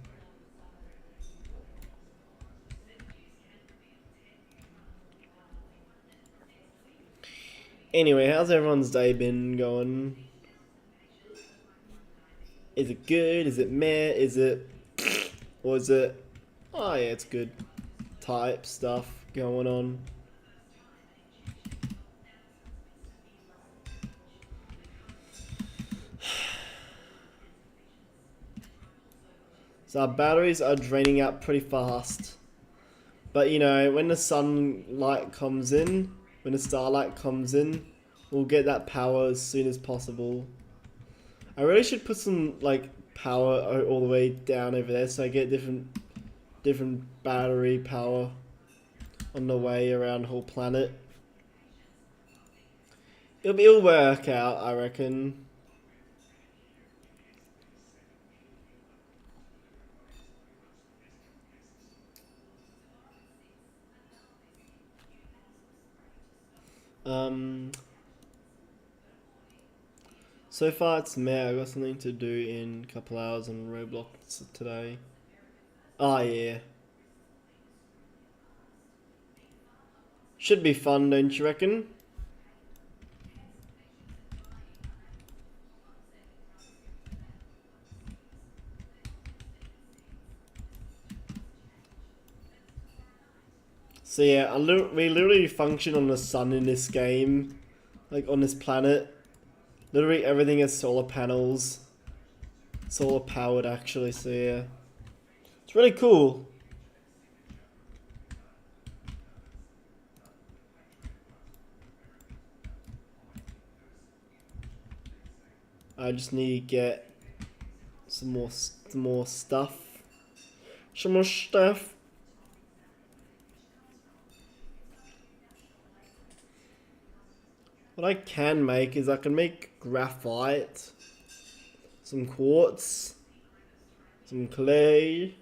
Anyway, how's everyone's day been going? Is it good? Is it meh? Is it... Or is it... Oh yeah, it's good type stuff going on. So our batteries are draining out pretty fast. But you know, when the sunlight comes in, when the starlight comes in, we'll get that power as soon as possible. I really should put some like power all the way down over there so I get different battery power on the way around the whole planet. It'll work out, I reckon. So far it's meh. I got something to do in a couple hours on Roblox today. Oh yeah. Should be fun, don't you reckon? So yeah, we literally function on the sun in this game. Like on this planet. Literally everything has solar panels. Solar powered actually, so yeah. It's really cool. I just need to get some more stuff. Some more stuff. What I can make is I can make graphite, some quartz, Some clay.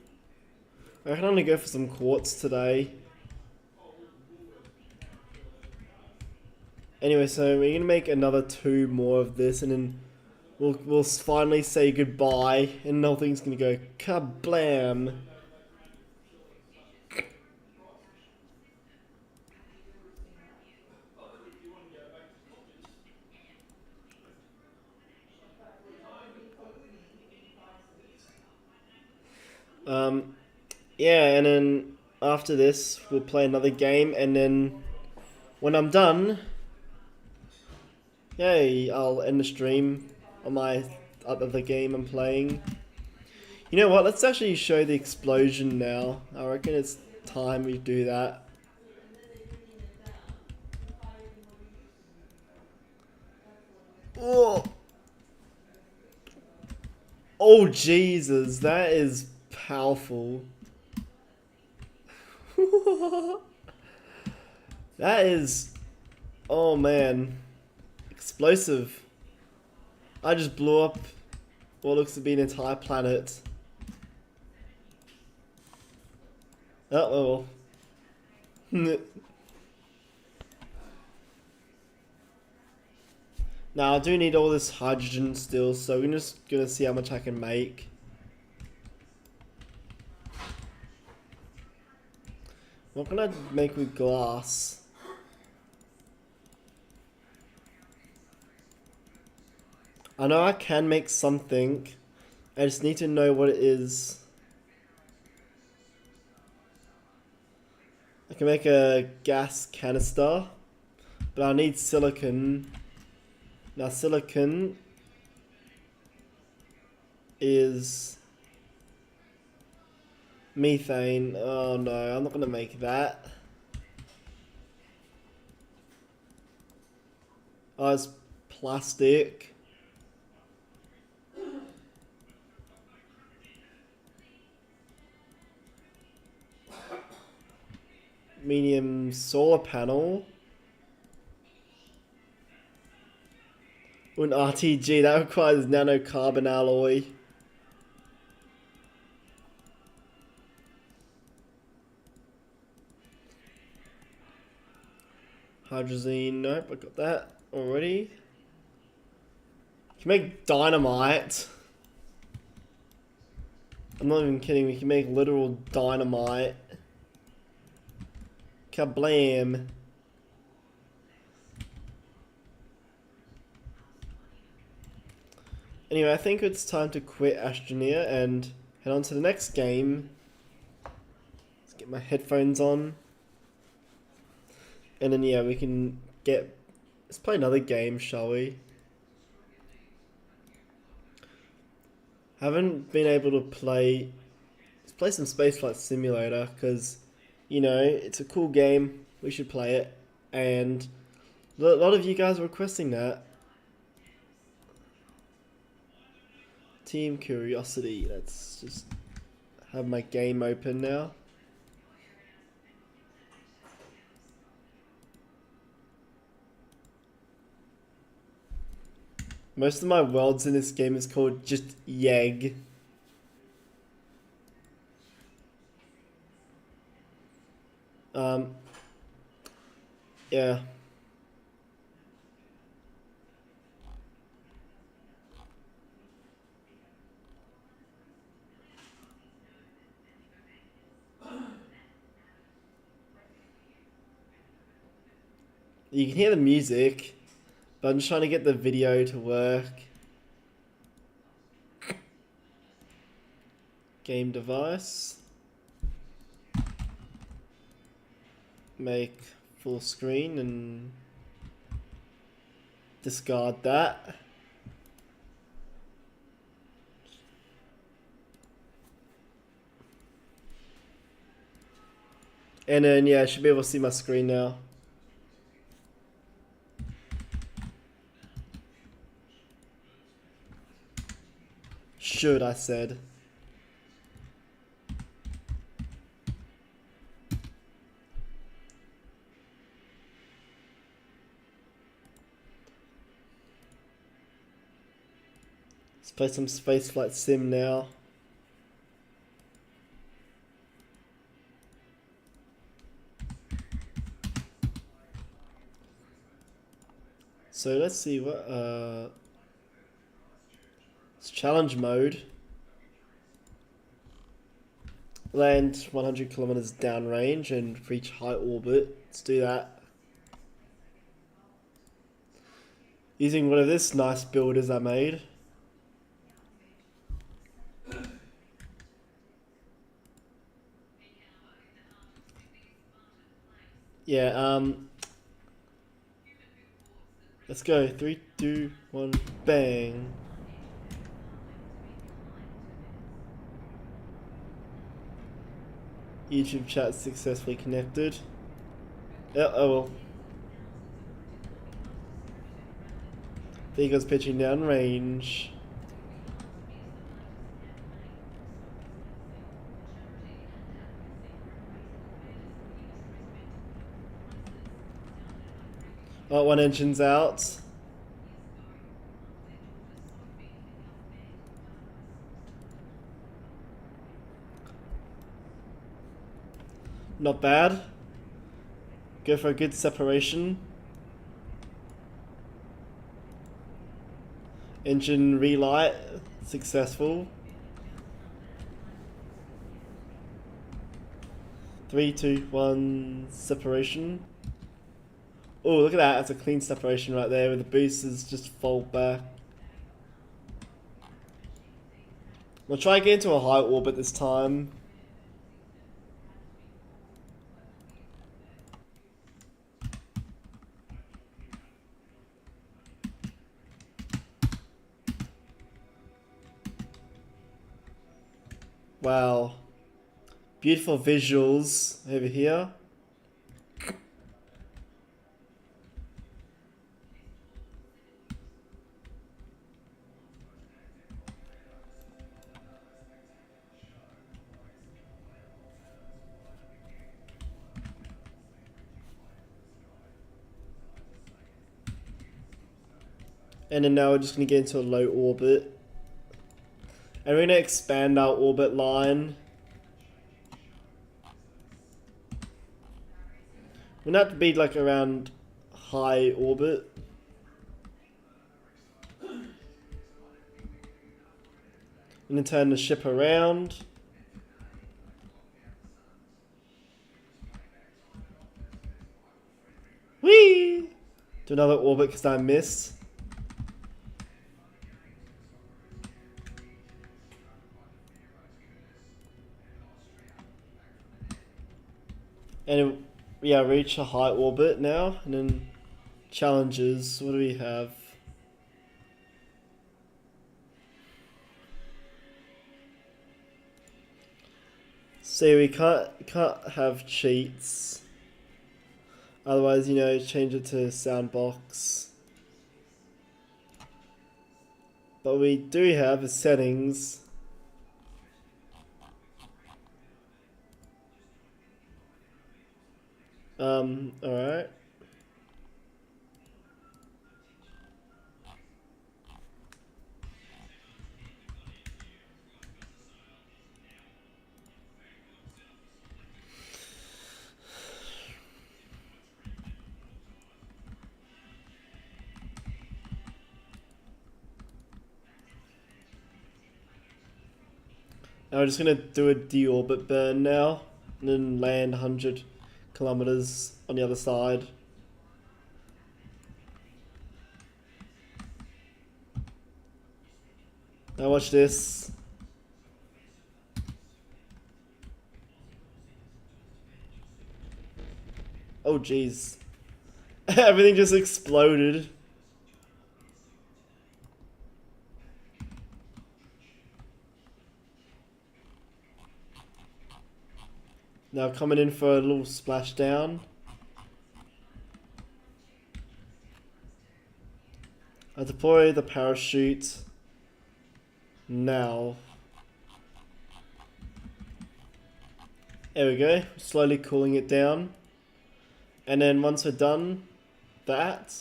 I can only go for some quartz today. Anyway, so we're gonna make another 2 more of this, and then we'll finally say goodbye, and nothing's gonna go kablam. Yeah, and then after this, we'll play another game, and then when I'm done, yay, I'll end the stream on my other game I'm playing. You know what? Let's actually show the explosion now. I reckon it's time we do that. Oh, oh Jesus, that is powerful. That is, oh man, explosive. I just blew up what looks to be an entire planet. Uh-oh. Now I do need all this hydrogen still, so we're just gonna see how much I can make. What can I make with glass? I know I can make something. I just need to know what it is. I can make a gas canister, but I need silicon. Now silicon is methane. Oh no, I'm not gonna make that. Oh, it's plastic. Medium solar panel. An RTG, that requires nanocarbon alloy. Hydrazine, nope, I got that already. You can make dynamite. I'm not even kidding, we can make literal dynamite. Kablam. Anyway, I think it's time to quit Astroneer and head on to the next game. Let's get my headphones on. And then yeah, we can get... Let's play another game, shall we? Haven't been able to play... Let's play some Spaceflight Simulator, because, you know, it's a cool game. We should play it. And a lot of you guys are requesting that. Team Curiosity. Let's just have my game open now. Most of my worlds in this game is called just Yeg. Yeah. You can hear the music, but I'm just trying to get the video to work. Game device. Make full screen and discard that. And then yeah, I should be able to see my screen now. Should, I said. Let's play some Spaceflight Sim now. So let's see what it's challenge mode. Land 100 kilometers downrange and reach high orbit. Let's do that. Using one of this nice builders I made. Yeah, let's go. 3, 2, 1, bang. YouTube chat successfully connected. Yeah, oh well. Vehicle's pitching down range. Oh, one engine's out. Not bad. Go for a good separation. Engine relight. Successful. 3, 2, 1, separation. Oh, look at that. That's a clean separation right there, where the boosters just fold back. We'll try and get into a high orbit this time. Wow. Beautiful visuals over here. And then now we're just going to get into a low orbit. And we're going to expand our orbit line. We're going to have to be like around high orbit. And then turn the ship around. Whee! Do another orbit because I missed. And yeah, reach a high orbit now, and then challenges. What do we have? See, we can't have cheats. Otherwise, you know, change it to soundbox. But we do have settings. Alright. Now we're just gonna do a deorbit burn now, and then land 100 kilometers on the other side. Now watch this. Oh jeez. Everything just exploded. Now coming in for a little splashdown. I deploy the parachute now. There we go, slowly cooling it down. And then once we're done that,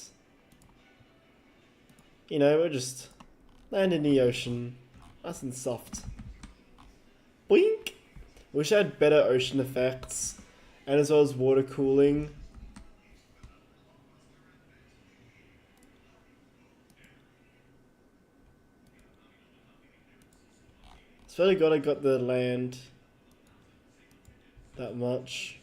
you know, we'll just land in the ocean. Nice and soft. Boink! Wish I had better ocean effects, and as well as water cooling. It's really glad I got the land that much.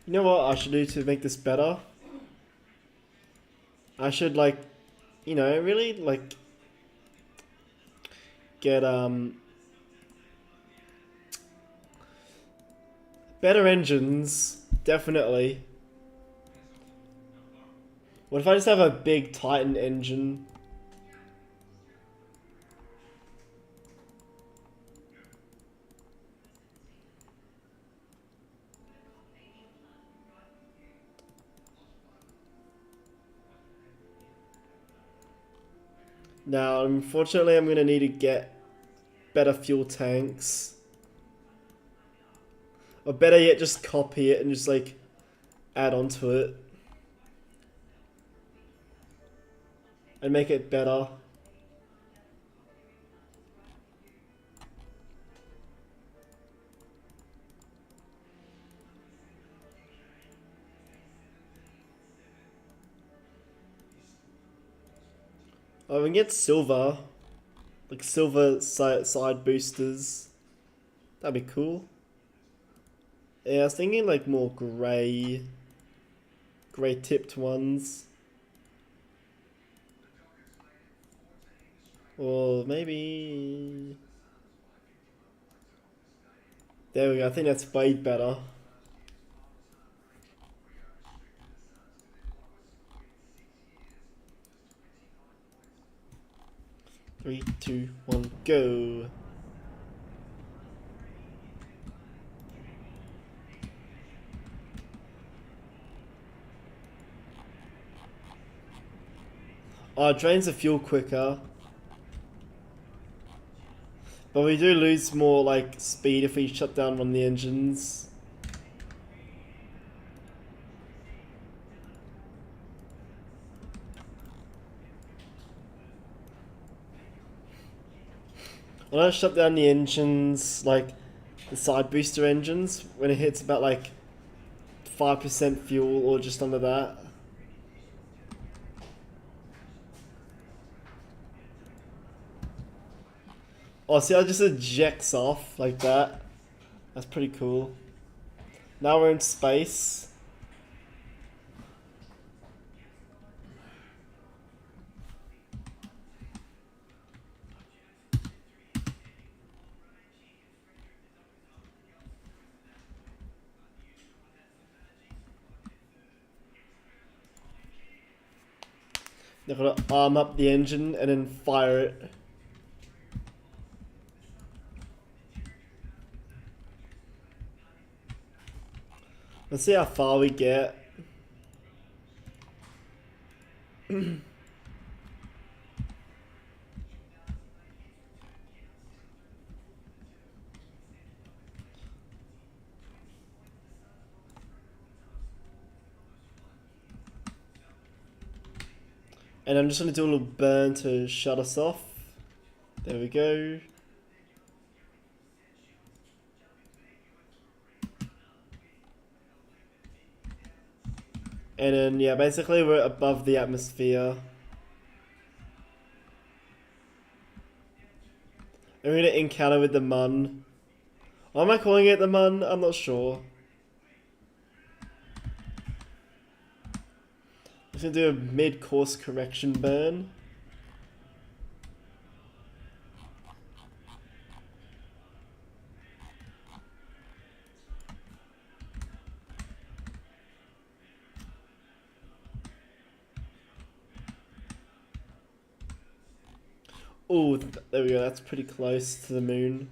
You know what I should do to make this better? I should like, you know, really like get better engines, definitely. What if I just have a big Titan engine? Now, unfortunately, I'm gonna need to get better fuel tanks. Or better yet, just copy it and just like add on to it. And make it better. Oh, we can get silver. Like silver side boosters. That'd be cool. Yeah, I was thinking like more grey tipped ones. Or maybe... There we go, I think that's way better. Three, two, one, go. Oh, it drains the fuel quicker. But we do lose more like speed if we shut down one of the engines. When I shut down the engines, like the side booster engines, when it hits about like 5% fuel or just under that. Oh, see, I just ejects off like that. That's pretty cool. Now we're in space. They're gonna arm up the engine and then fire it. Let's see how far we get. And I'm just gonna do a little burn to shut us off. There we go. And then, yeah, basically we're above the atmosphere. And we're gonna encounter with the Mun. Why am I calling it the Mun? I'm not sure. I'm gonna do a mid-course correction burn. Oh, there we go. That's pretty close to the moon.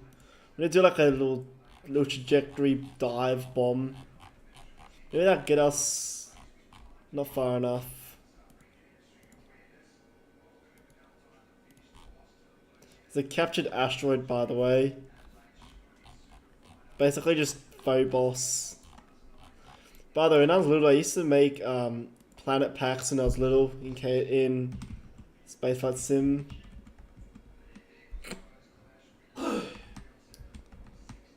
I'm gonna do like a little trajectory dive bomb. Maybe that'll get us not far enough. It's a captured asteroid, by the way. Basically just Phobos. By the way, when I was little, I used to make planet packs when I was little in Spaceflight Sim.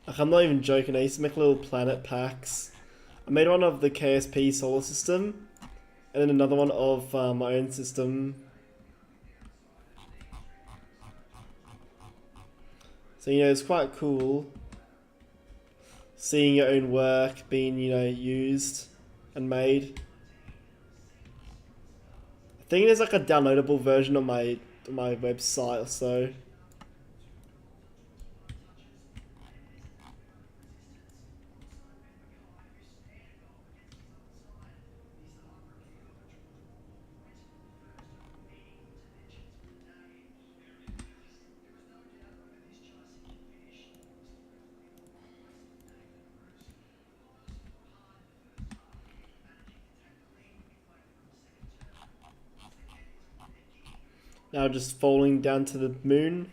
Like, I'm not even joking, I used to make little planet packs. I made one of the KSP solar system, and then another one of my own system. So it's quite cool seeing your own work being used and made. I think there's like a downloadable version on my website or so. Now just falling down to the moon.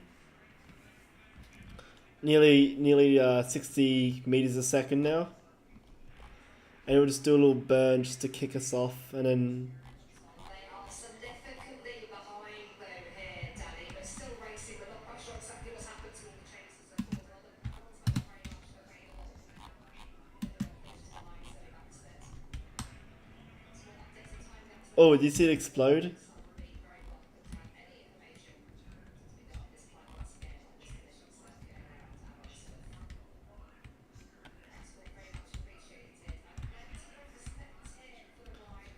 Nearly 60 meters a second now. And it will just do a little burn just to kick us off, and then They are significantly behind though here, Danny, but still racing. We're not quite sure exactly what's happened to all the chasers. Of course, very much available. oh, did you see it explode?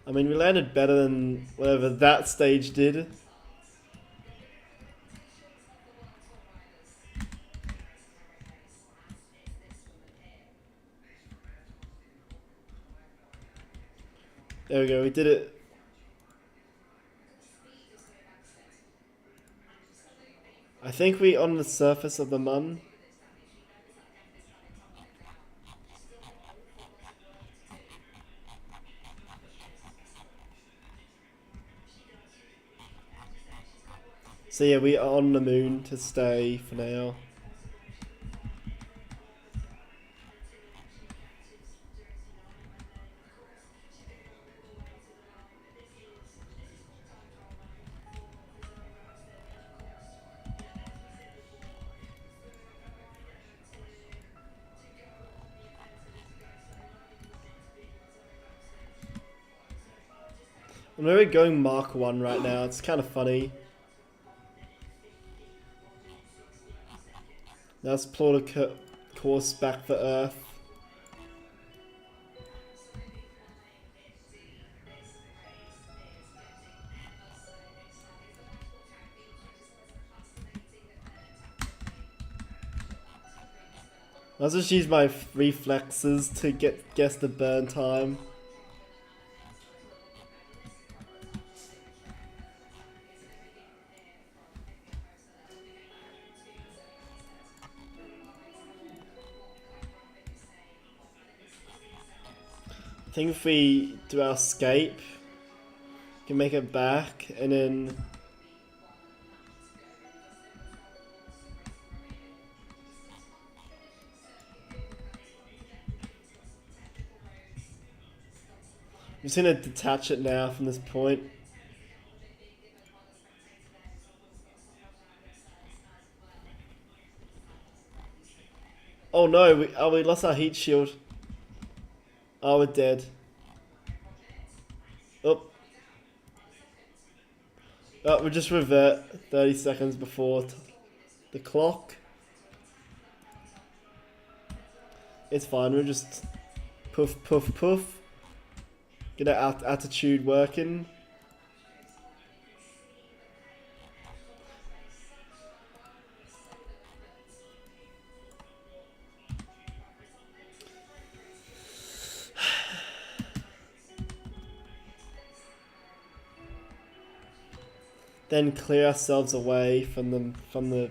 I mean, we landed better than whatever that stage did. There we go, we did it. I think we on the surface of the Mun. So yeah, we are on the moon to stay for now. I'm really going Mark 1 right now, it's kind of funny. Now let's plot a course back for Earth. I'll just use my reflexes to guess the burn time. I think if we do our escape, we can make it back, and then I'm just gonna detach it now from this point. Oh no, we lost our heat shield. Oh, we're dead. Oh. Oh, we just revert 30 seconds before the clock. It's fine, we'll just poof, poof, poof. Get our attitude working. Then clear ourselves away from the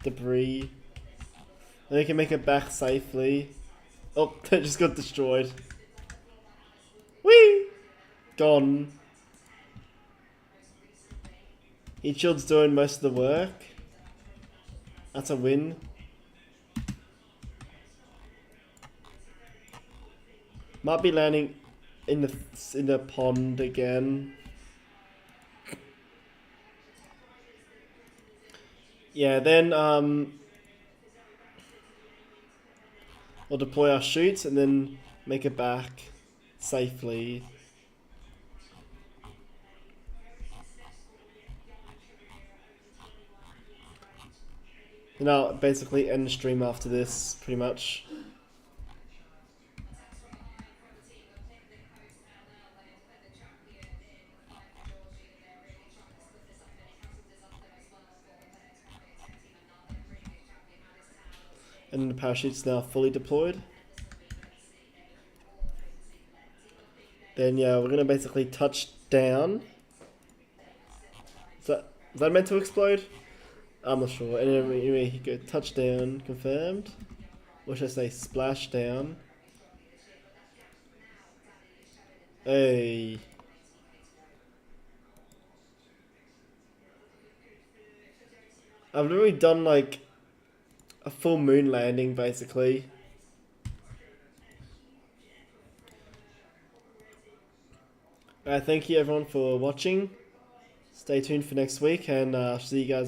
debris. Then we can make it back safely. Oh, that just got destroyed. Whee! Gone. Heat shield's doing most of the work. That's a win. Might be landing in the pond again. Yeah, then we'll deploy our chutes and then make it back. safely. And I'll basically end the stream after this, pretty much. And the parachute's now fully deployed. Then yeah, we're gonna basically touch down. Is that meant to explode? I'm not sure. Anyway, he go touchdown confirmed. Or should I say splashdown? Hey. I've literally done like a full moon landing basically. Thank you everyone for watching. Stay tuned for next week and see you guys.